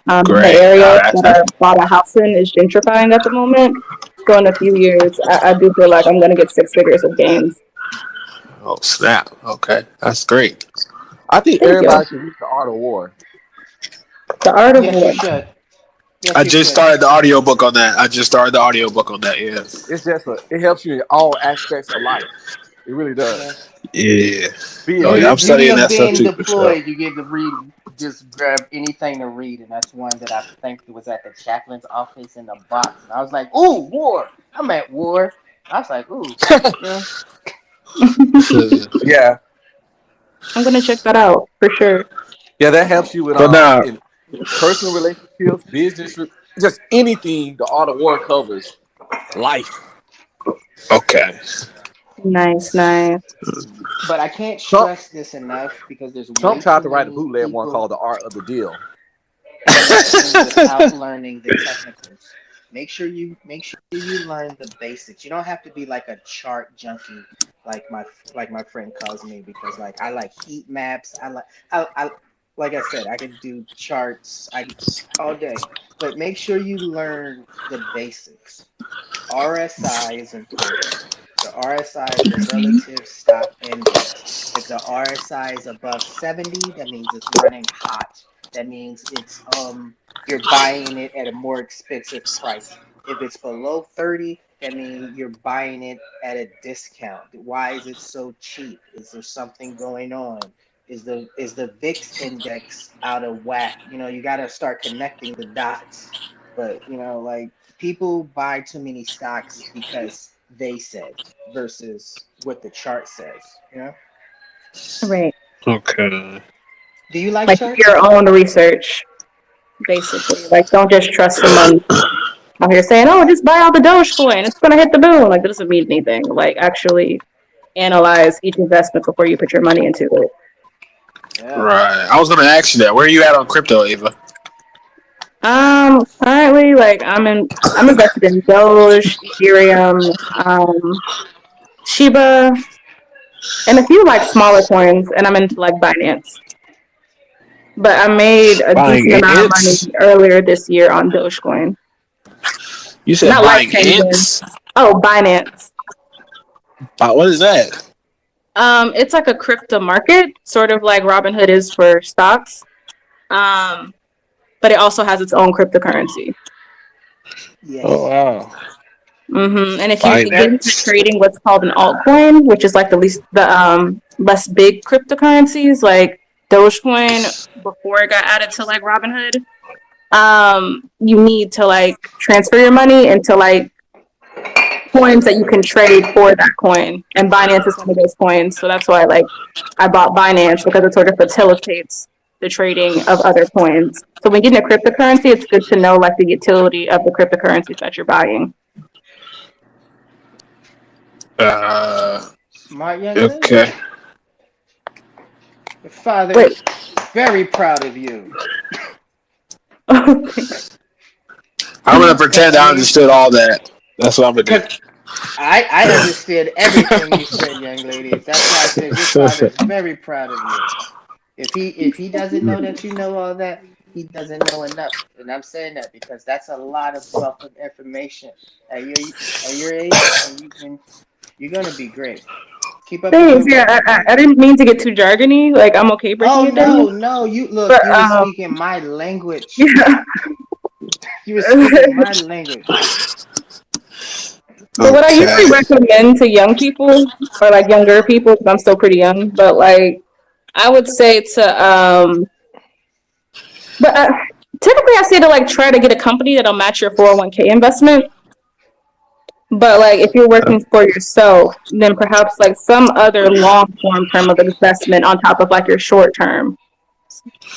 The great. area that That's I bought a house in is gentrifying at the moment. So in a few years, I do feel like I'm going to get six figures of gains. oh snap. Okay, that's great. I think Thank you. everybody should read the Art of War. The art of Yes, you war. should. Yes, I you just should. started the audiobook on that. I just started the audiobook on that. Yeah, It's just it helps you in all aspects of life. It really Yeah. does. yeah. Be it Oh yeah, I'm Beauty studying business. of that stuff being too for sure. deployed, you get to read, just grab anything to read, and that's one that I think it was at the chaplain's office in the box, and I was like, "Ooh, war! I'm at war." I was like, "Ooh, yeah." Yeah, I'm going to check that out for sure. yeah, that helps you with but now, in personal relationships, just anything. The Art of War covers life. okay. Nice, nice. But I can't Trump stress this enough because there's Trump way tried too to write a many bootleg one people called The Art of the Deal. investing without learning the technicals. Make sure you learn the basics. You don't have to be like a chart junkie like my friend calls me because like I like heat maps. I like I said I could do charts all day. But make sure you learn the basics. RSI is important. The RSI is the relative stock index. If the RSI is above 70, that means it's running hot. That means you're buying it at a more expensive price. If it's below 30, that means you're buying it at a discount. Why is it so cheap? Is there something going on? Is the VIX index out of whack? You got to start connecting the dots. But like people buy too many stocks because they said versus what the chart says. Right. Okay. Do you like Like do charts? your own research, basically. Like don't just trust someone out here saying, "Oh, just buy all the Dogecoin. It's gonna hit the moon." Like that doesn't mean anything. Like actually analyze each investment before you put your money into it. Yeah. Right. I was gonna ask you that. Where are you at on crypto, Ava? Currently, like I'm invested in Doge, Ethereum, Shiba, and a few like smaller coins, and I'm into like Binance. But I made a Buying decent amount of money ants? earlier this year on Dogecoin. You said Not life buying changing. ants? Oh, Binance. What is that? It's like a crypto market, sort of like Robinhood is for stocks. Um, but it also has its own cryptocurrency. Oh Yes. wow. And if you get into Binance. trading what's called an altcoin, which is like the less big cryptocurrencies like Dogecoin before it got added to like Robinhood, you need to like transfer your money into like coins that you can trade for that coin, and Binance is one of those coins. So that's why like I bought Binance, because it sort of facilitates the trading of other coins. So when getting a cryptocurrency, it's good to know like the utility of the cryptocurrencies that you're buying. Smart young lady. Okay. Your father Wait. is very proud of you. I'm gonna pretend I understood all that. That's what I'm gonna do. I understood everything you said, young ladies. That's why I said your father is very proud of you. If he doesn't know that you know all that, he doesn't know enough. And I'm saying that because that's a lot of wealth of information at your age, and you're gonna be great. Keep up the Thanks. good Yeah, work, young I lady. didn't mean to get too jargony. Like, I'm okay breaking Oh it down. no, you look, But you were speaking my language. yeah. You were speaking my language. But what I usually Okay. recommend to young people, or like younger people, because I'm still pretty young, but like I would say to but typically I say to like try to get a company that'll match your 401k investment. But like if you're working for yourself, then perhaps like some other long term of investment on top of like your short term.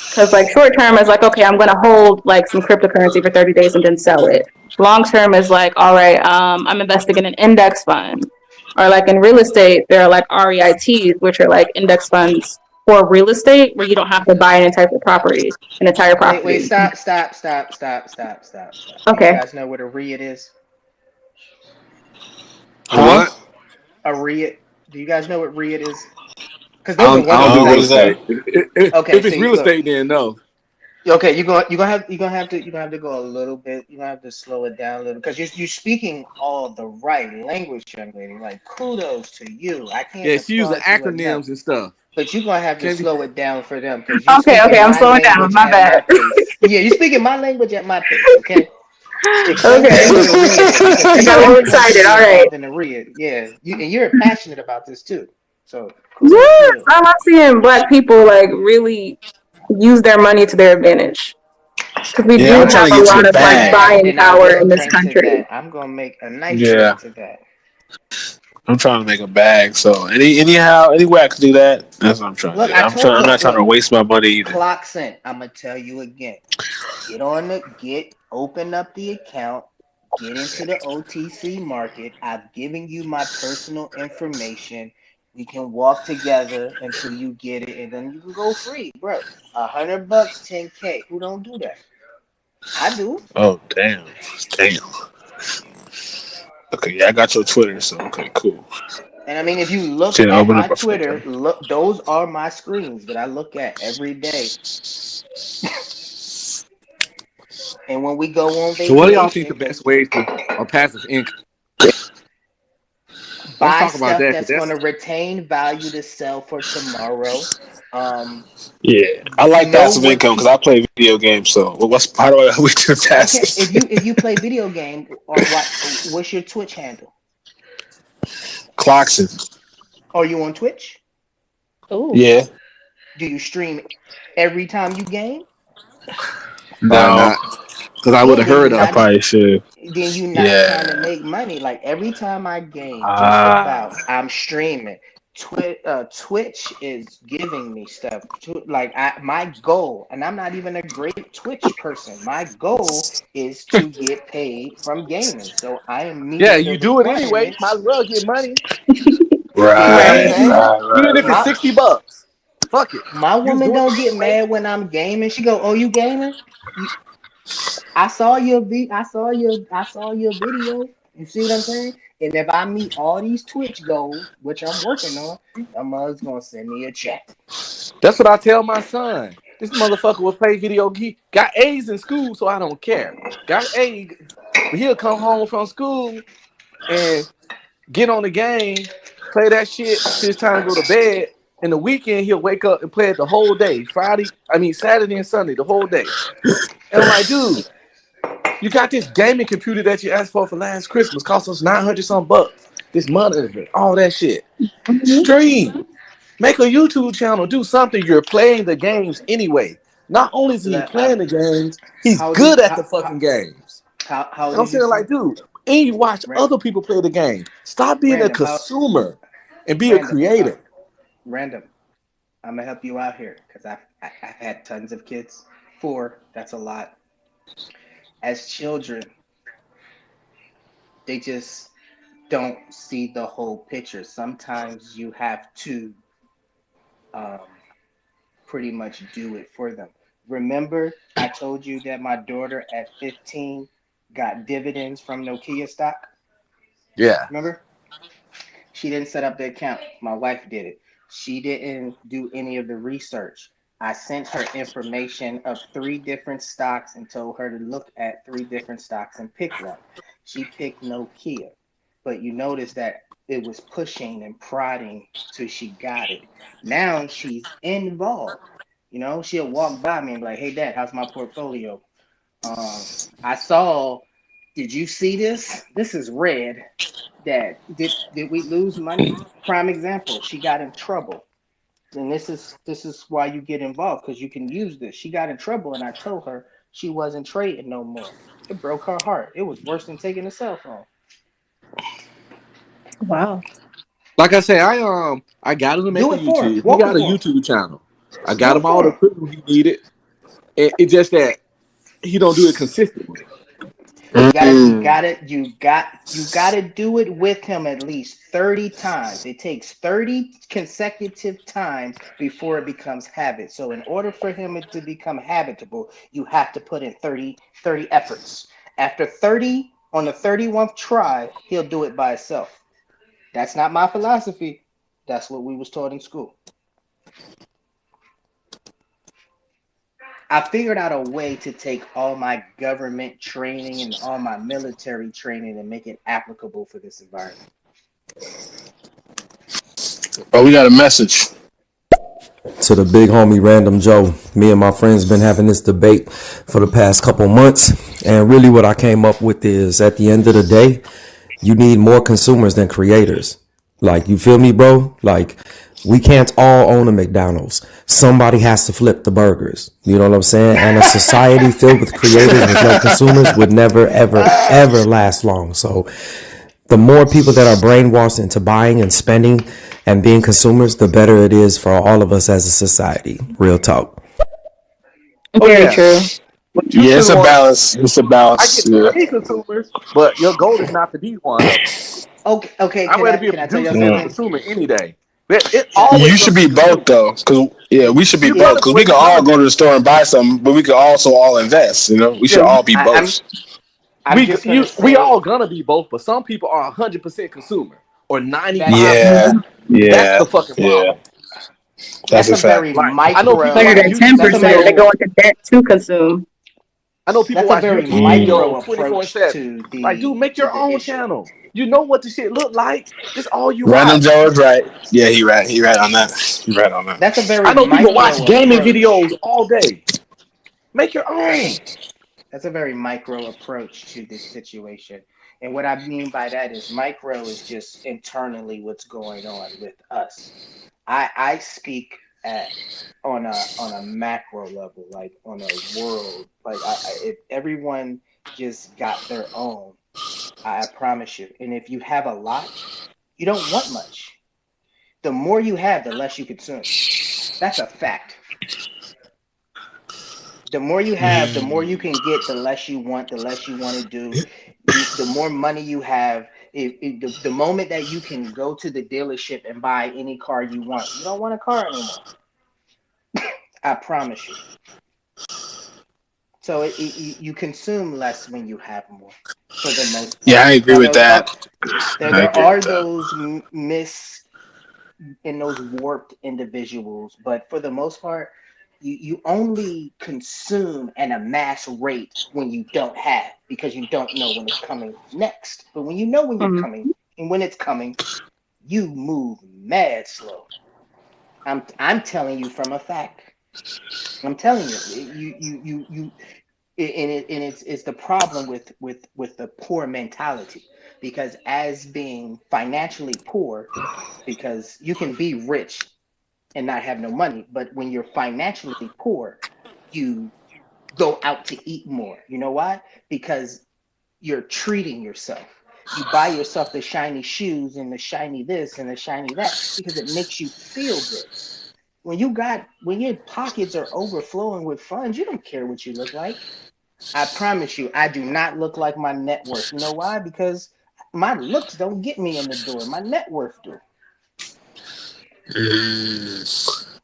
Because like short term is like, okay, I'm gonna hold like some cryptocurrency for 30 days and then sell it. Long term is like, all right, I'm investing in an index fund. Or like in real estate, there are like REITs, which are like index funds for real estate where you don't have to buy an entire property, Wait, stop. Do you Okay. guys know what a REIT is? Huh? What? A REIT. Do you guys know what REIT is? Because I those are don't. I don't wonderful do No, what real is names. that? estate. Okay, If so it's real look. estate, then no. Okay, you're gonna have to go a little bit. You're gonna have to slow it down a little because you're speaking all the right language, young lady. Like kudos to you. I can't Yeah, she using applaud you enough. acronyms and stuff. But you're gonna have to Can't be. slow it down for them because you're Okay, speaking I'm my slowing down. language My at my bad. pace. Yeah, you're speaking my language at my pace. Okay. Explain to Okay. them what a REIT is because I people got a little have excited. personally All right. involved in a REIT. Yeah, and you're passionate about this too. So kudos to Yes, you. I love seeing Black people like really use their money to their advantage, because we Yeah, do I'm have trying to a get to lot the of like bag. buying And I power will in this drink to country. that. I'm gonna make a nice Yeah, drink to that. I'm trying to make a bag. So any way I can do that, that's what I'm trying to Look, do. I told I'm not trying to look, waste my money either. CLOCKSYN. I'm gonna tell you again. Open up the account, get into the OTC market. I've given you my personal information. We can walk together until you get it, and then you can go free, bro. $100, 10K. Who don't do that? I do. Oh damn. Okay, yeah, I got your Twitter. So okay, cool. And I mean, if you look Should at open my up a Twitter, flicker. look, those are my screens that I look at every day. And when we go on So, what do y'all think vacation, the best because ways to or passive income? Let's buy talk about stuff that that's because going to that's retain value to sell for tomorrow. Um, Yeah, I like know passive what income you because I play video games. So what's how do I we do okay. If passive? you play video game or what's your Twitch handle? CLOCKSYN. Are you on Twitch? Oh, Yeah. Do you stream every time you game? probably No, not because I would Yeah, have then you're heard I of not it. probably should. then you not trying to Yeah. make money. Like every time I game, just Ah. about I'm streaming. Twitch is giving me stuff. Like my goal, and I'm not even a great Twitch person. My goal is to get paid from gaming. So I am Yeah, meeting the you do it anyway. Might requirements. as well get money, You know what I'm Right. right. saying? even if it's My $60. Fuck it. my You was woman doing don't it get anyway. mad when I'm gaming. She go, "Oh, you gaming? You, I saw your video. You see what I'm saying? And if I meet all these Twitch goals, which I'm working on, my mother's gonna send me a check. That's what I tell my son. This motherfucker will play video game. Got A's in school, so I don't care. Got A, but he'll come home from school and get on the game, play that shit till it's time to go to bed. And the weekend he'll wake up and play it the whole day. Saturday and Sunday, the whole day. And I'm like, dude, You got this gaming computer that you asked for last Christmas, cost us 900 some bucks. This monitor, all that shit. Mhm. Stream. Make a YouTube channel. Do something. You're playing the games anyway. Not only is he Look, playing the games, he's how old good is at the fucking games. how old And I'm is your saying, son? like, dude, and you watch Ra- other people play the game. Stop being a Random. How consumer and be a random? creator. Random. I'm gonna help you out here because I've had tons of kids. Four. That's a lot. As children, they just don't see the whole picture. Sometimes you have to um, pretty much do it for them. Remember, I told you that my daughter at 15 got dividends from Nokia stock? Yeah. Remember? She didn't set up the account. My wife did it. She didn't do any of the research. I sent her information of three different stocks and told her to look at three different stocks and pick one. She picked Nokia, but you notice that it was pushing and prodding till she got it. Now she's involved. You know, she'll walk by me and be like, "Hey, Dad, how's my portfolio? I saw. Did you see this? This is red. Dad, did we lose money? Prime example. She got in trouble, and this is why you get involved because you can use this. She got in trouble, and I told her she wasn't trading no more. It broke her heart. It was worse than taking a cell phone. Wow. Like I say, I got him to make Do a it for him. YouTube. He Walk got it a for him. YouTube channel. I got Do him it all for the him. equipment he needed. It's just that he don't do it consistently. You gotta do it with him at least 30 times. It takes 30 consecutive times before it becomes habit. So in order for him to become habitable, you have to put in 30 efforts. After 30, on the 31st try, he'll do it by himself. That's not my philosophy. That's what we was taught in school. I figured out a way to take all my government training and all my military training and make it applicable for this environment. Bro, we got a message. To the big homie Random Joe. Me and my friends been having this debate for the past couple months, and really what I came up with is at the end of the day, you need more consumers than creators. Like, you feel me, bro? Like, we can't all own a McDonald's. Somebody has to flip the burgers. You know what I'm saying? And a society filled with creators with no consumers would never, ever, ever last long. So the more people that are brainwashed into buying and spending and being consumers, the better it is for all of us as a society. Real talk. Oh Very yeah, true. but you Yeah, should it's a want. balance. It's a I balance. get to Yeah. be consumers, but your goal is not to be one of them. Okay. I'd Can rather I be a can I tell y'all producer than a something? consumer any day. It Can I? You always should gonna be be both consumer. though, because yeah, we should be You both gotta because we break could the all go boundary. to the store and buy something, but we could also all invest. You know, we should Yeah, all be I, I'm both. I'm just gonna we say all gonna be both, but some people are 100% consumer or that's 95%. Yeah, Mhm. That's yeah, the fucking yeah. problem. That's that's a a fact. very Like I know people watch micro. YouTube That's a 110%. They very go videos. into debt to consume. I know people that's a watch very YouTube Mm. micro videos 24 approach 7. to Like, dude, the make to your the own issue. channel. You know what the shit look like. This all you Random watch. Joe is right. Yeah, he right. He right on that. He right on that. That's a I very know people watch micro gaming approach. videos all day. Make your own. That's a very micro approach to this situation. And what I mean by that is micro is just internally what's going on with us. I speak at on a macro level, like on a world. Like if everyone just got their own, I promise you. And if you have a lot, you don't want much. The more you have, the less you consume. That's a fact. The more you have, the more you can get, the less you want, the less you want to do. The more money you have, the moment that you can go to the dealership and buy any car you want, you don't want a car anymore. I promise you. So you consume less when you have more, for the most Yeah, part. I agree Now with that. I there agree are with that. those miss in those warped individuals, but for the most part, you only consume and amass rate when you don't have because you don't know when it's coming next. But when you know when you're Mhm. coming and when it's coming, you move mad slow. I'm telling you from a fact. I'm telling you, you. It's the problem with the poor mentality, because as being financially poor, because you can be rich and not have no money, but when you're financially poor, you go out to eat more. You know why? Because you're treating yourself. You buy yourself the shiny shoes and the shiny this and the shiny that because it makes you feel good. When your pockets are overflowing with funds, you don't care what you look like. I promise you, I do not look like my net worth. You know why? Because my looks don't get me in the door. My net worth do.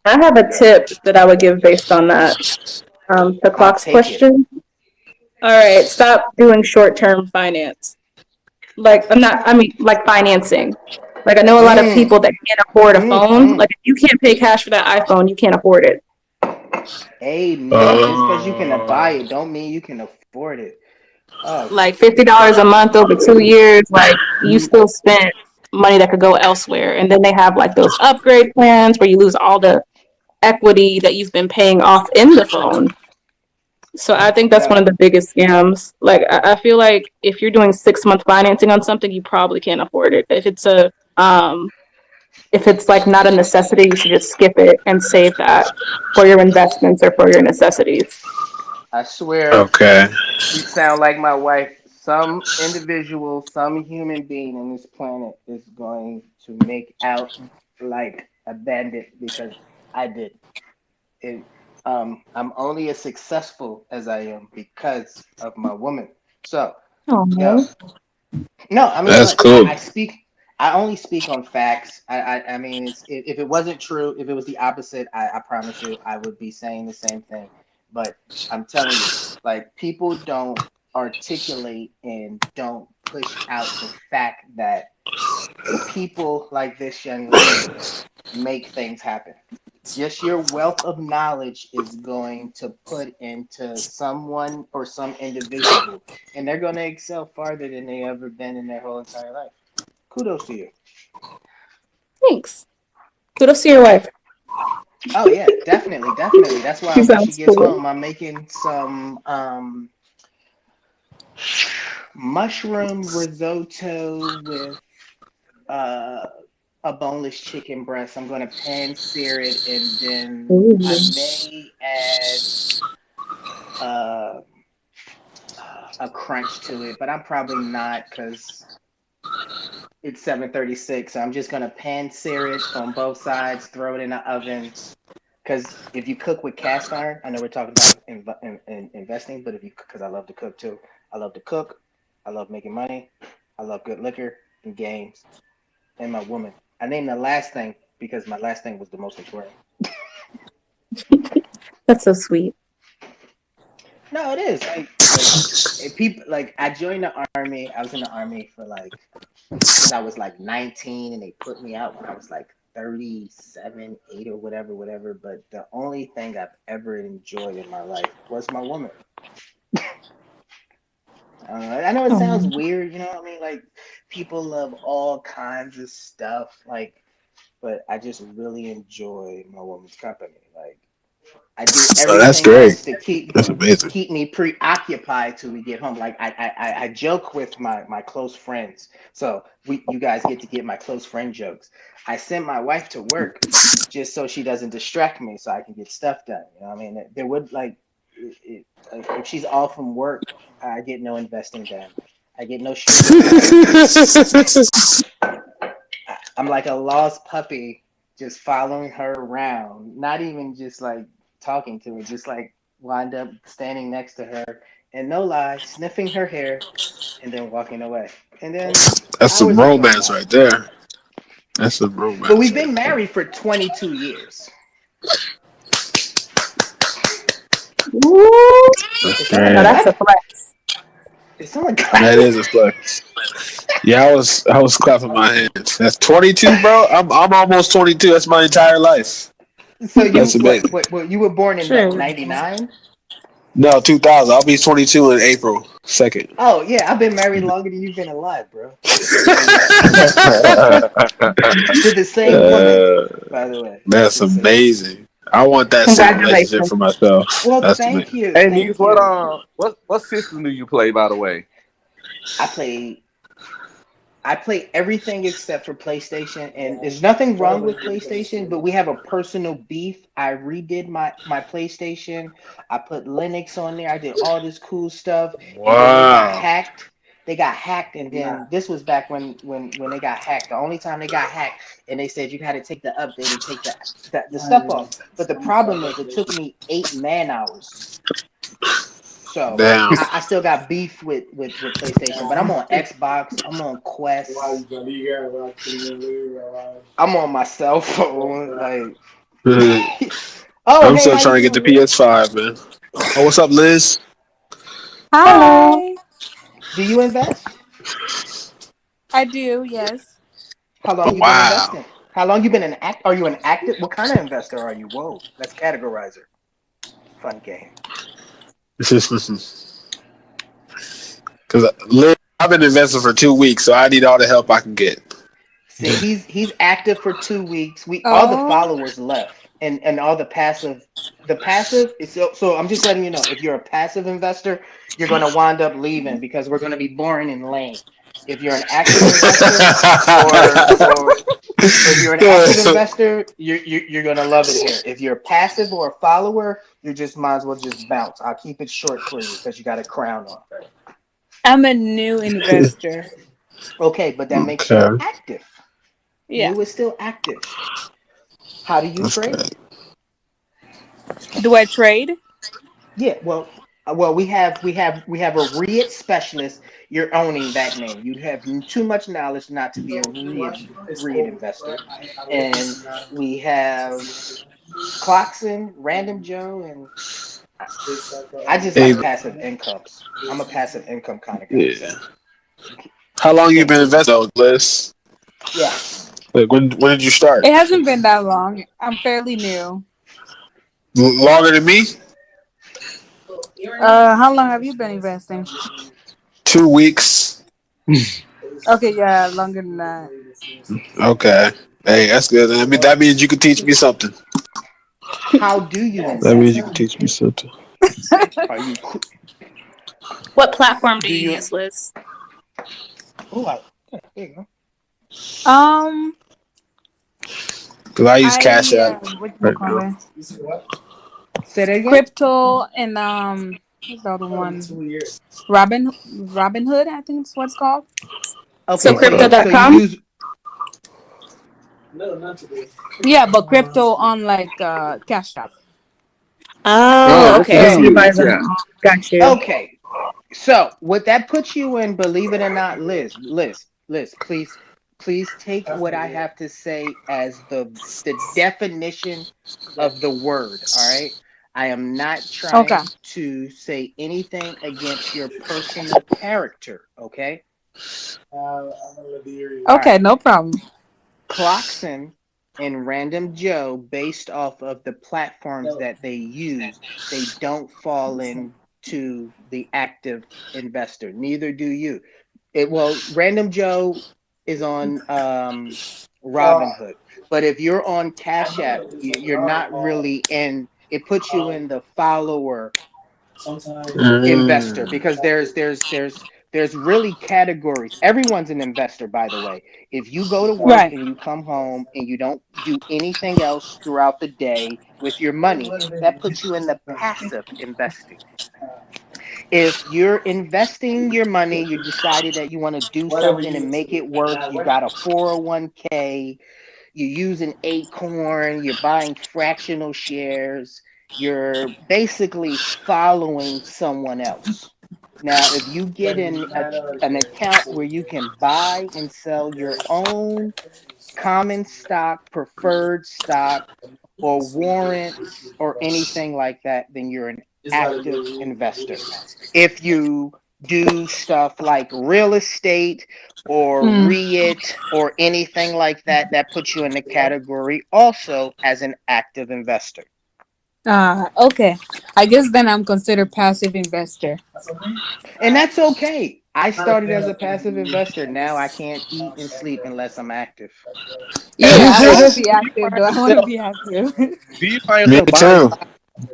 I have a tip that I would give based on that. To I'll Clock's take it. question. All right, stop doing short-term finance. Like I'm not. I mean, like financing. Like I know a lot of Mm, people that can't afford a phone. mm. Like if you can't pay cash for that iPhone, you can't afford it. Amen. Just because you can buy it, don't mean you can afford it. Oh, Like $50 a month over 2 years. Like you still spent money that could go elsewhere. And then they have like those upgrade plans where you lose all the equity that you've been paying off in the phone. So I think that's one no. of the biggest scams. Like I feel like if you're doing 6 month financing on something, you probably can't afford it. If it's like not a necessity, you should just skip it and save that for your investments or for your necessities. I swear, Okay. you sound like my wife. Some individual, some human being on this planet is going to make out like a bandit because I did it. I'm only as successful as I am because of my woman. So, yo, Oh, no, I mean, That's like, cool. I speak. I only speak on facts. I mean, if it wasn't true, if it was the opposite, I promise you, I would be saying the same thing. But I'm telling you, like, people don't articulate and don't push out the fact that people like this young lady make things happen. Just your wealth of knowledge is going to put into someone or some individual, and they're going to excel farther than they ever been in their whole entire life. Kudos to you. thanks. Kudos to your wife. Oh yeah, definitely, definitely. That's why She when she sounds gets cool. home, I'm making some mushroom risotto with uh, a boneless chicken breast. I'm gonna pan sear it, and then I Ooh. may add uh, a crunch to it, but I'm probably not because it's 7:36. So I'm just gonna pan sear it on both sides, throw it in the oven. Because if you cook with cast iron, I know we're talking about investing, but if you, because I love to cook too. I love to cook. I love making money. I love good liquor and games and my woman. I named the last thing because my last thing was the most important. That's so sweet. No, it is like if people like I joined the army. I was in the army for like since I was like 19, and they put me out when I was like 37, 8 or whatever, whatever. But the only thing I've ever enjoyed in my life was my woman. I know it sounds Oh, weird, you know what I mean? Like people love all kinds of stuff, like, but I just really enjoy my woman's company. Like I do Oh, that's everything great. else to That's amazing. keep me preoccupied till we get home. Like I joke with my close friends. So you guys get to get my close friend jokes. I send my wife to work just so she doesn't distract me, so I can get stuff done. You know what I mean? There would like, if she's off from work, I get no investing done. I get no streaming done. I'm like a lost puppy just following her around, not even just like talking to her, just like wind up standing next to her and no lie, sniffing her hair and then walking away. And then That's some hours have gone romance by. right there. That's some But romance we've right been there. married for 22 years. ooh. Is someone Now Man, that's a clap? flex. Is someone that clapping? is a flex. Yeah, I was clapping my hands. That's 22, bro. I'm almost 22. That's my entire life. So That's amazing. you were born in what, Sure. 99? No, 2000. I'll be 22 in April 2nd. Oh yeah, I've been married longer than you've been alive, bro. And to the same woman, Uh, by the way. To that's the same. amazing. I want that same relationship Congratulations. for myself. Well, That's the thank thing. you, Hey, niggas, thank you. what system do you play? By the way. I play I play everything except for PlayStation, and there's nothing wrong with PlayStation, but we have a personal beef. I redid my PlayStation. I put Linux on there. I did all this cool stuff, and then they got Wow. hacked. They got hacked, and then this was back when they got hacked. The only time they got hacked, and they said you had to take the update and take the stuff off. But the problem is, it took me 8 man hours. So Damn. I still got beef with PlayStation, but I'm on Xbox. I'm on Quest. I'm on my cell phone. Like, oh I'm hey, still how you trying to get doing, the Liz? PS5, man. Oh, what's up, Liz? Hello. Hi. Do you invest? I do, yes. How long you been Wow. investing? How long you been an act? Are you an active? What kind of investor are you? Whoa, let's categorize her. Fun game. Because Liz, I've been investing for 2 weeks, so I need all the help I can get. See, he's active for 2 weeks. We all the Oh, followers left, and all the passive. The passive is so. I'm just letting you know. If you're a passive investor, you're going to wind up leaving because we're going to be boring and lame. If you're an active investor, or if you're an active investor, you're going to love it here. If you're passive or a follower, you just might as well just bounce. I'll keep it short for you because you got a crown on. I'm a new investor. Okay, but that makes you Okay. active. Yeah. New is still active. How do you That's trade? good. Do I trade? Yeah, well, we have a REIT specialist. You're owning that name. You have too much knowledge not to be a REIT investor, and we have CLOCKSYN, Random Joe, and I, I just Hey, like passive incomes. I'm a passive income kind of guy, yeah. so How long you can't been beat me. investing, though, Liz? Yeah. Like, when did you start? It hasn't been that long. I'm fairly new. Longer than me? How long have you been investing? 2 weeks. Okay, yeah, longer than that. Okay. Hey, that's good. I mean, that means you can teach me something. How do you That means you invest? can teach me something. Are you? What platform do Do you you? use, Liz? Oh, there you go. Um, Because I use Cash I App what you right call now. it? Say that again. Crypto and what's the other one? Robin Hood, I think it's what it's called. So Okay, so you crypto.com? use Yeah, but crypto on like Cash App. Oh, Oh, okay. okay. So so you buy Yeah. them. Got you. okay. So what that puts you in, believe it or not, Liz, please take what I have to say as the definition of the word. All right. I am not Okay. trying to say anything against your personal character. Okay. All Okay, right. no problem. CLOCKSYN and Random Joe, based off of the platforms that they use, they don't fall into the active investor. Neither do you. Random Joe is on Robinhood, but if you're on Cash App, you're not really in. It puts you in the follower investor Mm. because there's really categories. Everyone's an investor, by the way. If you go to work Right. and you come home and you don't do anything else throughout the day with your money, that puts you in the passive investing. If you're investing your money, you decided that you want to do something and make it work, you got a 401k, you're using Acorn, you're buying fractional shares, you're basically following someone else. Now, if you get an account where you can buy and sell your own common stock, preferred stock, or warrants or anything like that, then you're an active investor. If you do stuff like real estate or Mm. REIT or anything like that, that puts you in the category also as an active investor. Okay. I guess then I'm considered passive investor. And that's okay. I started as a passive investor. Now I can't eat and sleep unless I'm active. Yeah, I want to So, be do you active find though. I want to yourself? be active. Do you find Me yourself buying too. stock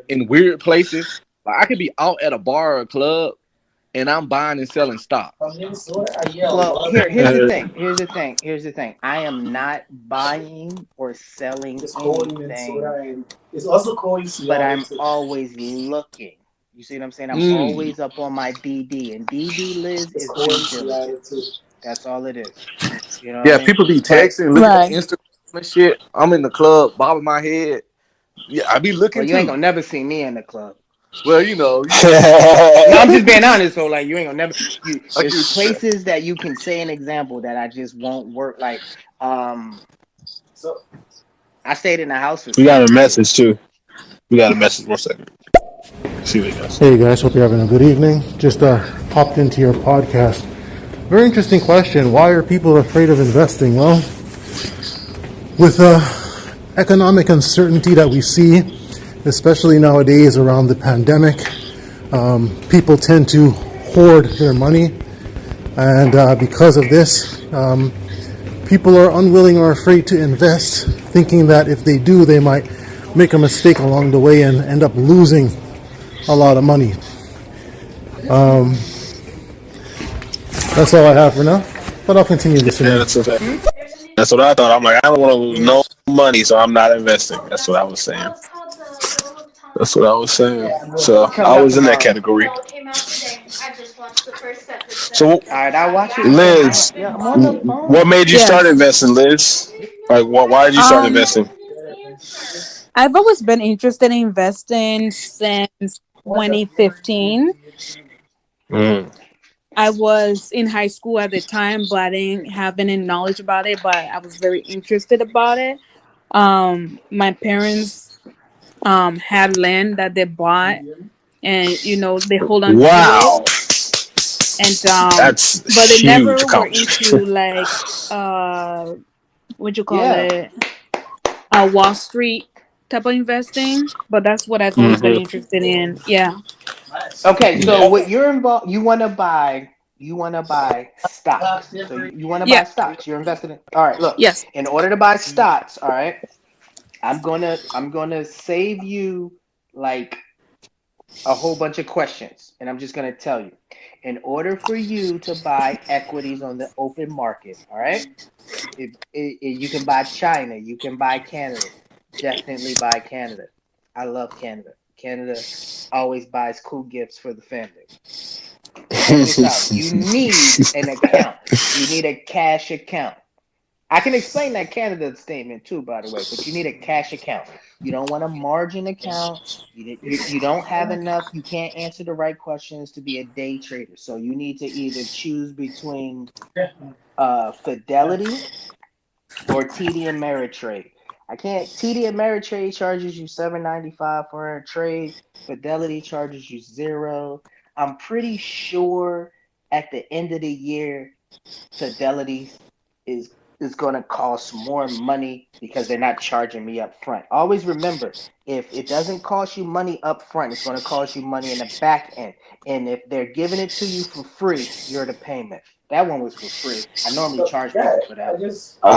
in weird places? Like I could be out at a bar or a club, and I'm buying and selling stocks. Well, here's the Uh, thing. Here's the thing. I am not buying or selling anything, but I'm always looking. You see what I'm saying? I'm Mm. always up on my DD, and DD Liz is due diligence. That's all it is. You know what I Yeah, mean? people be But texting, looking at Right. Instagram and shit. I'm in the club, bobbing my head. Yeah, I be well, looking you ain't too. gonna never see me in the club. Well, No, I'm just being honest. So like, you ain't gonna never. You I get there's what you said. places that you can say an example that I just won't work. Like, I stayed in the house for we got a 6 years. message too. We got a message. 1 second. See what he does. Hey guys, hope you're having a good evening. Just popped into your podcast. Very interesting question. Why are people afraid of investing? Well, with economic uncertainty that we see, especially nowadays around the pandemic, people tend to hoard their money. And because of this, people are unwilling or afraid to invest, thinking that if they do, they might make a mistake along the way and end up losing a lot of money. That's all I have for now, but I'll continue Yeah, listening. that's what I thought. I'm like, I don't want to lose no money, so I'm not investing. That's what I was saying. That's what I was saying. So He comes I out was in that tomorrow. category. So, All right, I'll watch it with you. Liz, Yeah, I'm on the what phone. made you start Yes. investing, Liz? Like, why did you start Um, investing? I've always been interested in investing since 2015. Mm. I was in high school at the time, but I didn't have any knowledge about it. But I was very interested about it. My parents had land that they bought, and they hold on to it, Wow, and that's but a they huge never were accomplishment. into like what you call Yeah. it, Wall Street type of investing. But that's what I've always been Hmm. interested in. Yeah. Okay, so Yeah. what you're involved, you want to buy stocks. So you want to buy Yeah. stocks. You're invested in. All right, look. Yes. In order to buy stocks, all right, I'm gonna save you like a whole bunch of questions, and I'm just gonna tell you. In order for you to buy equities on the open market, all right, if you can buy China, you can buy Canada. Definitely buy Canada. I love Canada. Canada always buys cool gifts for the family. Check this out. You need an account. You need a cash account. I can explain that Canada statement too, by the way, but you need a cash account. You don't want a margin account. You don't have enough. You can't answer the right questions to be a day trader. So you need to either choose between Fidelity or TD Ameritrade. I can't. TD Ameritrade charges you $7.95 for a trade. Fidelity charges you zero. I'm pretty sure at the end of the year, Fidelity is going to cost more money because they're not charging me up front. Always remember, if it doesn't cost you money up front, it's going to cost you money in the back end. And if they're giving it to you for free, you're the payment. That one was for free. I normally charge people for that one. Oh,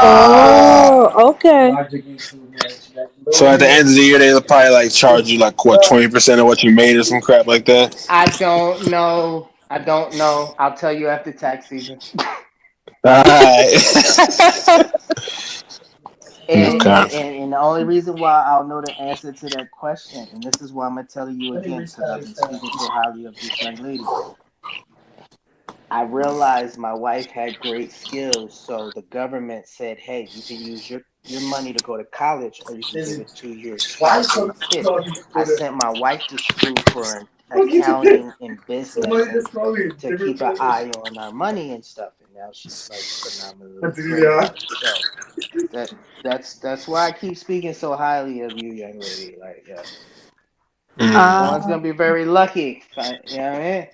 Ah. okay. So at the end of the year, they'll probably like charge you like what 20% of what you made or some crap like that. I don't know. I don't know. I'll tell you after tax season. All right. And, Okay. and and the only reason why I'll know the answer to that question, and this is why I'm gonna tell you again, because I've been speaking so highly of this young lady. I realized my wife had great skills, so the government said, "Hey, you can use your money to go to college, or you can give it to your spouse or your kids." I sent my wife to school for an accounting and business, and to keep an eye on our money and stuff. And now she's like phenomenally great at it. So that's why I keep speaking so highly of you, young lady. Like, yeah, Mm. no one's gonna be very lucky. You know what I mean?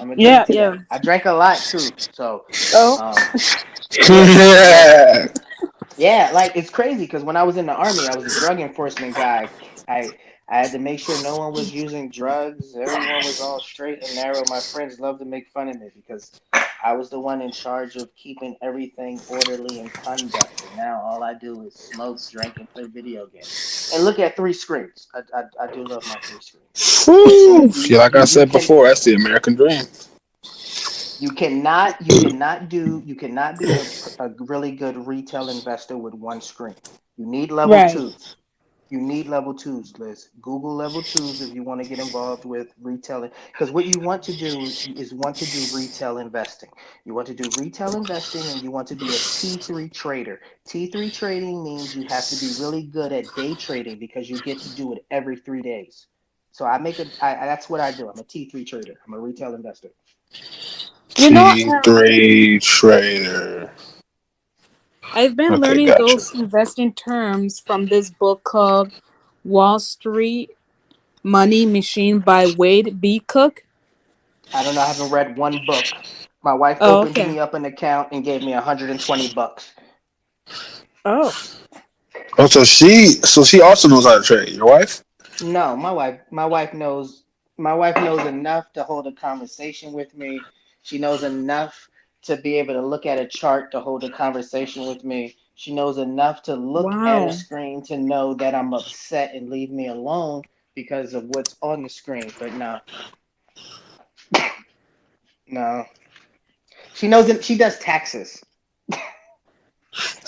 I'm gonna tell Yeah, you yeah. that. I drank a lot too, so Oh, um, yeah, yeah, yeah. Like it's crazy because when I was in the army, I was a drug enforcement guy. I I had to make sure no one was using drugs. Everyone was all straight and narrow. My friends loved to make fun of me because I was the one in charge of keeping everything orderly and conduct. And now all I do is smoke, drink, and play video games. And look at three screens. I do love my three screens. Whew. Yeah, like I You said can before, that's the American dream. you cannot be a really good retail investor with one screen. You need level Right. twos. You need level twos, Liz. Google level twos if you want to get involved with retailing. Because what you want to do is want to do retail investing. You want to do retail investing and you want to be a T3 trader. T3 trading means you have to be really good at day trading because you get to do it every 3 days. So that's what I do. I'm a T3 trader. I'm a retail investor. You know, T3 trader. I've been Okay, learning gotcha. those investing terms from this book called Wall Street Money Machine by Wade B. Cook. I don't know. I haven't read one book. My wife Oh, opened okay. me up an account and gave me $120. Oh, Oh, so she also knows how to trade. Your wife? No, my wife knows enough to hold a conversation with me. She knows enough to be able to look at a chart to hold a conversation with me. She knows enough to look at a wow. screen to know that I'm upset and leave me alone because of what's on the screen. But no, no. She knows it, she does taxes.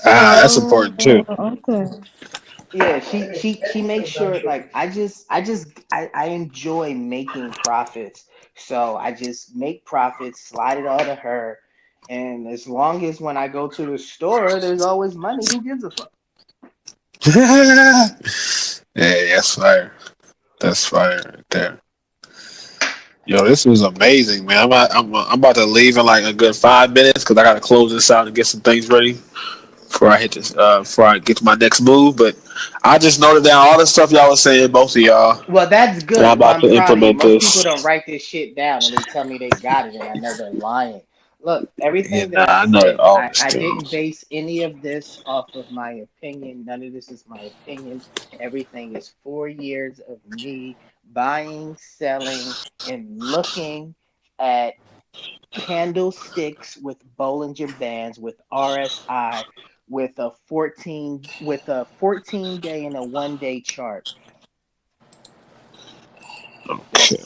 Ah, that's Oh, important too. okay. Yeah, she makes sure like I enjoy making profits. So I just make profits, slide it all to her. And as long as when I go to the store, there's always money, who gives a fuck? Hey, that's fire. That's fire right there. Yo, this was amazing, man. I'm about to leave in like a good 5 minutes because I gotta close this out and get some things ready before I hit this. Before I get to my next move. But I just noted down all the stuff y'all was saying, both of y'all, Well, that's and I'm good. Well, about I'm to proud of you. implement Most people this. don't write this shit down and they tell me they got it, and I know they're lying. Look, Yeah, everything that nah, I I know said, all I, this I didn't things. base any of this off of my opinion. None of this is my opinion. Everything is 4 years of me buying, selling, and looking at candlesticks with Bollinger Bands with RSI with a 14 day and a 1 day chart.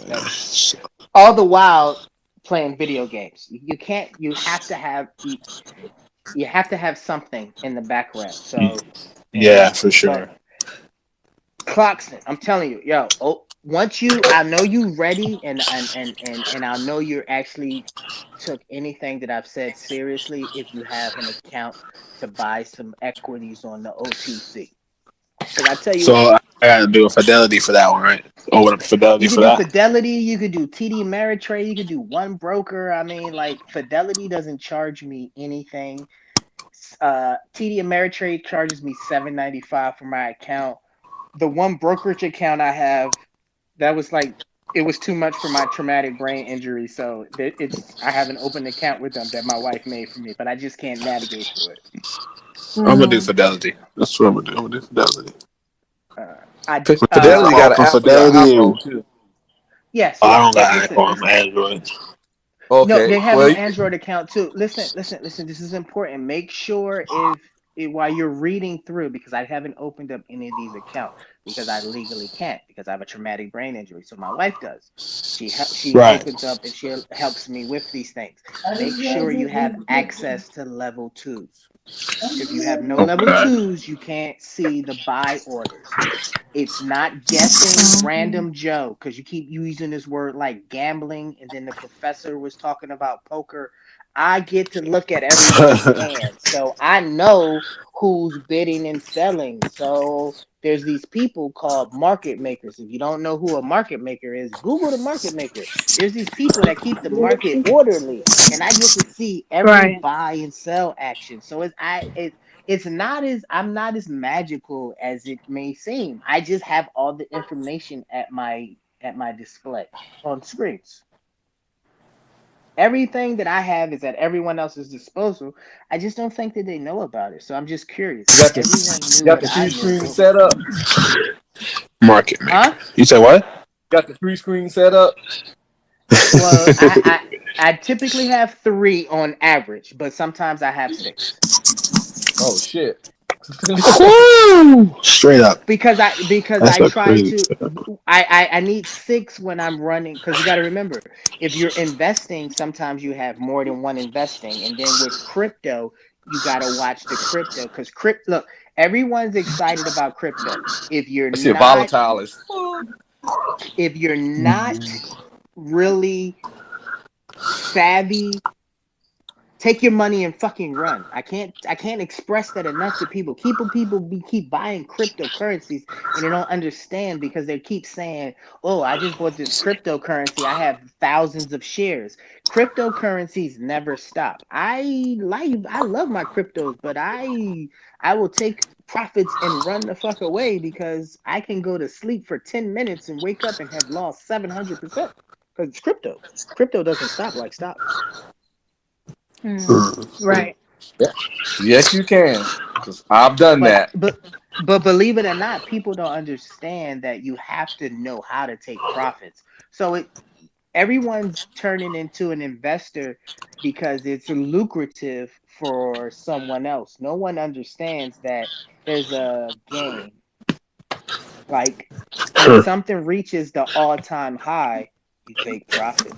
That's Okay. all the while playing video games. You can't. You have to have something in the background. So, Yeah, and for but sure. CLOCKSYN, I'm telling you, yo. Oh, once I know you ready, and I know you're actually took anything that I've said seriously. If you have an account to buy some equities on the OTC, because I tell you So what. I gotta do a fidelity for that one, right? Oh, what a fidelity You for could do that. Fidelity, you could do TD Ameritrade, you could do one broker. I mean, like Fidelity doesn't charge me anything. TD Ameritrade charges me 7.95 for my account. The one brokerage account I have, that was like it was too much for my traumatic brain injury, so it's I have an open account with them that my wife made for me, but I just can't navigate through it. I'm gonna do Mm-hmm. fidelity. That's what I'm gonna do. I'm gonna do fidelity. I Fidelity got an For app for your fidelity, iPhone too. Yes, I yes. don't got Listen, Apple. I'm listen. Android. No, Okay, they have well, an you Android account too. Listen, listen, listen. This is important. Make sure while you're reading through, because I haven't opened up any of these accounts because I legally can't because I have a traumatic brain injury. So my wife does. She Right. opens up and she helps me with these things. Make sure you have access to level twos. If you have no level Okay. twos, you can't see the buy orders. It's not guessing Um, random Joe because you keep using this word like gambling, and then the professor was talking about poker. I get to look at everyone's hands, so I know who's bidding and selling. So there's these people called market makers. If you don't know who a market maker is, Google the market maker. There's these people that keep the market orderly, and I get to see every right. buy and sell action. So I'm not as magical as it may seem. I just have all the information at my display on screens. Everything that I have is at everyone else's disposal. I just don't think that they know about it. So I'm just curious. You If got the everyone you knew got what the I three knew, screen set up. Market maker. Huh? You say what? Got the 3 screen set up. Well, I typically have 3 on average, but sometimes I have 6. Oh shit. Woo! Straight up. Because That's I a try crazy to setup. I need 6 when I'm running, because you got to remember, if you're investing, sometimes you have more than one investing, and then with crypto you got to watch the crypto, because look, everyone's excited about crypto. if you're That shit not volatile as fuck. if you're not really savvy, take your money and fucking run. I can't express that enough to people. Keep buying cryptocurrencies, and they don't understand, because they keep saying, "Oh, I just bought this cryptocurrency. I have thousands of shares." Cryptocurrencies never stop. I love my cryptos, but I will take profits and run the fuck away, because I can go to sleep for 10 minutes and wake up and have lost 700%, because it's crypto. Crypto doesn't stop like stocks. Right. Yeah. Yes, you can. Cause I've done But that. but but believe it or not, people don't understand that you have to know how to take profits. So everyone's turning into an investor because it's lucrative for someone else. No one understands that there's a game. Like, when something reaches the all-time high, you take profits.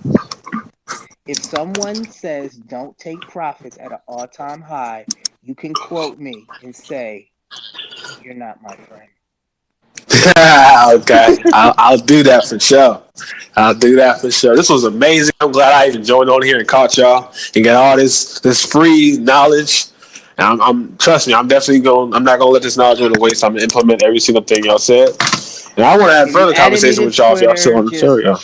If someone says don't take profits at an all-time high, you can quote me and say, "You're not my friend." Okay, I'll do that for sure. I'll do that for sure. This was amazing. I'm glad I even joined on here and caught y'all and got all this free knowledge. And I'm trust me, I'm definitely going. I'm not gonna let this knowledge go to waste. I'm gonna implement every single thing y'all said. And I want to have If you further added me conversation to with y'all if y'all still Twitter, on the show, just y'all.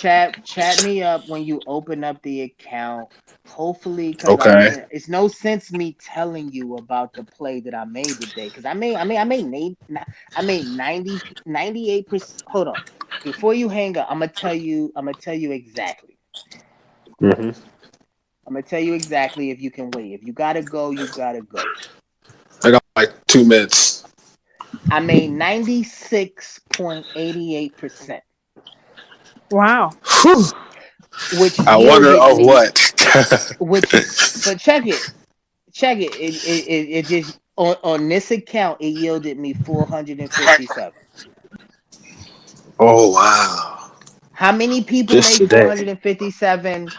chat me up when you open up the account. Hopefully, because Okay. it's no sense me telling you about the play that I made today. Because I made 98%. Hold on, before you hang up, I'm gonna tell you exactly. Mm-hmm. I'm gonna tell you exactly. If you can wait, if you gotta go, you gotta go. I got like 2 minutes. I made 96.88%, Wow. Whew. which I wonder yielded of me, what. which, but check it. It just on this account it yielded me 457. Oh wow! How many people Just make today. 457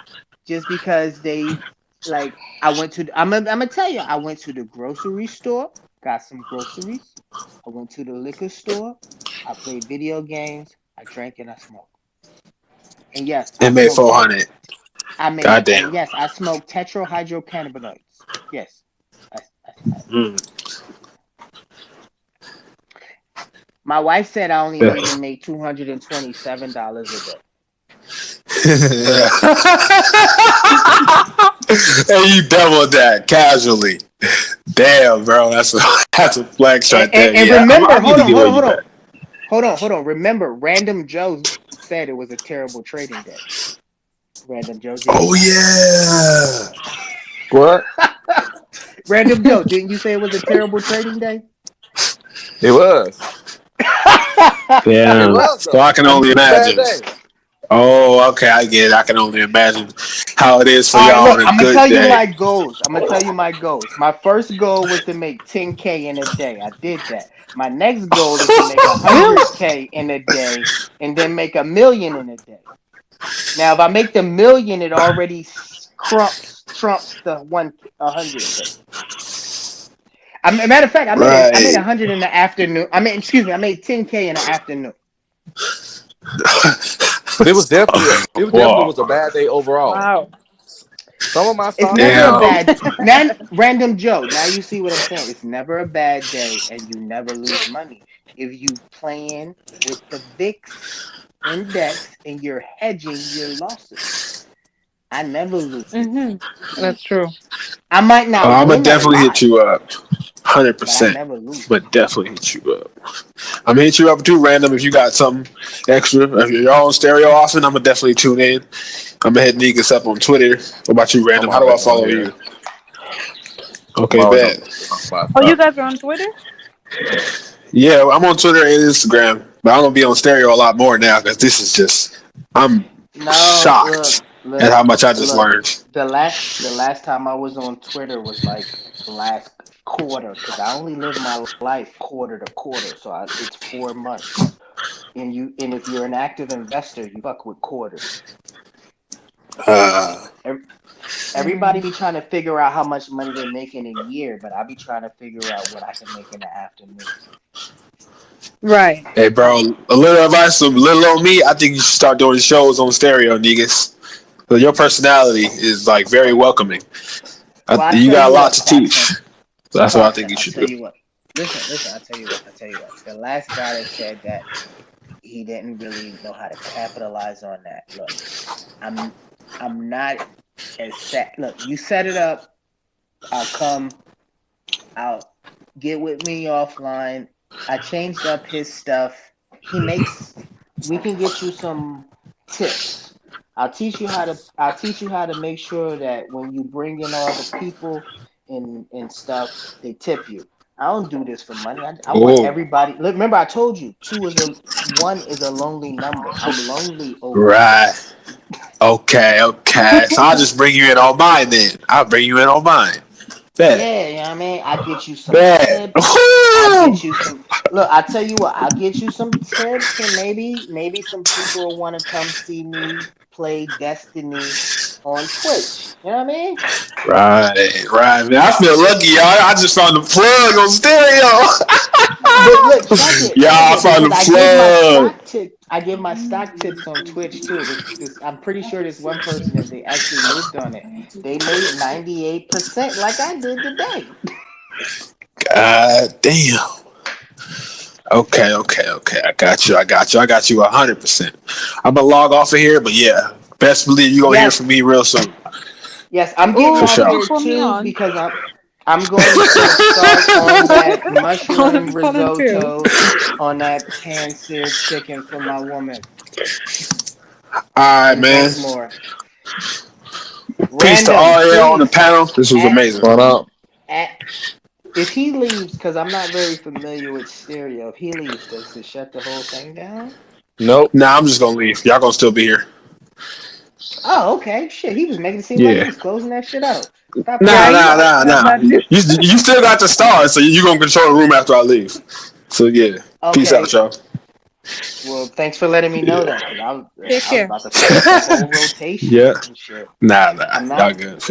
just because they, like, I went to I'm gonna tell you, I went to the grocery store, got some groceries. I went to the liquor store. I played video games. I drank and I smoked. And yes, I It made smoked 400. and Goddamn. yes, I smoked tetrahydrocannabinoids. Yes. I, I, Mm. My wife said I only need to Yes. make $227 a day. And you doubled that casually. Damn, bro, that's a flex And, right and, there. and Yeah, I remember, need hold to on, get hold where on, hold you on, at. hold on. Remember, Random Joe said it was a terrible trading day. Random Joe, did he Oh not? yeah. What? Random Joe, didn't you say it was a terrible trading day? It was. It Damn. was So though. I can I mean, only it was a bad imagine. day. Oh, okay, I get it. I can only imagine how it is for All right, y'all look, on a I'm gonna good tell you day. my goals. I'm gonna tell you my goals. My first goal was to make 10K in a day. I did that. My next goal is to make Really? 100K in a day, and then make 1 million in a day. Now, if I make the million, it already trumps the 100K. Matter of fact, I made Right. 100 in the afternoon. Excuse me, I made 10K in the afternoon. But it definitely Whoa. was a bad day overall. Wow. Some of my It's stocks never a went up. Damn. bad now, Random Joe. Now you see what I'm saying. It's never a bad day, and you never lose money if you plan with the VIX index and you're hedging your losses. I never lose. Mm-hmm. That's true. I might not I'm gonna win a definitely hit lot, you up. but I 100%. never lose. But definitely hit you up. I'm gonna hit you up too, random. If you got something extra, if you're on stereo often, I'm gonna definitely tune in. I'm gonna hit Negus up on Twitter. What about you, I'm random? How do I always on follow here. you? I'm Okay, always on bet. here talking about Oh, you stuff. guys are on Twitter? Yeah, I'm on Twitter and Instagram. But I'm gonna be on stereo a lot more now because this is just. I'm No, shocked at look, how much I just look. learned. The last time I was on Twitter was like last quarter because I only live my life quarter to quarter, so it's 4 months. And if you're an active investor, you fuck with quarters. Uh, Ev- Everybody be trying to figure out how much money they make in a year, but I be trying to figure out what I can make in the afternoon. Right. hey, bro, a little advice, a little on me. I think you should start doing shows on stereo, niggas. So your personality is like very welcoming. Well, I You tell got a you lot what, to teach. Clarkson, So that's what I think Clarkson, you I should tell do. you what. Listen, I tell you what, The last guy that said that he didn't really know how to capitalize on that. Look, I'm I'm not as set. Look, you set it up. I'll come. I'll get with me offline. I changed up his stuff. He makes. We can get you some tips. I'll teach you how to make sure that when you bring in all the people and stuff, they tip you. I don't do this for money. I want Oh, everybody. Look, remember I told you one is a lonely number. I'm lonely over here. right. Okay. So I'll just bring you in on mine then. I'll bring you in on mine. Bet. Yeah, you know what I mean? I get you some Bet. tips. I get you some look, I tell you what, I'll get you some tips and maybe some people will want to come see me play Destiny on Twitch. You know what I mean? Right, man. I feel lucky, y'all. I just found the plug on stereo. But look, check Y'all, I it found because the plug. I give my stock tips on Twitch too. This I'm pretty sure this one person, if they actually moved on it, they made 98% like I did today. God damn. Okay. I got you 100%. I'm gonna log off of here, but yeah, best believe you gonna hear from Yes, me real soon yes, I'm getting for Oh, off of sure. don't here put me too on. because I'm going to start on that I want to mushroom be put on too. risotto on that pan seared chicken for my woman All right, in man. Baltimore. Peace to Random, all y'all on the please panel. This was at amazing. What up? at if he leaves because I'm not very familiar with stereo. If he leaves, does it shut the whole thing down? Nope. Nah, I'm just gonna leave. Y'all gonna still be here. Oh, okay. Shit, he was making it seem like he Yeah. was closing that shit out. Stop Yeah, Nah, playing. you nah, gotta nah, shut nah. that too. You still got the stars, so you gonna control the room after I leave. So yeah. Peace out, Okay. y'all. Well, thanks for letting me know Yeah. that because Take I was care. about to fuck up the whole rotation Yeah. and shit. Nah. I'm Y'all not good.